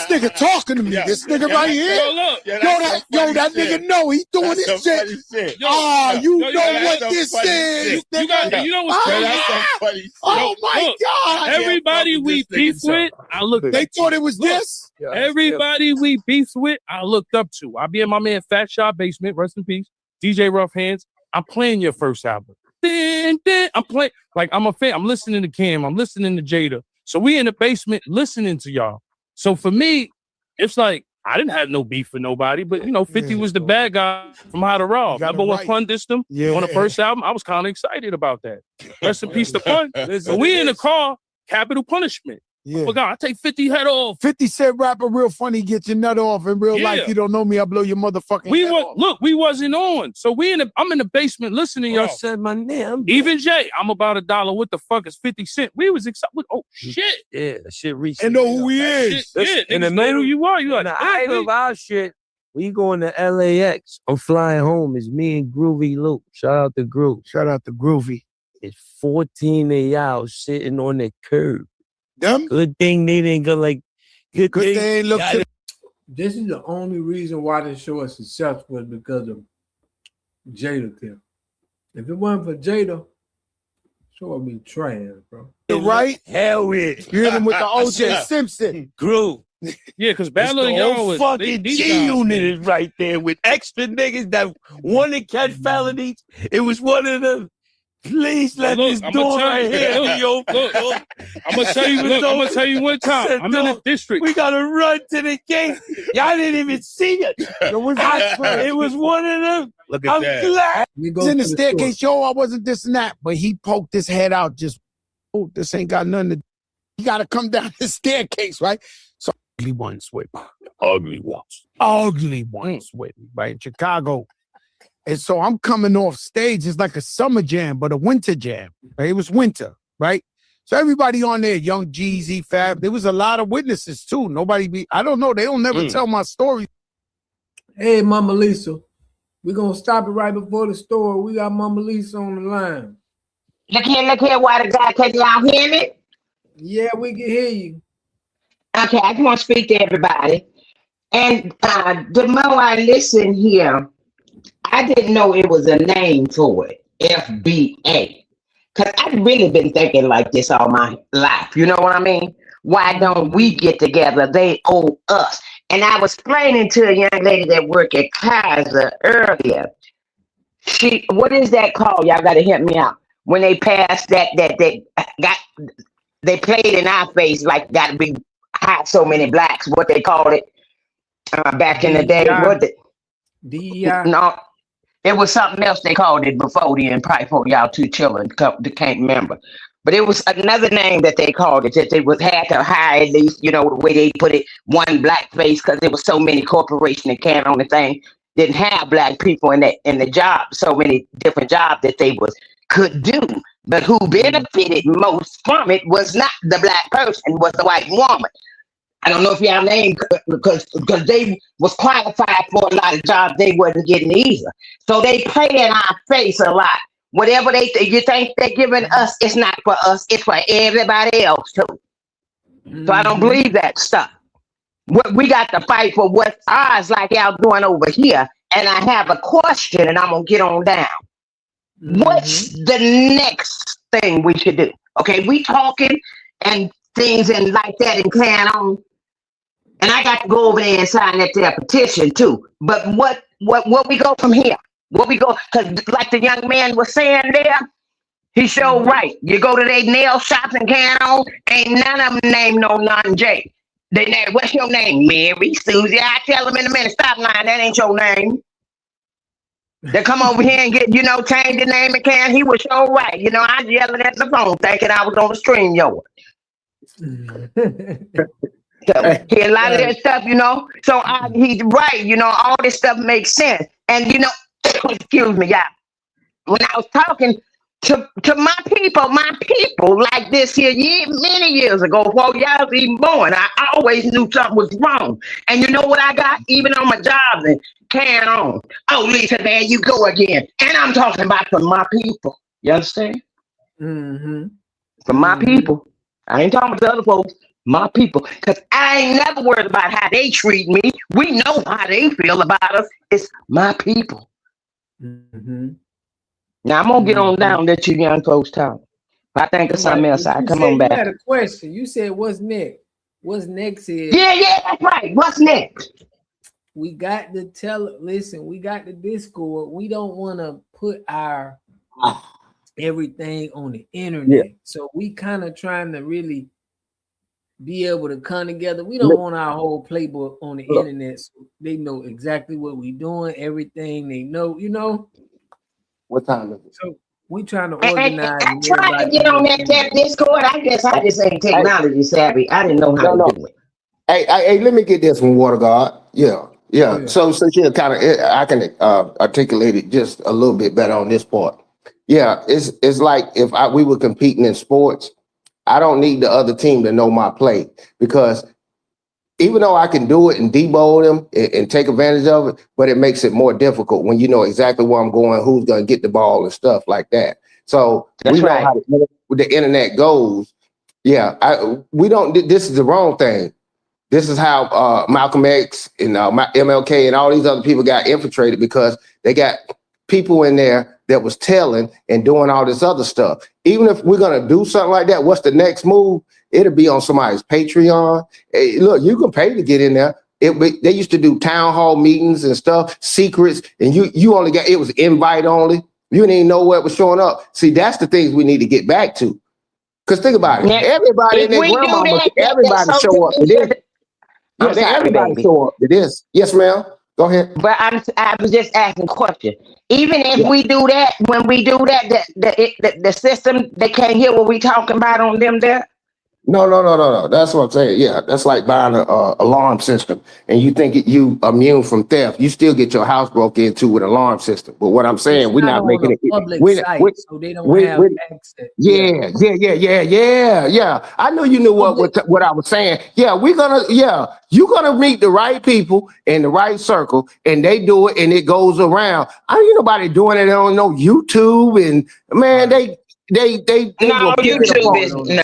nigga talking to me. This nigga right here. That nigga know he doing his shit. You know what this is. You know what's crazy? Oh my God. Everybody we beef with, I looked. They thought it was this. Everybody we beef with, I looked up to. I be in my man Fat Shop Basement, rest in peace. DJ Rough Hands. I'm playing your first album. I'm playing, like, I'm a fan. I'm listening to Cam. I'm listening to Jada. So we in the basement listening to y'all. So for me, it's like, I didn't have no beef with nobody, but 50 was the bad guy from How to Rob. Remember when Pun dissed him on the first album? I was kind of excited about that. Rest in peace to Pun. So we in the car, Capital Punishment. Yeah. Oh God, I take 50 head off. 50 Cent rapper real funny, get your nut off. In real life, you don't know me, I blow your motherfucking head off. Look, we wasn't on. So I'm in the basement listening. Y'all said my name. Even Jay, I'm about $1. What the fuck is 50 Cent? We was excited. Oh shit. Yeah, that shit reached. And know who he is. In the middle, you are. You like, the height of our shit. We going to LAX. I'm flying home. It's me and Groovy Luke. Shout out to Groove. Shout out to Groovy. It's 14 of y'all sitting on the curb. Them? Good thing they didn't go like. Good thing they ain't look. This is the only reason why this show is successful, is because of Jada Kim. If it wasn't for Jada, show would be trash, bro. Right? Hell with. You hit him with the O.J. Simpson. Groove. Yeah, because Battle of Y'all Y'all was fucking G Unit is right there with extra niggas that want to catch felonies. It was one of them. Please let this door right here. Look, I'm gonna tell you one time. I'm in the district. We gotta run to the gate. Y'all didn't even see it. It was one of them. Look at that. Glad. He's in the staircase. Yo, I wasn't this and that, but he poked his head out. Just, this ain't got nothing to. You gotta come down the staircase, right? So ugly ones with me. Ugly ones with me, right? In Chicago. And so I'm coming off stage. It's like a summer jam, but a winter jam. Right? It was winter, right? So everybody on there, Young Jeezy, Fab, there was a lot of witnesses too. I don't know. They don't never tell my story. Hey, Mama Lisa, we're going to stop it right before the store. We got Mama Lisa on the line. Look here, why the guy, can y'all hear me? Yeah, we can hear you. Okay, I just want to speak to everybody. And the more I listen here, I didn't know it was a name for it, FBA. Because I've really been thinking like this all my life. You know what I mean? Why don't we get together? They owe us. And I was explaining to a young lady that worked at Kaiser earlier. What is that called? Y'all got to help me out. When they passed that they played in our face like got to be hot so many blacks. What they called it back in the day? DEI. No. It was something else they called it before then, probably for y'all two children can't remember. But it was another name that they called it, that they had to hire at least, the way they put it, one black face, because there was so many corporations that came on the thing, didn't have black people in the job, so many different jobs that they could do. But who benefited most from it was not the black person, was the white woman. I don't know if y'all named because they was qualified for a lot of jobs they wasn't getting either. So they play in our face a lot. Whatever you think they're giving us, it's not for us. It's for everybody else too. So I don't believe that stuff. We got to fight for what's ours, like y'all doing over here. And I have a question, and I'm gonna get on down. What's the next thing we should do? Okay, we talking and things and like that and carrying on. And I got to go over there and sign that there petition too. But what we go from here? What we go, because like the young man was saying there, he showed right. You go to their nail shops and on, ain't none of them named no non-J. They name, what's your name? Mary, Susie. I tell them in a minute, stop lying, that ain't your name. They come over here and get, change the name and can. He was so right. I was yelling at the phone thinking I was on the stream, yo. So, a lot of that stuff, So he's right, all this stuff makes sense. And excuse me, y'all. When I was talking to my people like this here many years ago, before y'all was even born, I always knew something was wrong. And you know what I got? Even on my job and carrying on. Oh, Lisa, there you go again. And I'm talking about for my people. You understand? Mm-hmm. For my people. I ain't talking about the other folks. My people. Because I ain't never worried about how they treat me. We know how they feel about us. It's my people. Mm-hmm. Now, I'm going to get on down and let you young folks talk. If I think of something else, I come on back. You had a question. You said, what's next? What's next is... Yeah, that's right. What's next? We got to listen, we got the Discord. We don't want to put our everything on the internet. Yeah. So we kind of trying to really be able to come together. We don't want our whole playbook on the internet. So they know exactly what we doing, everything they know, What time is it? So we trying to organize. I tried to get on that Discord. I guess I just ain't technology savvy. I didn't know how to do it. Hey, let me get this from Water God. Yeah. So since you kind of, I can articulate it just a little bit better on this part. Yeah, it's like if we were competing in sports, I don't need the other team to know my play, because even though I can do it and debowl them and take advantage of it, but it makes it more difficult when you know exactly where I'm going, who's going to get the ball and stuff like that. So we know how the internet goes. Yeah, we don't. This is the wrong thing. This is how Malcolm X and MLK and all these other people got infiltrated, because they got people in there that was telling and doing all this other stuff. Even if we're going to do something like that, what's the next move? It'll be on somebody's Patreon. Hey, look, you can pay to get in there. They used to do town hall meetings and stuff, secrets, and you only got, it was invite only. You didn't even know what was showing up. See, that's the things we need to get back to. Because think about it. Everybody and their grandmama, everybody show up to this. Everybody show up to this. Yes, ma'am. Go ahead. But I was just asking a question. Even if we do that, when we do that, the system, they can't hear what we talking about on them there? No. That's what I'm saying. Yeah, that's like buying an alarm system, and you think you immune from theft. You still get your house broke into with an alarm system. But what I'm saying, we're not making it public site, so they don't have access. Yeah. I know you knew what I was saying. Yeah, you're gonna meet the right people in the right circle, and they do it, and it goes around. I don't know nobody doing it on no YouTube, and man, they no, YouTube is no.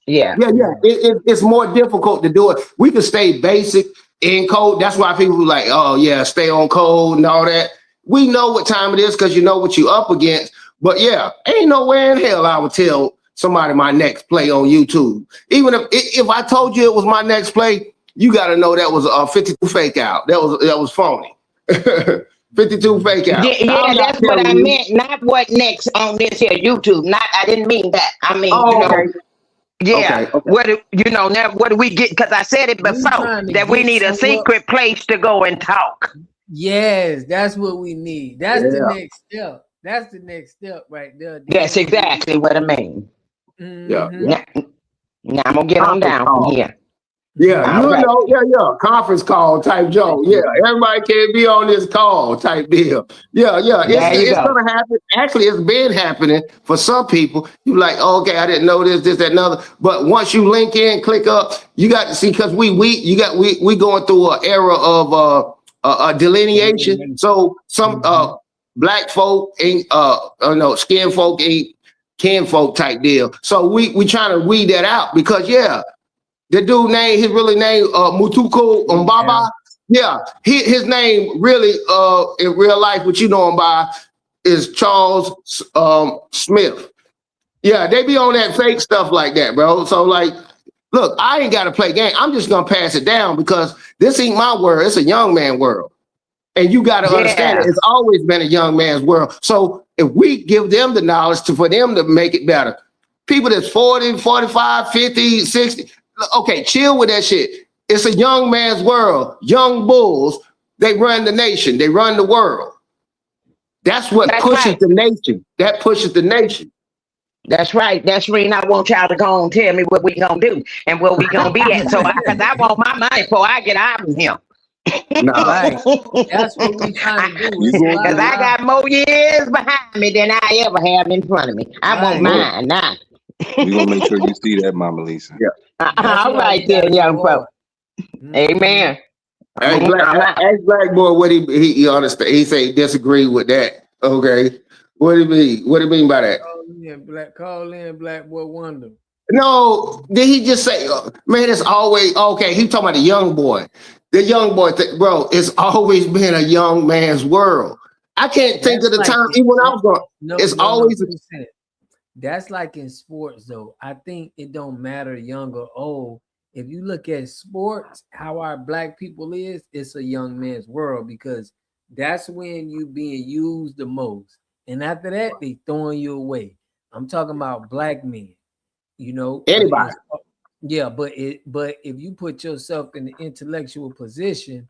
Yeah. It's more difficult to do it. We can stay basic in code. That's why people are like, oh yeah, stay on code and all that. We know what time it is because you know what you up against. But yeah, ain't no way in hell I would tell somebody my next play on YouTube. Even if I told you it was my next play, you got to know that was a 52 fake out. That was phony. 52 fake out. Yeah, that's what I meant. Not what next on this here YouTube. I didn't mean that. I mean, what do we get? Because I said it before that we need a secret place to go and talk. Yes, that's what we need. That's the next step. That's the next step right there. That's exactly what I mean. Mm-hmm. Now I'm gonna get on down from here. Conference call type joke. Yeah, everybody can't be on this call type deal. It's gonna happen. Actually, it's been happening for some people. You like, okay, I didn't know this, that, another. But once you link in, click up, you got to see, because we going through an era of delineation. So some black folk ain't skin folk ain't kin folk type deal. So we trying to weed that out, because the dude name, his really name, Mutuku Mbaba. Yeah, his name really, in real life, what you know him by, is Charles Smith. Yeah, they be on that fake stuff like that, bro. So like, Look, I ain't got to play game. I'm just going to pass it down because this ain't my world. It's a young man world. And you got to understand it. It's always been a young man's world. So if we give them the knowledge for them to make it better, people that's 40, 45, 50, 60, okay, chill with that shit. It's a young man's world. Young bulls, they run the nation. They run the world. That's what pushes the nation. That pushes the nation. That's right. That's the reason I want y'all to go and tell me what we gonna do and where we gonna be at. So, because I want my money before I get out of here. No. Right. That's what we trying to do. Because I got more years behind me than I ever have in front of me. I want mine now. We're gonna make sure you see that, Mama Lisa. Yeah. All right then, young folks. Amen. Ask Black Boy what he understand. He say disagree with that. Okay. What do you mean? What do you mean by that? Call in Black Boy Wonder. No, did he just say, man, it's always okay? He talking about the young boy. The young boy, bro, it's always been a young man's world. I can't think of the time, even when I was going, always. That's like in sports, though. I think it don't matter young or old. If you look at sports, how our black people is, it's a young man's world because that's when you being used the most. And after that, they throwing you away. I'm talking about black men, you know. Anybody. Yeah, but if you put yourself in the intellectual position,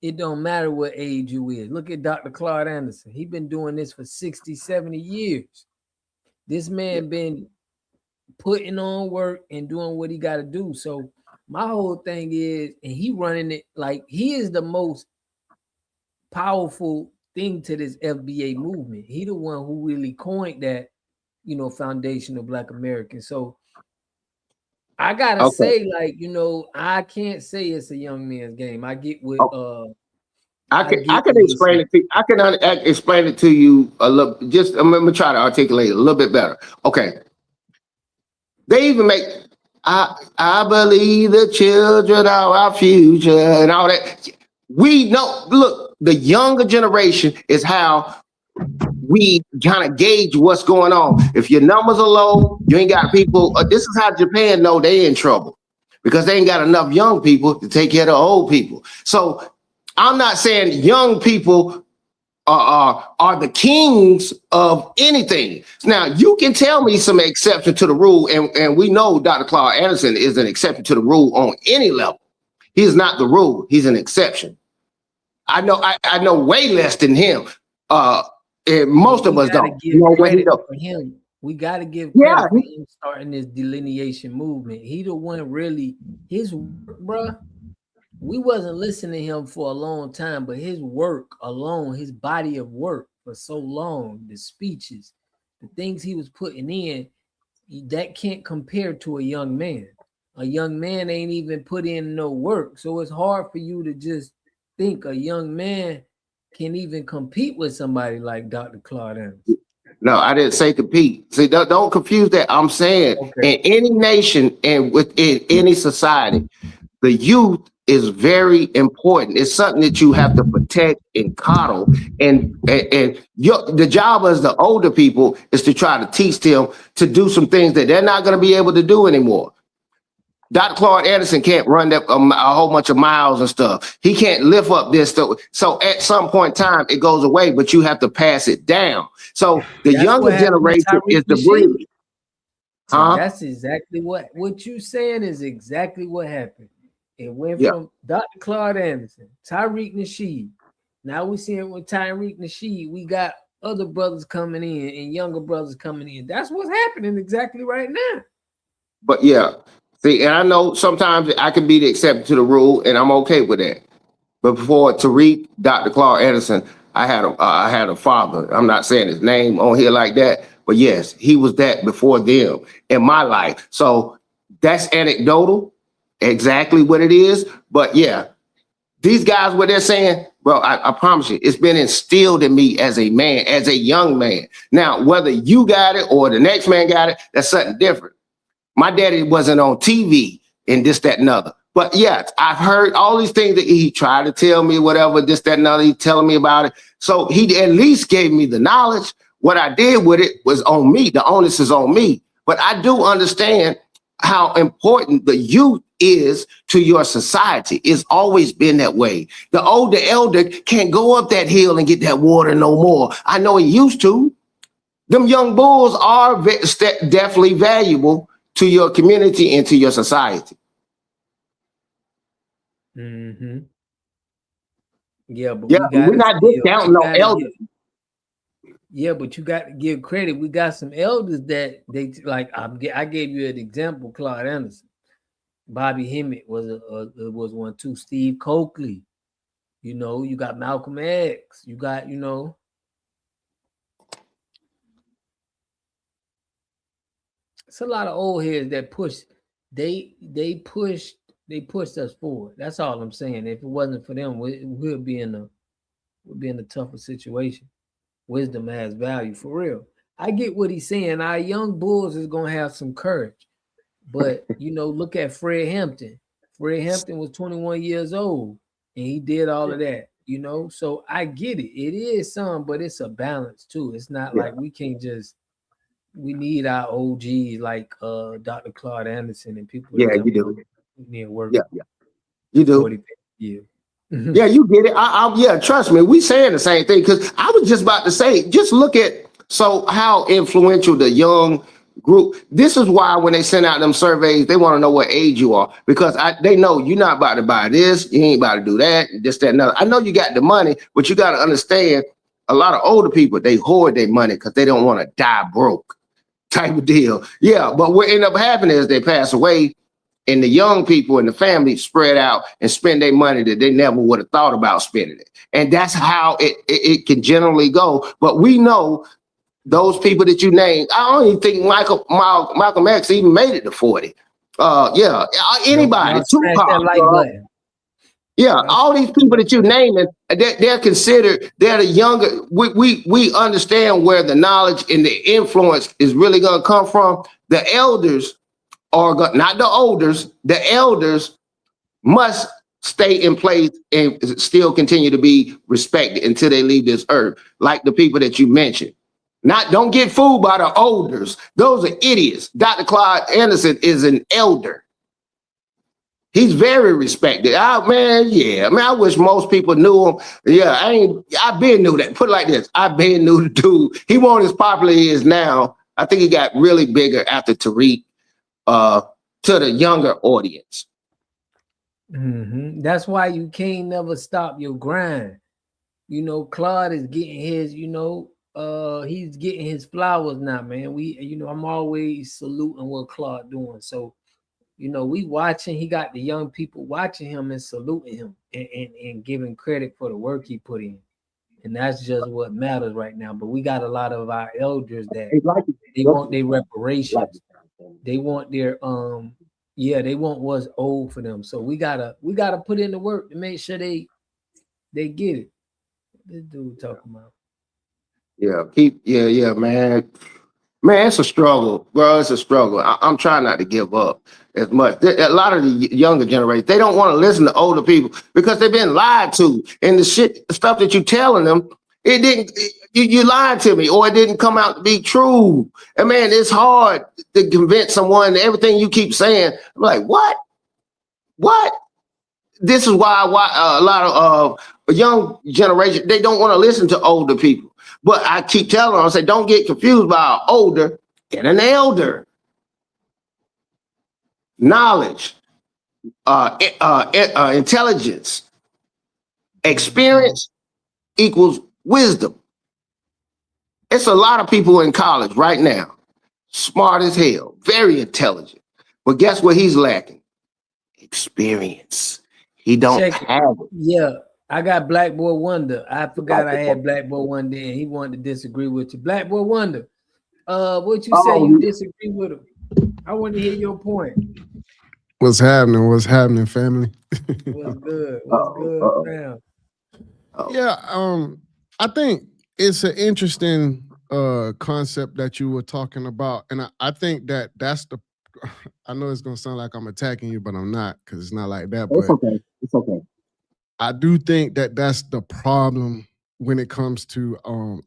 it don't matter what age you is. Look at Dr. Claude Anderson. He been doing this for 60, 70 years. This man been putting on work and doing what he got to do. So my whole thing is, and he running it like he is the most powerful thing to this FBA movement. He the one who really coined that, you know, foundation of Black Americans. So I gotta say, like, you know, I can't say it's a young man's game. I get what I can explain it to you. I can explain it to you a little. Just I'm gonna try to articulate it a little bit better. Okay. They even make I believe the children are our future and all that. We know. Look, the younger generation is how we kind of gauge what's going on. If your numbers are low, you ain't got people. This is how Japan know they in trouble because they ain't got enough young people to take care of the old people. So I'm not saying young people are the kings of anything. Now, you can tell me some exception to the rule, and we know Dr. Claude Anderson is an exception to the rule on any level. He's not the rule. He's an exception. I know way less than him. And most of us don't. Give credit for him. We got to give credit for him starting this delineation movement. He the one really, his work, bruh. We wasn't listening to him for a long time, but his work alone, his body of work for so long, the speeches, the things he was putting in, that can't compare to a young man. A young man ain't even put in no work. So it's hard for you to just think a young man can even compete with somebody like Dr. Claude Anderson. No, I didn't say compete. See, don't confuse that. I'm saying in any nation and within any society, the youth is very important. It's something that you have to protect and coddle. And the job as the older people is to try to teach them to do some things that they're not going to be able to do anymore. Dr. Claude Anderson can't run that a whole bunch of miles and stuff. He can't lift up this stuff. So at some point in time, it goes away, but you have to pass it down. So the younger generation is the breed. That's exactly what you saying is exactly what happened. It went from Dr. Claude Anderson, Tariq Nasheed. Now we see it with Tariq Nasheed. We got other brothers coming in and younger brothers coming in. That's what's happening exactly right now. But yeah, see, and I know sometimes I can be the exception to the rule, and I'm okay with that. But before Tariq, Dr. Claude Anderson, I had a father. I'm not saying his name on here like that, but yes, he was that before them in my life. So that's anecdotal. Exactly what it is. But yeah, these guys, what they're saying, bro, I promise you, it's been instilled in me as a man, as a young man. Now, whether you got it or the next man got it, that's something different. My daddy wasn't on TV and this, that, and other. But yeah, I've heard all these things that he tried to tell me, whatever, this, that, and other. He's telling me about it. So he at least gave me the knowledge. What I did with it was on me. The onus is on me. But I do understand how important the youth is to your society. It's always been that way. The older elder can't go up that hill and get that water no more. I know he used to. Them young bulls are definitely valuable to your community and to your society. Mm-hmm. Yeah, but Yeah, we got we're not discounting no elders. Yeah, but you got to give credit. We got some elders that they like. I gave you an example, Claude Anderson. Bobby Hemmett was one too. Steve Coakley. You know, you got Malcolm X. You got, you know, it's a lot of old heads that push. They pushed us forward. That's all I'm saying. If it wasn't for them, we'll be in a tougher situation. Wisdom has value for real. I get what he's saying. Our young bulls is gonna have some courage, but you know, look at Fred Hampton. Fred Hampton was 21 years old, and he did all of that. You know, so I get it. It is some, but it's a balance too. It's not like we can't just. We need our OGs like Dr. Claude Anderson and people. Yeah, you do. Need to work. Yeah, you do. 40, yeah. Yeah, you get it. Yeah, trust me. We saying the same thing because I was just about to say, just look at how influential the young group. This is why when they send out them surveys, they want to know what age you are because they know you're not about to buy this, you ain't about to do that, this, that, and other. I know you got the money, but you got to understand a lot of older people, they hoard their money because they don't want to die broke type of deal. Yeah, but what end up happening is they pass away. And the young people in the family spread out and spend their money that they never would have thought about spending it. And that's how it can generally go. But we know those people that you named, I don't even think Malcolm X even made it to 40. Yeah, anybody. Tupac. Yeah, all these people that you named, they're considered, they're the younger. We understand where the knowledge and the influence is really going to come from. The elders, or not the olders, the elders must stay in place and still continue to be respected until they leave this earth, like the people that you mentioned. Don't get fooled by the elders. Those are idiots. Dr. Claude Anderson is an elder. He's very respected. I wish most people knew him. Yeah, I been knew that. Put it like this. I been knew the dude. He wasn't as popular as he is now. I think he got really bigger after Tariq. To the younger audience. Mm-hmm. That's why you can't never stop your grind. You know, Claude is getting his, he's getting his flowers now, man. I'm always saluting what Claude doing. So, we watching, he got the young people watching him and saluting him and giving credit for the work he put in. And that's just what matters right now. But we got a lot of our elders that they want their reparations. They want their they want what's old for them. So we gotta put in the work to make sure they get it. This dude talking about. Yeah, man. Man, it's a struggle, bro. It's a struggle. I'm trying not to give up as much. A lot of the younger generation, they don't want to listen to older people because they've been lied to. And the stuff that you're telling them, you lied to me, or it didn't come out to be true. And man, it's hard to convince someone that everything you keep saying. I'm like, what? This is why a lot of young generation, they don't want to listen to older people. But I keep telling them, I say, don't get confused by an older and an elder. Knowledge, intelligence, experience equals wisdom. It's a lot of people in college right now, smart as hell, very intelligent. But guess what he's lacking? Experience. He don't have it. Yeah, I got Black Boy Wonder. I forgot I had Black Boy Wonder and he wanted to disagree with you. Black Boy Wonder, what you say you disagree with him? I want to hear your point. What's happening, family? What's good? What's good now? Yeah, I think it's an interesting concept that you were talking about. And I think that's the, I know it's going to sound like I'm attacking you, but I'm not, because it's not like that. It's but okay. It's okay. I do think that's the problem when it comes to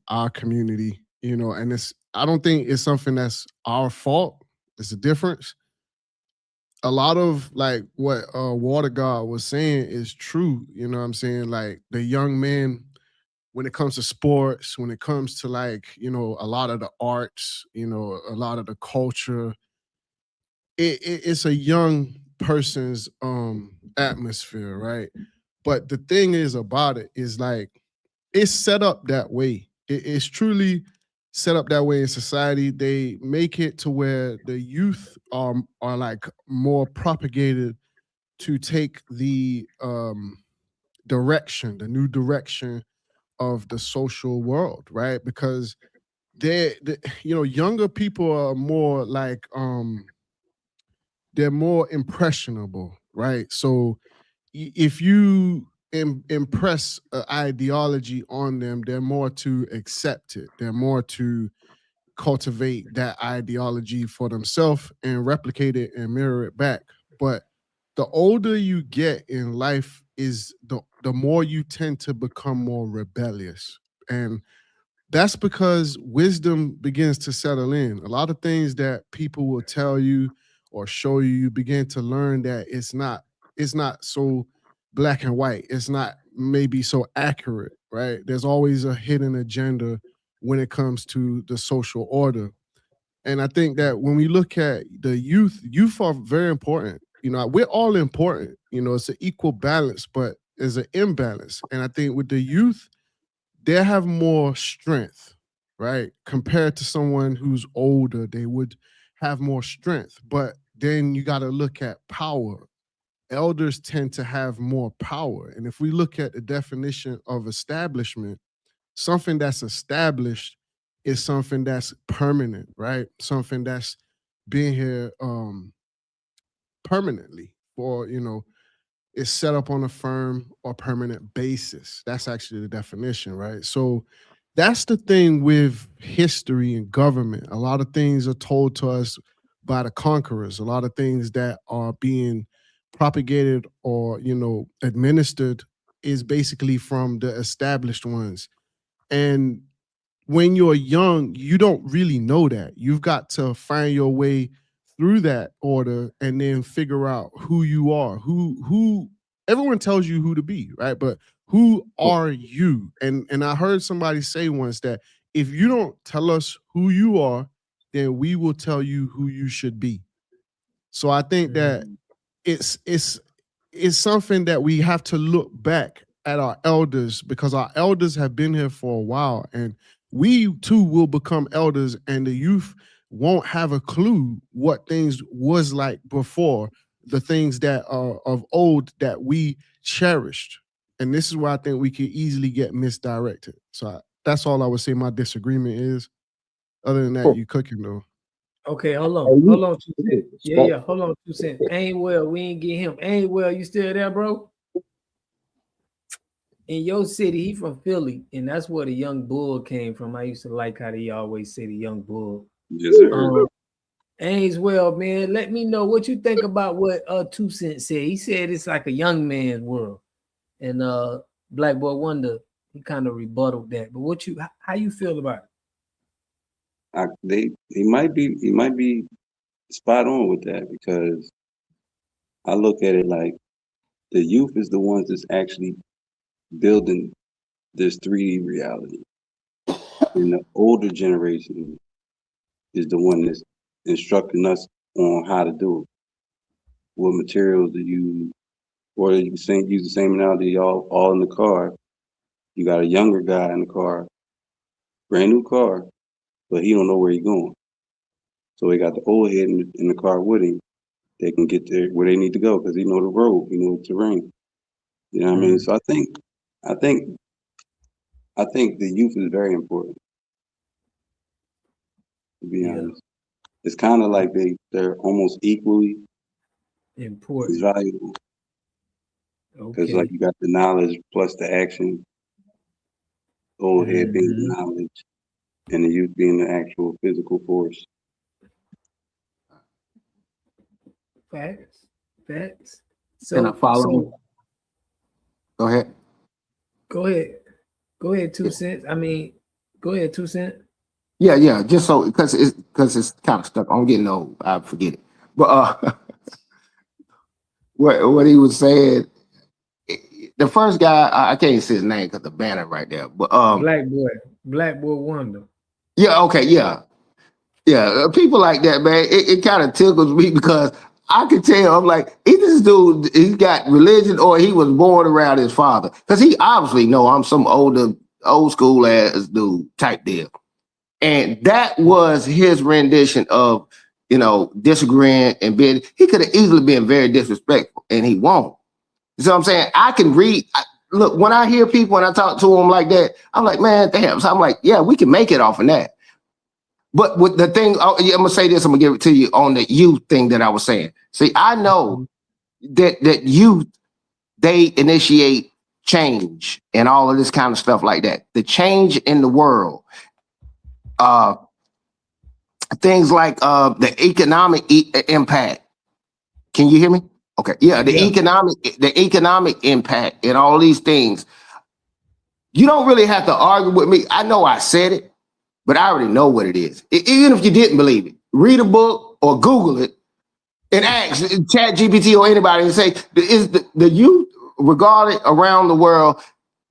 our community, and I don't think it's something that's our fault. It's a difference. a lot of like what Water God was saying is true. You know what I'm saying? Like the young men, when it comes to sports, when it comes to like, you know, a lot of the arts, you know, a lot of the culture, it's a young person's atmosphere, right? But the thing is about it is like it's set up that way. It's truly set up that way in society. They make it to where the youth are like more propagated to take the direction, the new direction of the social world, right? Because you know, younger people are more like they're more impressionable, right? So if you impress an ideology on them, they're more to accept it. They're more to cultivate that ideology for themselves and replicate it and mirror it back. But the older you get in life is the more you tend to become more rebellious. And that's because wisdom begins to settle in. A lot of things that people will tell you or show you, you begin to learn that it's not so black and white. It's not maybe so accurate, right? There's always a hidden agenda when it comes to the social order. And I think that when we look at the youth are very important. You know, we're all important. You know, it's an equal balance, but there's an imbalance. And I think with the youth, they have more strength, right? Compared to someone who's older, they would have more strength. But then you got to look at power. Elders tend to have more power. And if we look at the definition of establishment, something that's established is something that's permanent, right? Something that's been here permanently, or, you know, is set up on a firm or permanent basis. That's actually the definition, right? So that's the thing with history and government. A lot of things are told to us by the conquerors. A lot of things that are being propagated or, you know, administered is basically from the established ones. And when you're young, you don't really know that. You've got to find your way through that order and then figure out who you are. Who everyone tells you who to be, right? But who are you? And I heard somebody say once that if you don't tell us who you are, then we will tell you who you should be. So I think that it's something that we have to look back at our elders, because our elders have been here for a while, and we too will become elders, and the youth won't have a clue what things was like before, the things that are of old that we cherished. And this is why I think we could easily get misdirected. So that's all I would say my disagreement is. Other than that, you cooking though. Okay, hold on, 2 cents. Yeah, hold on, 2 cents. Ain't well, we ain't get him. Ain't well, you still there, bro? In your city, he from Philly, and that's where the young bull came from. I used to like how they always say the young bull. Yes, sir. Ainswell, man, let me know what you think about what 2 Cents said. He said it's like a young man's world, and Black Boy Wonder, he kind of rebutted that. But how you feel about it? He might be spot on with that, because I look at it like the youth is the ones that's actually building this 3D reality, and the older generation is the one that's instructing us on how to do it, what materials to use, or you can use the same analogy. All in the car, you got a younger guy in the car, brand new car, but he don't know where he's going. So he got the old head in the car with him. They can get there where they need to go because he know the road, he know the terrain. You know what I mean? So I think the youth is very important, to be honest. It's kind of like they're almost equally important, valuable. Because like you got the knowledge plus the action, old head being the knowledge, and the youth being the actual physical force. Facts. Can I follow? Go ahead. Go ahead, 2 Cents. I mean, go ahead, 2 Cents. Yeah. Just so because it's kind of stuck. I'm getting old. I forget it. But what he was saying. The first guy, I can't say his name because the banner right there. But Black Boy Wonder. yeah, okay, yeah. People like that, man. It kind of tickles me because I can tell. I'm like, either this dude, he's got religion or he was born around his father. Because he obviously know I'm some old school ass dude type deal. And that was his rendition of, disagreeing and being, he could have easily been very disrespectful and he won't. You see what I'm saying? I can read. Look, when I hear people and I talk to them like that, I'm like, man, damn. So I'm like, yeah, we can make it off of that. But with the thing, I'm going to say this, I'm going to give it to you on the youth thing that I was saying. See, I know that youth, they initiate change and all of this kind of stuff like that. The change in the world, things like the economic impact. Can you hear me? Okay. Yeah, the economic impact and all these things. You don't really have to argue with me. I know I said it, but I already know what it is. Even if you didn't believe it, read a book or Google it and ask ChatGPT or anybody and say, is the youth regarded around the world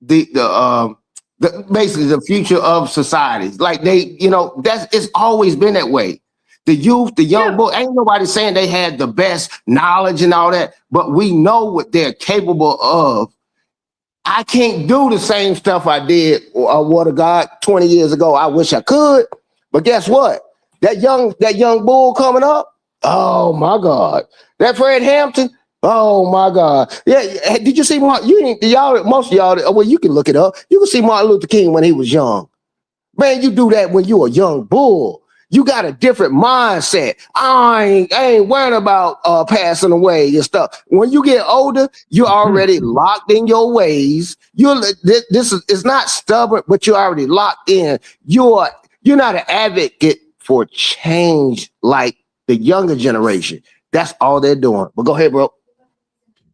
basically the future of societies? Like it's always been that way. The youth, the young boy, ain't nobody saying they had the best knowledge and all that, but we know what they're capable of. I can't do the same stuff I did or what of God 20 years ago. I wish I could, but guess what? That young bull coming up, oh my God. That Fred Hampton, oh my God. Yeah, did you see Martin? Most of y'all, well, you can look it up. You can see Martin Luther King when he was young. Man, you do that when you're a young bull. You got a different mindset. I ain't worrying about passing away and stuff. When you get older, you're already locked in your ways. It's not stubborn, but you're already locked in. You're not an advocate for change like the younger generation. That's all they're doing. But go ahead, bro.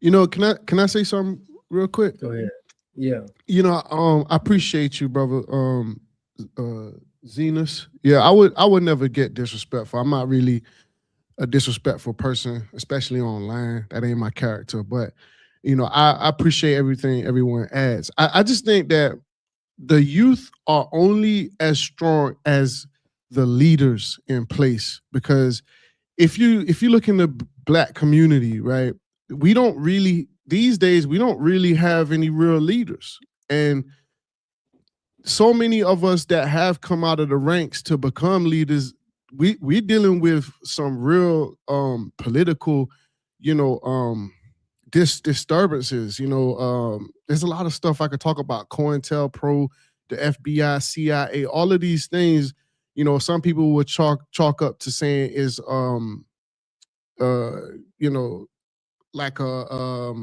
Can I say something real quick? Go ahead. Yeah. I appreciate you, brother. Zenas. Yeah, I would never get disrespectful. I'm not really a disrespectful person, especially online. That ain't my character. But I appreciate everything everyone adds. I just think that the youth are only as strong as the leaders in place. Because if you look in the Black community, right, these days we don't really have any real leaders. And so many of us that have come out of the ranks to become leaders, we're dealing with some real political, disturbances. There's a lot of stuff I could talk about. COINTELPRO, the FBI, CIA, all of these things. Some people would chalk up to saying is like a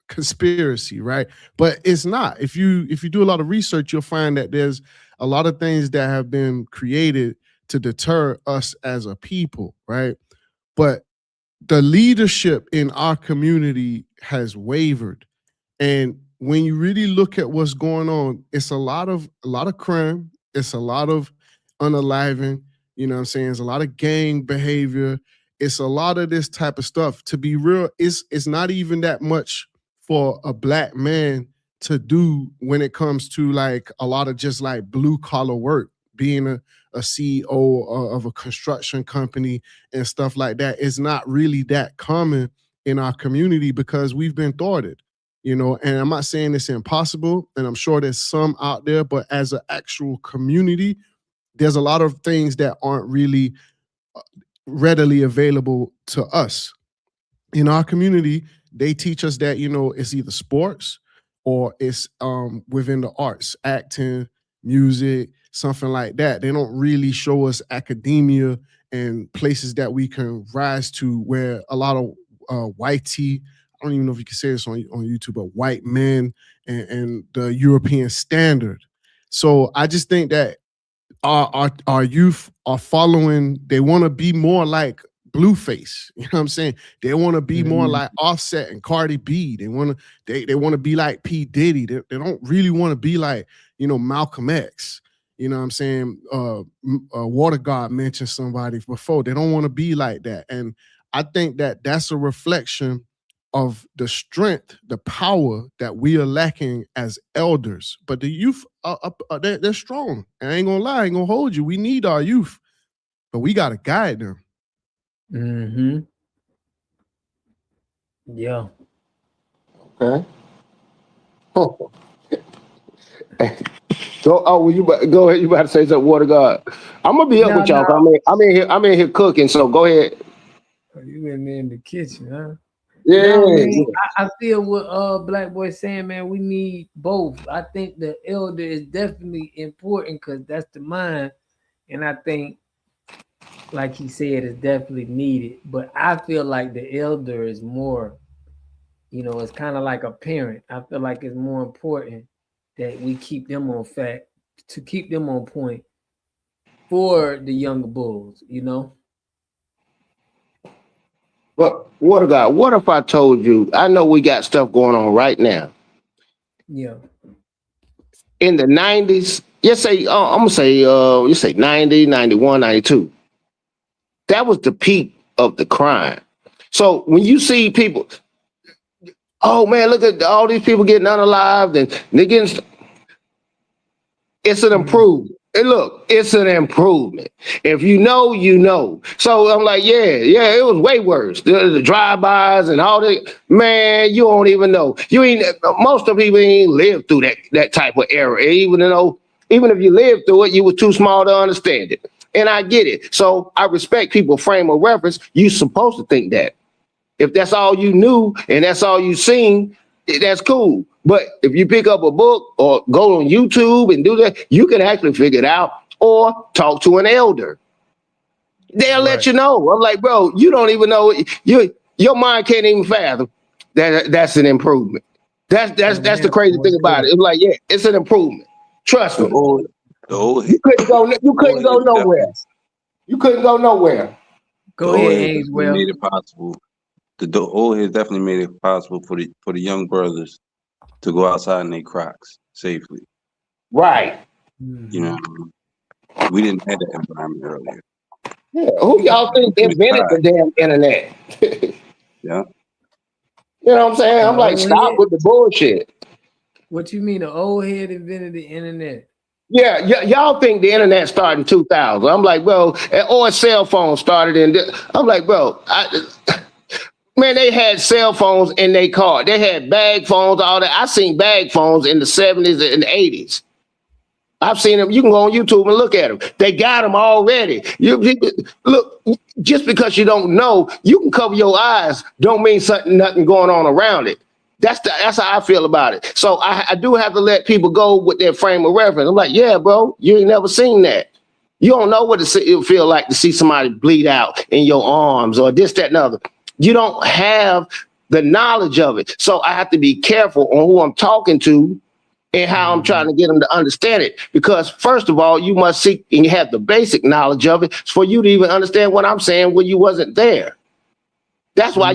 conspiracy, right? But it's not. If you do a lot of research, you'll find that there's a lot of things that have been created to deter us as a people, right? But the leadership in our community has wavered. And when you really look at what's going on, it's a lot of crime, it's a lot of unaliving, what I'm saying? It's a lot of gang behavior. It's a lot of this type of stuff. To be real, it's not even that much for a Black man to do when it comes to like a lot of just like blue collar work, being a CEO of a construction company and stuff like that. It's not really that common in our community because we've been thwarted, and I'm not saying it's impossible, and I'm sure there's some out there, but as an actual community, there's a lot of things that aren't really readily available to us. In our community, they teach us that, it's either sports or it's within the arts, acting, music, something like that. They don't really show us academia and places that we can rise to where a lot of whitey, I don't even know if you can say this on YouTube, but white men and the European standard. So I just think that our youth are following, they want to be more like Blueface, you know what I'm saying? They want to be more like Offset and Cardi B. They want to be like P. Diddy. They don't really want to be like, Malcolm X. You know what I'm saying? Water God mentioned somebody before. They don't want to be like that. And I think that that's a reflection of the strength, the power that we are lacking as elders. But the youth, they're strong. And I ain't gonna lie, I ain't gonna hold you. We need our youth, but we gotta guide them. Mm-hmm. Yeah. Okay. Well, go ahead. You about to say something, Water God. I'm gonna be up with y'all. I'm in here cooking. So go ahead. You in there in the kitchen, huh? Yeah. No, man, I feel what Black Boy saying, man. We need both. I think the elder is definitely important because that's the mind, and I think, like he said, it's definitely needed. But I feel like the elder is more, it's kind of like a parent. I feel like it's more important that we keep them on to keep them on point for the younger bulls, But Water God, what if I told you, I know we got stuff going on right now. Yeah. In the 90s, I'm gonna say, you say 90, 91, 92. That was the peak of the crime. So when you see people, oh man, look at all these people getting unalived and they're getting, it's an improvement. And look, it's an improvement. If you know, you know. So I'm like, yeah, it was way worse. The drive-bys and all that, man, you don't even know. Most of people ain't lived through that type of era. Even if you lived through it, you were too small to understand it. And I get it. So I respect people's frame of reference. You're supposed to think that. If that's all you knew and that's all you seen, that's cool. But if you pick up a book or go on YouTube and do that, you can actually figure it out or talk to an elder. They'll let you know. I'm like, bro, you don't even know. Your mind can't even fathom that's an improvement. That's the crazy thing about it. It's like, yeah, it's an improvement. Trust me. You couldn't go nowhere. You couldn't go nowhere. Go ahead, Ainswell. Made it possible. The old heads definitely made it possible for the young brothers to go outside in their Crocs safely. Right. We didn't have that environment earlier. Yeah. Who y'all think invented the damn internet? Yeah. You know what I'm saying? I'm like, stop with the bullshit. What you mean the old head invented the internet? Yeah, y'all think the internet started in 2000. I'm like, bro, or cell phone started in. I'm like, bro, man, they had cell phones in their car. They had bag phones, all that. I seen bag phones in the 70s and the 80s. I've seen them. You can go on YouTube and look at them. They got them already. Look, just because you don't know, you can cover your eyes. Don't mean nothing going on around it. That's how I feel about it. So I do have to let people go with their frame of reference. I'm like, yeah, bro, you ain't never seen that. You don't know what it feel like to see somebody bleed out in your arms or this, that, and other. You don't have the knowledge of it. So I have to be careful on who I'm talking to and how I'm trying to get them to understand it. Because first of all, you must seek and have the basic knowledge of it for you to even understand what I'm saying when you wasn't there. That's why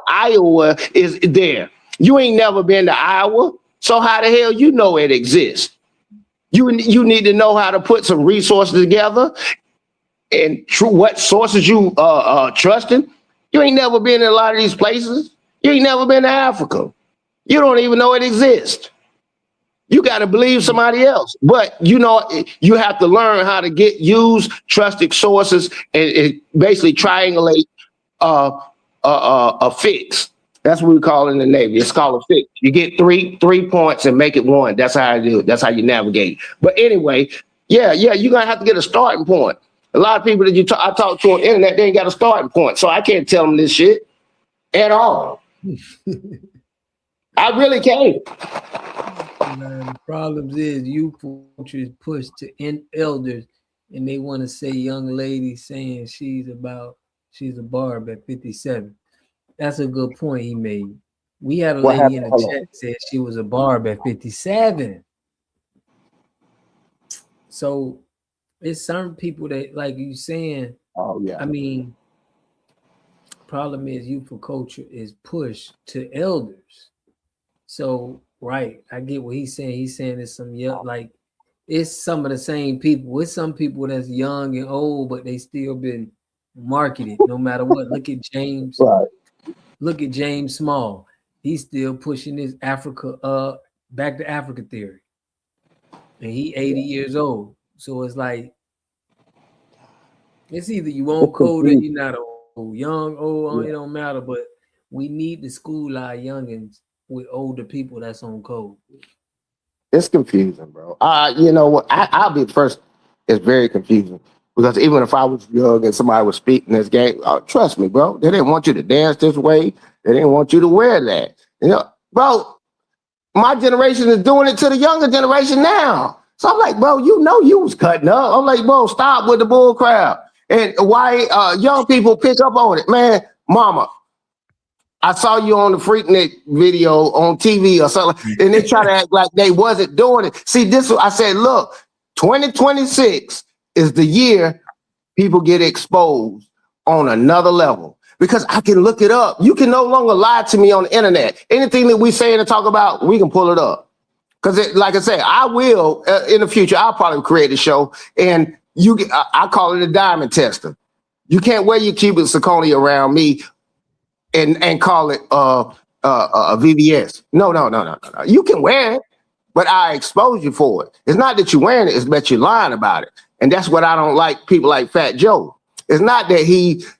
Iowa is there. You ain't never been to Iowa, so how the hell you know it exists? You need to know how to put some resources together and what sources you trusting. You ain't never been in a lot of these places. You ain't never been to Africa. You don't even know it exists. You got to believe somebody else. But you have to learn how to use trusted sources and basically triangulate a fix. That's what we call it in the Navy. It's called a fix. You get three points and make it one. That's how I do it. That's how you navigate. But anyway, you're gonna have to get a starting point. A lot of people that I talk to on the internet, they ain't got a starting point. So I can't tell them this shit at all. I really can't. The problem is youth culture is pushed to elders, and they want to say young lady saying she's a barb at 57. That's a good point he made. We had a lady in the chat said she was a barb at 57. So it's some people that, like you saying, I mean, problem is youthful culture is pushed to elders. So, right, I get what he's saying. He's saying it's it's some of the same people. It's some people that's young and old, but they still been market it no matter what. Look at James. Right. Look at James Small. He's still pushing his Africa, back to Africa theory. And he 80 years old. So it's like, it's either you on code or you're not old. Young, old, it don't matter. But we need to school our youngins with older people that's on code. It's confusing, bro. You know what? I'll be the first. It's very confusing because even if I was young and somebody was speaking this game, trust me, bro, they didn't want you to dance this way. They didn't want you to wear that. You know, bro, my generation is doing it to the younger generation now. So I'm like, bro, you know you was cutting up. I'm like, bro, stop with the bull crap. And why young people pick up on it, man? Mama, I saw you on the Freaknik video on TV or something, and they try to act like they wasn't doing it. See, I said, look, 2026 is the year people get exposed on another level because I can look it up. You can no longer lie to me on the internet. Anything that we say and talk about, we can pull it up. Because, like I said, I will in the future. I'll probably create a show, and I call it a diamond tester. You can't wear your cubic zirconia around me and call it a VVS. No. You can wear it, but I expose you for it. It's not that you're wearing it, it's that you're lying about it. And that's what I don't like people like Fat Joe. It's not that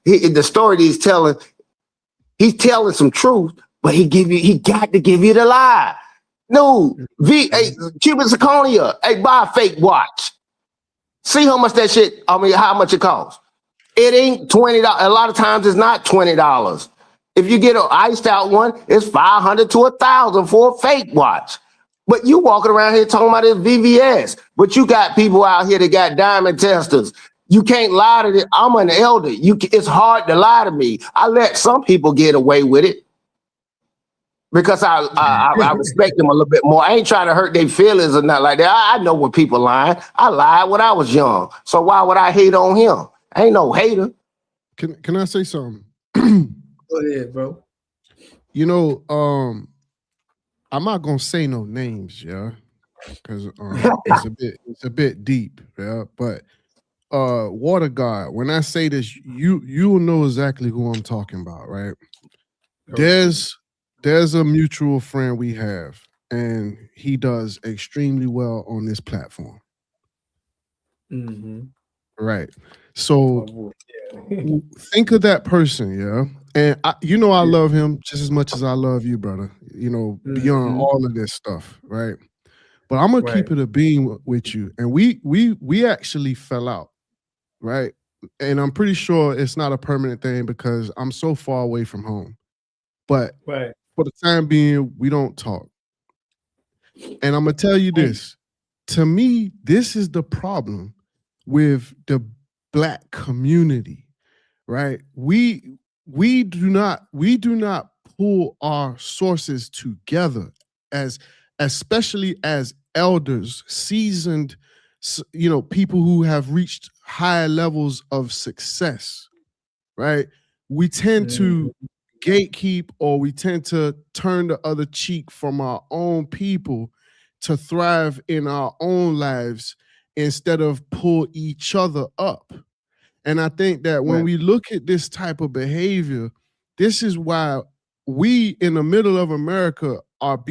the story that he's telling some truth, but he got to give you the lie. No, cubic zirconia, buy a fake watch. See how much how much it costs. It ain't $20. A lot of times it's not $20. If you get an iced out one, it's $500 to $1,000 for a fake watch. But you walking around here talking about this VVS. But you got people out here that got diamond testers. You can't lie to this. I'm an elder. It's hard to lie to me. I let some people get away with it because I respect them a little bit more. I ain't trying to hurt their feelings or nothing like that. I know when people lying. I lied when I was young. So why would I hate on him? I ain't no hater. Can I say something? Go ahead, bro. You know, I'm not gonna say no names, yeah, because it's a bit deep, yeah. But Water God, when I say this, you will know exactly who I'm talking about, right? There's a mutual friend we have, and he does extremely well on this platform. Mm-hmm. Right. So think of that person, yeah. And I love him just as much as I love you, brother. You know, beyond all of this stuff, right? But I'm gonna keep it a beam with you. And we actually fell out, right? And I'm pretty sure it's not a permanent thing because I'm so far away from home. But for the time being, we don't talk. And I'm gonna tell you this. To me, this is the problem with the Black community, right? We do not pull our sources together especially as elders, seasoned, people who have reached higher levels of success, right? We tend to gatekeep, or we tend to turn the other cheek from our own people to thrive in our own lives instead of pull each other up. And I think that when we look at this type of behavior, this is why we in the middle of America are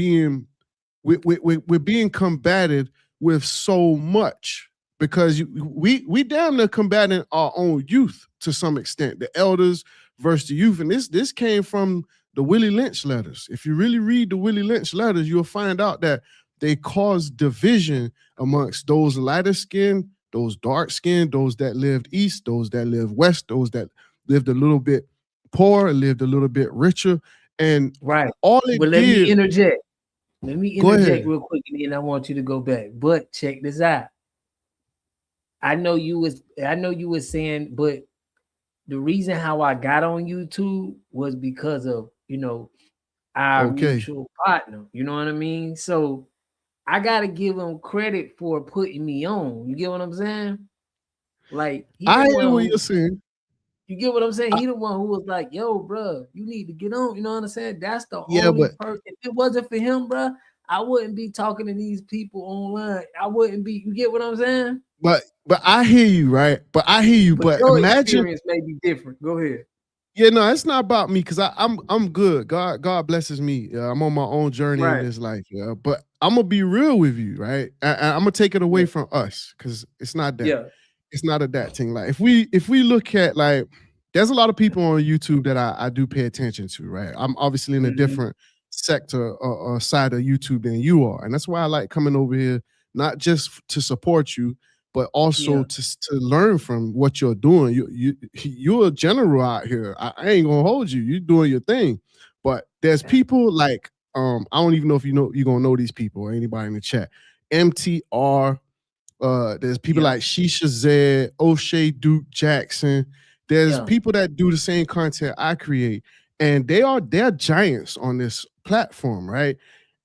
we're being combated with so much, because we damn near combating our own youth to some extent, the elders versus the youth. And this came from the Willie Lynch letters. If you really read the Willie Lynch letters, you'll find out that they caused division amongst those lighter skinned, those dark skinned, those that lived east, those that lived west, those that lived a little bit poor, lived a little bit richer. And all it let did. me interject. Let me Go interject ahead. real quick, and then I want you to go back. But check this out. I know you was saying, but the reason how I got on YouTube was because of, our mutual partner. You know what I mean? So I gotta give him credit for putting me on. You get what I'm saying? Like, I hear what you're saying. You get what I'm saying? He the one who was like, "Yo, bro, you need to get on." You know what I'm saying? That's the only person. If it wasn't for him, bro, I wouldn't be talking to these people online. I wouldn't be. You get what I'm saying? But I hear you, right? But I hear you. But your imagine, experience may be different. Go ahead. yeah, no, it's not about me because I'm good. God blesses me. I'm on my own journey in this life. Yeah, but I'm gonna be real with you, right? I'm gonna take it away from us because it's not that. Yeah. It's not a that thing. Like if we look at like, there's a lot of people on YouTube that I do pay attention to, right? I'm obviously in a different sector or side of YouTube than you are, and that's why I like coming over here, not just to support you, but also to learn from what you're doing. You're a general out here. I ain't gonna hold you. You're doing your thing, but there's people like I don't even know if you're gonna know these people or anybody in the chat. MTR. There's people like Shisha Zed, O'Shea Duke Jackson. There's people that do the same content I create, and they're giants on this platform, right?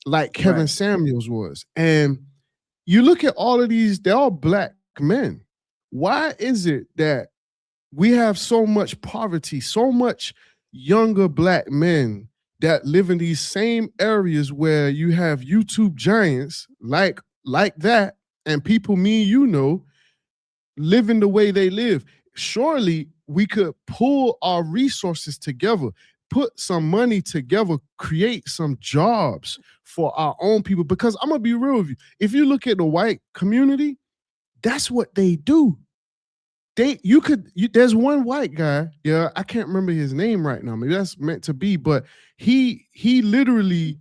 Like Kevin Samuels was. And you look at all of these, they're all black men. Why is it that we have so much poverty, so much younger black men that live in these same areas where you have YouTube giants like that, and people me and you know living the way they live? Surely we could pull our resources together, put some money together, create some jobs for our own people. Because I'm gonna be real with you. If you look at the white community, that's what they do. There's one white guy, I can't remember his name right now. Maybe that's meant to be, but he literally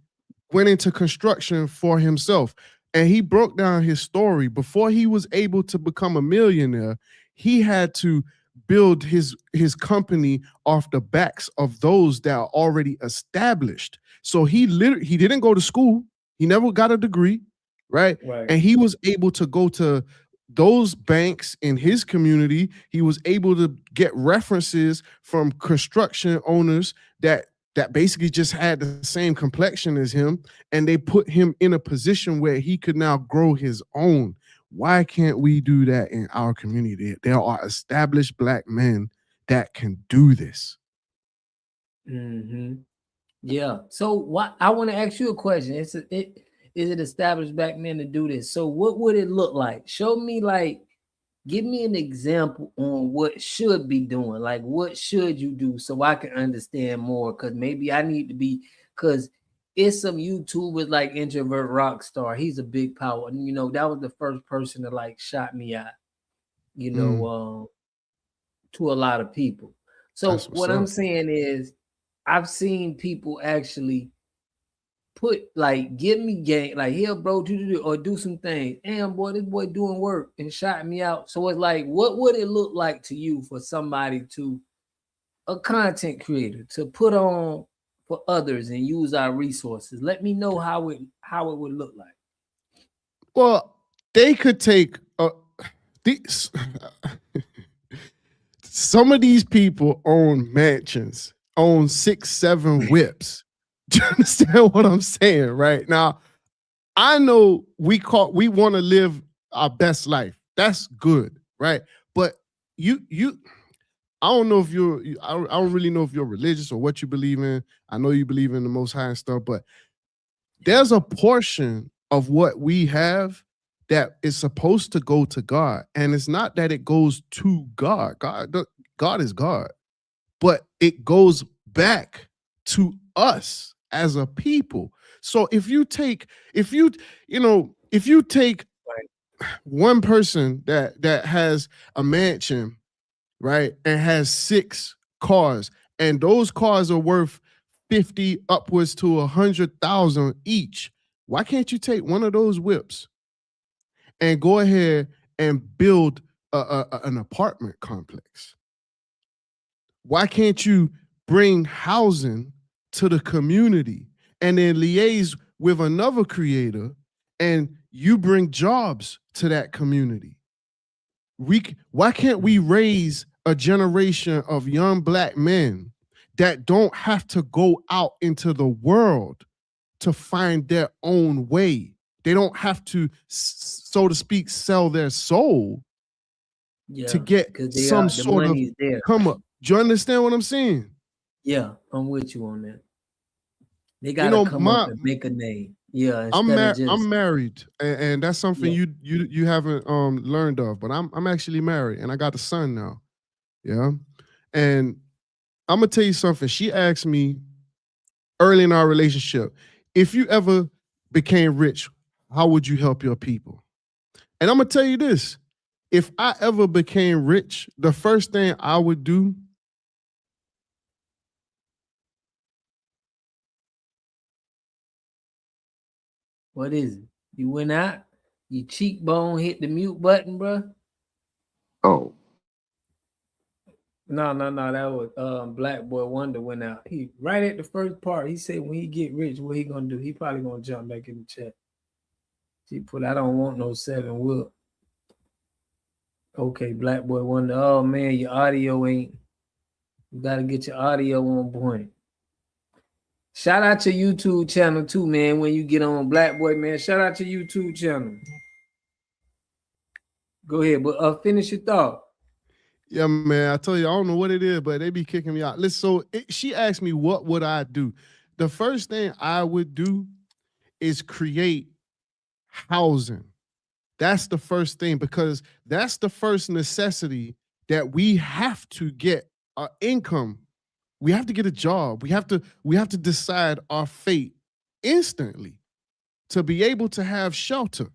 went into construction for himself. And he broke down his story. Before he was able to become a millionaire, he had to build his company off the backs of those that are already established. So he didn't go to school. He never got a degree, right? And he was able to go to those banks in his community. He was able to get references from construction owners that basically just had the same complexion as him, and they put him in a position where he could now grow his own. Why can't we do that in our community? There are established black men that can do this. Yeah. So what I want to ask you a question. Is it established black men to do this? So what would it look like? Show me, like, give me an example on what should be doing. Like, what should you do so I can understand more? Because maybe I need to be, because it's some YouTubers like Introvert Rockstar. He's a big power. And, that was the first person that, like, shot me out, to a lot of people. So what I'm saying is, I've seen people actually put, like, give me game, like, here, bro, or do some things. Damn, boy, this boy doing work, and shot me out. So it's like, what would it look like to you for somebody a content creator, to put on for others and use our resources? Let me know how it would look like. Well, they could take some of these people own mansions, own 6-7 whips. Do you understand what I'm saying? Right now, I know we want to live our best life. That's good, right? But I don't know if I don't really know if you're religious or what you believe in. I know you believe in the Most High and stuff, but there's a portion of what we have that is supposed to go to God. And it's not that it goes to God. God is God. But it goes back to us as a people. So if you take one person that has a mansion, right, and has 6 cars, and those cars are worth 50 upwards to 100,000 each, why can't you take one of those whips and go ahead and build an apartment complex? Why can't you bring housing to the community and then liaise with another creator and you bring jobs to that community? Why can't we raise a generation of young black men that don't have to go out into the world to find their own way? They don't have to, so to speak, sell their soul to get some sort of come up. Do you understand what I'm saying? Yeah, I'm with you on that. They gotta come up and make a name. Yeah, I'm instead of just I'm married, and that's something yeah. you haven't learned of. But I'm actually married, and I got a son now. Yeah, and I'm gonna tell you something. She asked me early in our relationship, if you ever became rich, how would you help your people? And I'm gonna tell you this: if I ever became rich, the first thing I would do. What is it? You went out, your cheekbone hit the mute button, bro. Oh, No, that was Black Boy Wonder went out. He right at the first part. He said when he get rich, what he gonna do? He probably gonna jump back in the chat. He put, I don't want no 7 whoop. Okay, Black Boy Wonder. Oh man, your audio ain't. You gotta get your audio on point. Shout out your YouTube channel too, man. When you get on Black Boy, man, shout out your YouTube channel. Go ahead, but finish your thought. Yeah, man. I tell you, I don't know what it is, but they be kicking me out. Listen, so she asked me, what would I do? The first thing I would do is create housing. That's the first thing, because that's the first necessity that we have to get our income. We have to get a job. We have to decide our fate instantly to be able to have shelter.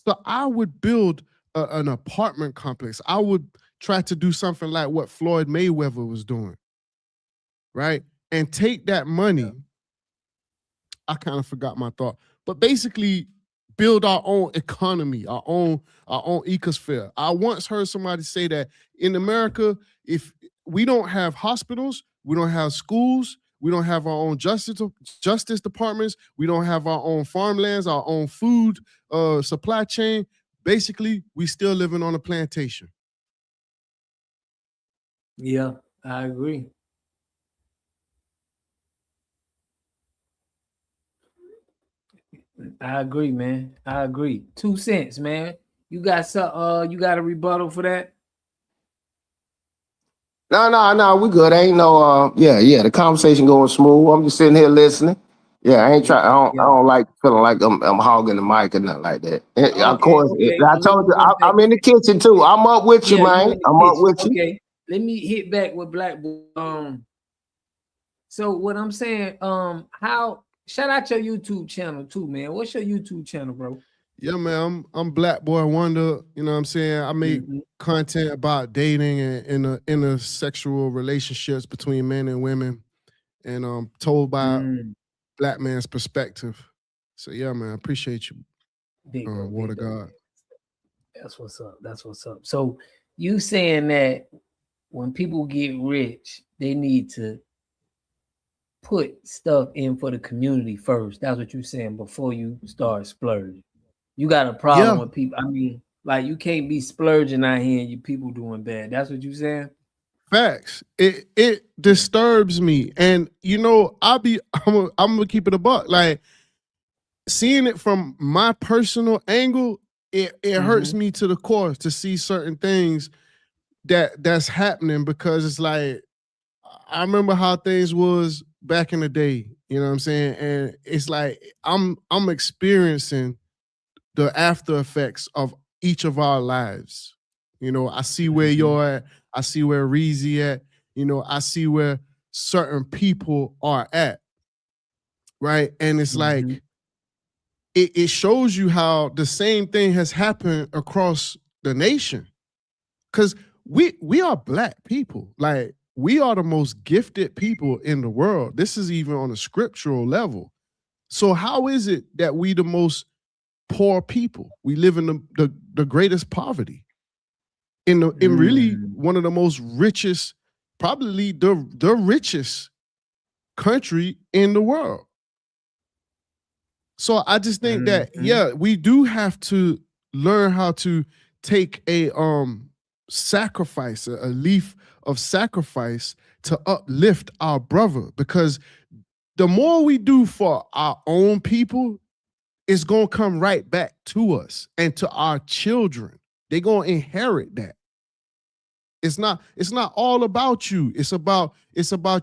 So I would build an apartment complex. I would try to do something like what Floyd Mayweather was doing, right? And take that money. I kind of forgot my thought, but basically build our own economy, our own ecosphere. I once heard somebody say that in America, if we don't have hospitals, we don't have schools, we don't have our own justice departments, we don't have our own farmlands, our own food supply chain. Basically, we still living on a plantation. Yeah, I agree. I agree, man. I agree. 2 cents, man. You got some you got a rebuttal for that? No, we good. Ain't no yeah, the conversation going smooth. I'm just sitting here listening. Yeah, I ain't trying. I don't like feeling like I'm hogging the mic or nothing like that. Of course, I told you I'm in the kitchen too. I'm up with you, man. I'm up with you. Okay, let me hit back with Black Boy. So what I'm saying, how shout out your YouTube channel too, man. What's your YouTube channel, bro? Yeah, man, I'm Black Boy Wonder. You know what I'm saying? I make content about dating and intersexual relationships between men and women, and told by Black man's perspective. So yeah, man, I appreciate you, Water God. That's what's up. That's what's up. So you saying that when people get rich, they need to put stuff in for the community first. That's what you're saying before you start splurging. You got a problem with people. I mean, like you can't be splurging out here and you people doing bad. That's what you saying? Facts. It disturbs me, and you know, I'm gonna keep it a buck. Like seeing it from my personal angle, it hurts me to the core to see certain things that's happening, because it's like I remember how things was back in the day. You know what I'm saying? And it's like I'm experiencing the after effects of each of our lives. You know, I see where you're at. I see where Reezy at. You know, I see where certain people are at. Right. And it's like, it shows you how the same thing has happened across the nation. Because we are Black people. Like, we are the most gifted people in the world. This is even on a scriptural level. So how is it that we the most poor people? We live in the greatest poverty. In really one of the most richest, probably the richest country in the world. So I just think that, yeah, we do have to learn how to take a sacrifice, a leaf of sacrifice to uplift our brother, because the more we do for our own people, it's gonna come right back to us and to our children. They're gonna inherit that. It's not all about you. It's about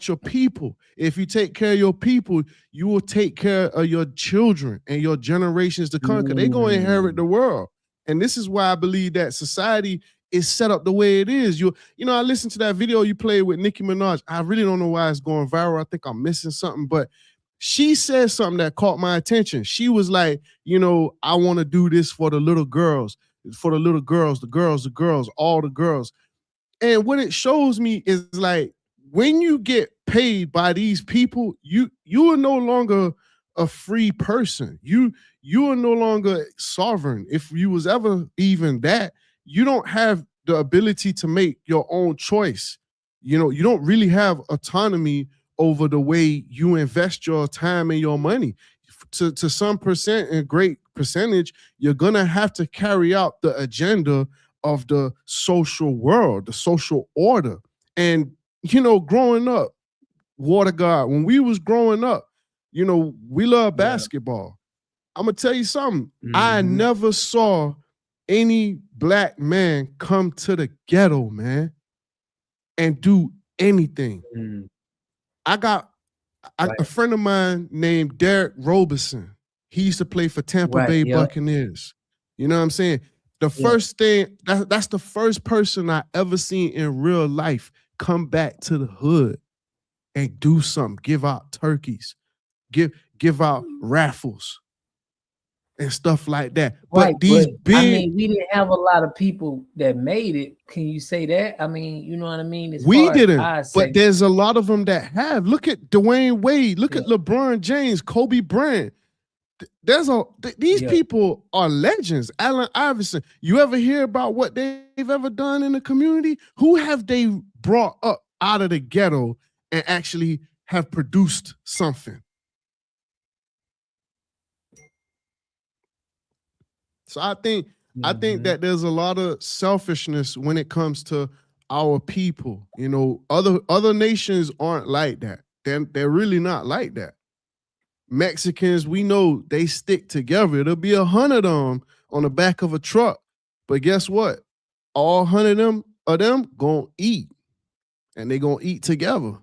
your people. If you take care of your people, you will take care of your children and your generations to come. They're going to inherit the world. And this is why I believe that society is set up the way it is. You know, I listened to that video you played with Nicki Minaj. I really don't know why it's going viral. I think I'm missing something, but she said something that caught my attention. She was like, you know, I want to do this for the little girls, the girls, all the girls. And what it shows me is like, when you get paid by these people, you are no longer a free person. You are no longer sovereign. If you was ever even that, you don't have the ability to make your own choice. You know, you don't really have autonomy over the way you invest your time and your money. To some percent and great percentage, you're gonna have to carry out the agenda of the social world, the social order. And, you know, growing up, Water God, when we was growing up, you know, we love basketball. I'm gonna tell you something. I never saw any black man come to the ghetto, man, and do anything. I got a friend of mine named Derek Robeson. He used to play for Tampa Bay Buccaneers. You know what I'm saying? The first thing, that's the first person I ever seen in real life come back to the hood and do something, give out turkeys, give out raffles and stuff like that. Right, but these big, I mean, we didn't have a lot of people that made it. Can you say that? I mean, you know what I mean? We didn't, but there's a lot of them that have. Look at Dwayne Wade. Look at LeBron James, Kobe Bryant. These people are legends. Allen Iverson. You ever hear about what they've ever done in the community? Who have they brought up out of the ghetto and actually have produced something? So I think that there's a lot of selfishness when it comes to our people. You know, other nations aren't like that. They're really not like that. Mexicans, we know they stick together. There'll be 100 of them on the back of a truck. But guess what? All 100 of them gonna eat. And they gonna eat together.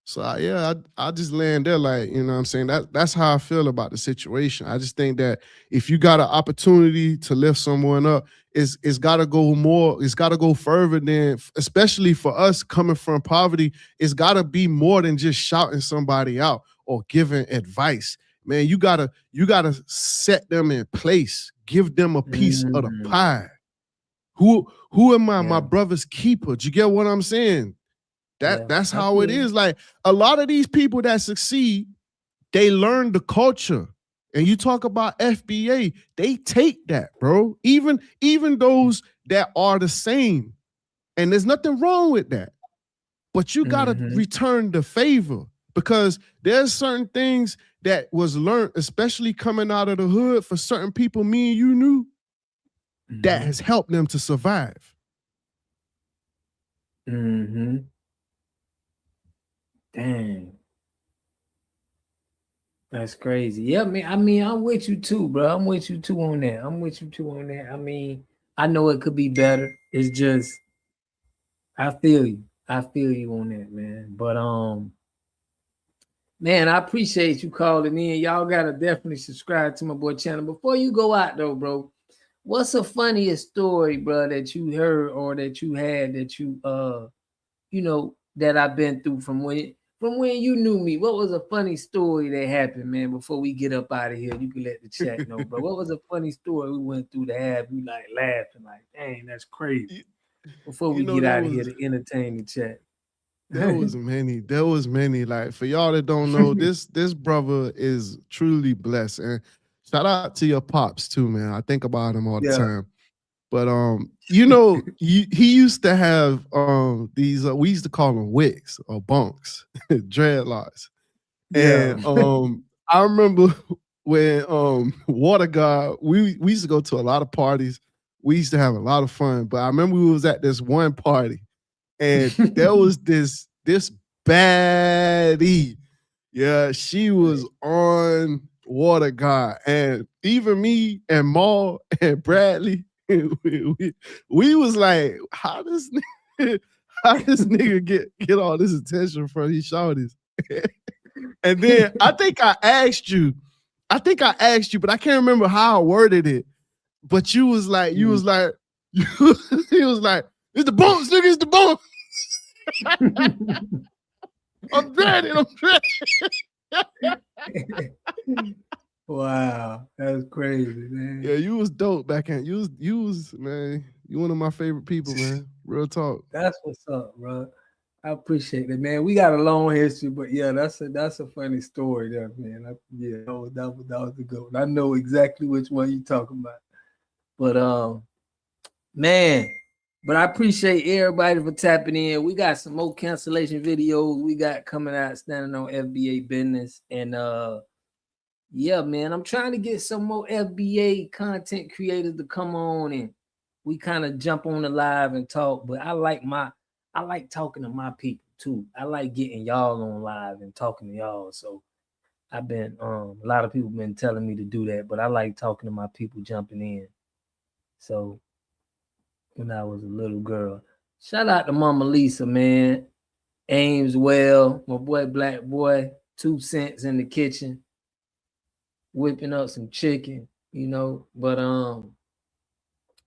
So I just land there like, you know what I'm saying? That's how I feel about the situation. I just think that if you got an opportunity to lift someone up, it's gotta go more, it's gotta go further than, especially for us coming from poverty, it's gotta be more than just shouting somebody out or giving advice. Man, you gotta set them in place, give them a piece of the pie. Who am I? My brother's keeper. Do you get what I'm saying? That's how it is. Like, a lot of these people that succeed, they learn the culture. And you talk about FBA, they take that, bro. Even those that are the same. And there's nothing wrong with that. But you gotta return the favor, because there's certain things that was learned, especially coming out of the hood, for certain people me and you knew, that has helped them to survive. Dang. That's crazy. Yeah, man. I mean, I'm with you too, bro. I'm with you too on that. I mean, I know it could be better. It's just, I feel you. I feel you on that, man. But man, I appreciate you calling in. Y'all gotta definitely subscribe to my boy channel. Before you go out though, bro, what's the funniest story, bro, that you heard or that you had that you you know, that I've been through from when you knew me? What was a funny story that happened, man? Before we get up out of here, you can let the chat know, bro. What was a funny story we went through to have you like laughing, like, dang, that's crazy? Before we get out of here to entertain the chat. There was many. Like, for y'all that don't know, this brother is truly blessed. And shout out to your pops too, man. I think about him all the time. But you know, he used to have these we used to call them wigs or bunks, dreadlocks. And I remember when Water God, we used to go to a lot of parties. We used to have a lot of fun. But I remember we was at this one party, and there was this baddie. Yeah, she was on Water God. And even me and Maul and Bradley, we was like, how this nigga get all this attention from these shorties? And then I think I asked you, but I can't remember how I worded it. But you was like, he was like, it's the bumps, nigga, it's the bumps. I'm dreading. Wow, that's crazy, man. Yeah, you was dope back then. You was man. You one of my favorite people, man. Real talk. That's what's up, bro. I appreciate it, man. We got a long history, but yeah, that's a funny story there, man. That was a good one. I know exactly which one you talking about. But man, but I appreciate everybody for tapping in. We got some more cancellation videos we got coming out standing on FBA business. And yeah, man, I'm trying to get some more FBA content creators to come on and we kind of jump on the live and talk. But I like talking to my people too. I like getting y'all on live and talking to y'all. So I've been a lot of people been telling me to do that, but I like talking to my people, jumping in. So when I was a little girl, shout out to Mama Lisa, man. Ames well, my boy Black Boy, 2 cents in the kitchen, whipping up some chicken, you know. But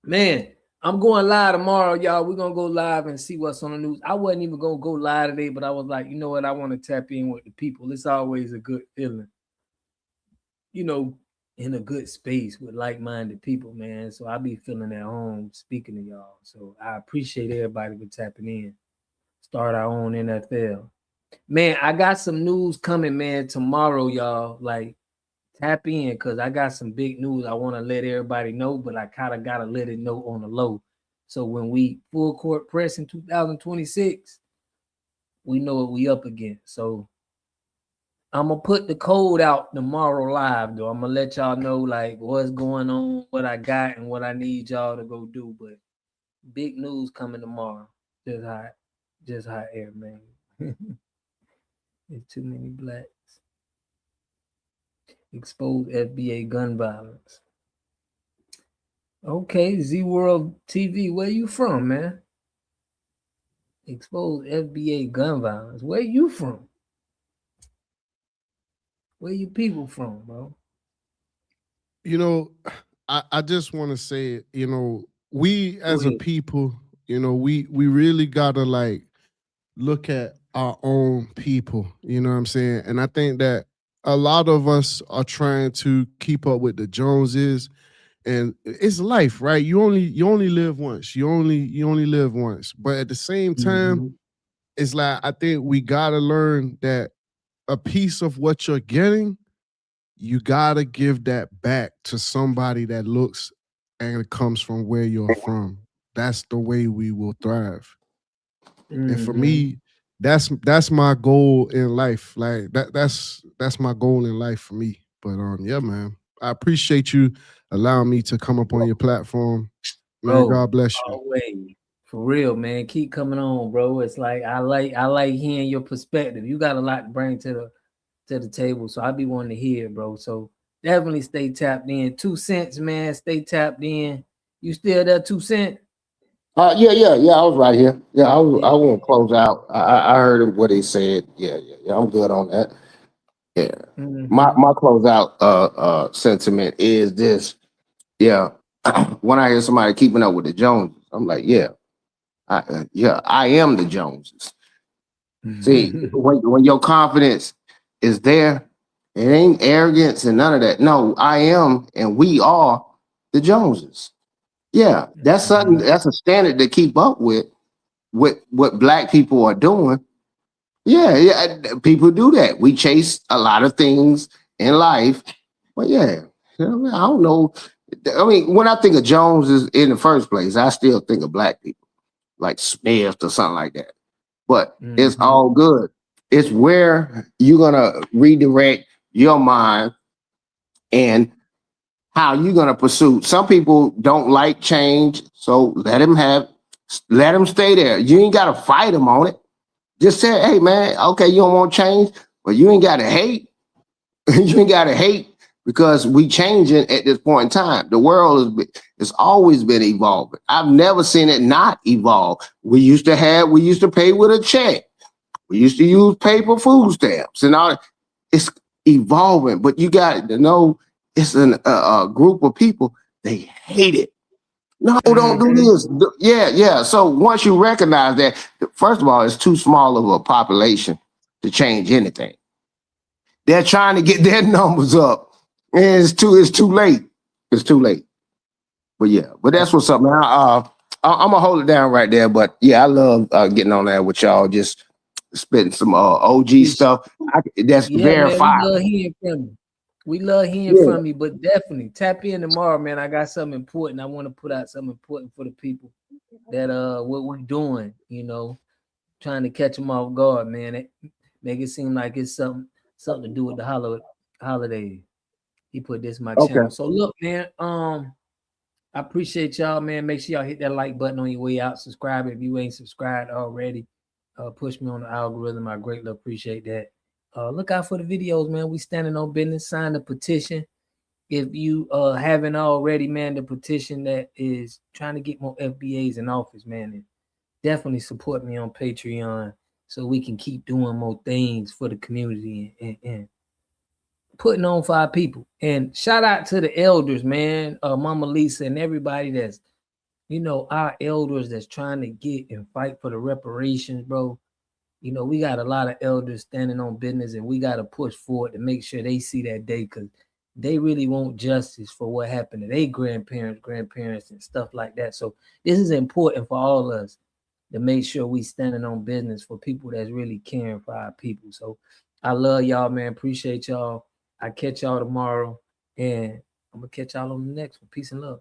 man, I'm going live tomorrow, y'all. We're gonna go live and see what's on the news. I wasn't even gonna go live today, but I was like, you know what? I want to tap in with the people. It's always a good feeling, you know, in a good space with like-minded people, man. So I be feeling at home speaking to y'all. So I appreciate everybody for tapping in. Start our own NFL. Man, I got some news coming, man, tomorrow, y'all. Like, tap in, because I got some big news I want to let everybody know, but I kind of got to let it know on the low. So when we full court press in 2026, we know what we up against. So I'm going to put the code out tomorrow live, though. I'm going to let y'all know, like, what's going on, what I got, and what I need y'all to go do. But big news coming tomorrow. Just hot air, man. There's too many blacks. Expose FBA gun violence. Okay, Z World TV, where you from, man? Expose FBA gun violence. Where you from? Where you people from, bro? You know, I just want to say, you know, we as a people, you know, we really gotta like look at our own people, you know what I'm saying? And I think that a lot of us are trying to keep up with the Joneses, and it's life, right? You only live once. You only live once. But at the same time, it's like I think we gotta learn that a piece of what you're getting, you gotta give that back to somebody that looks and comes from where you're from. That's the way we will thrive. And for me, that's my goal in life. Like that's my goal in life for me. But yeah, man, I appreciate you allowing me to come up on your platform. Man, God bless you. Always. For real, man. Keep coming on, bro. It's like I like hearing your perspective. You got a lot to bring to the table, so I be wanting to hear, bro. So definitely stay tapped in. 2 cents, man. Stay tapped in. You still there, 2 cents? Yeah. I was right here. Yeah, I won't close out. I heard what he said. Yeah. I'm good on that. Yeah. My closeout sentiment is this. Yeah. When I hear somebody keeping up with the Joneses, I'm like, I am the Joneses. See, when your confidence is there, it ain't arrogance and none of that. No, I am, and we are the Joneses. Yeah, that's something. That's a standard to keep up with what Black people are doing. Yeah, people do that. We chase a lot of things in life, but yeah, I don't know. I mean, when I think of Joneses in the first place, I still think of Black people, like Smith or something like that. But it's all good. It's where you're gonna redirect your mind and how you're gonna pursue. Some people don't like change, so let them stay there. You ain't gotta fight them on it. Just say, hey man, okay, you don't want change, but you ain't gotta hate. You ain't gotta hate because we changing at this point in time. The world has always been evolving. I've never seen it not evolve. We used to pay with a check. We used to use paper food stamps and all. It's evolving, but you got to know it's a group of people, they hate it. No, don't do this. Yeah. So once you recognize that, first of all, it's too small of a population to change anything. They're trying to get their numbers up, and it's too late. It's too late. But that's what's up, man. I'm gonna hold it down right there. But yeah, I love getting on there with y'all, just spitting some OG stuff. That's verified. Man, we love hearing from you. We love hearing from you, but definitely tap in tomorrow, man. I got something important. I want to put out something important for the people that what we're doing, trying to catch them off guard, man. Make it seem like it's something to do with the holiday. He put this in my channel. So look, man, I appreciate y'all, man. Make sure y'all hit that like button on your way out. Subscribe if you ain't subscribed already. Push me on the algorithm. I greatly appreciate that. Look out for the videos, man. We standing on business. Sign the petition. If you haven't already, man, the petition that is trying to get more FBAs in office, man, and definitely support me on Patreon so we can keep doing more things for the community and putting on for our people. And shout out to the elders, man, Mama Lisa and everybody that's, our elders that's trying to get and fight for the reparations, bro. We got a lot of elders standing on business, and we got to push forward to make sure they see that day, because they really want justice for what happened to their grandparents and stuff like that. So this is important for all of us to make sure we standing on business for people that's really caring for our people. So I love y'all, man. Appreciate y'all. I catch y'all tomorrow, and I'm going to catch y'all on the next one. Peace and love.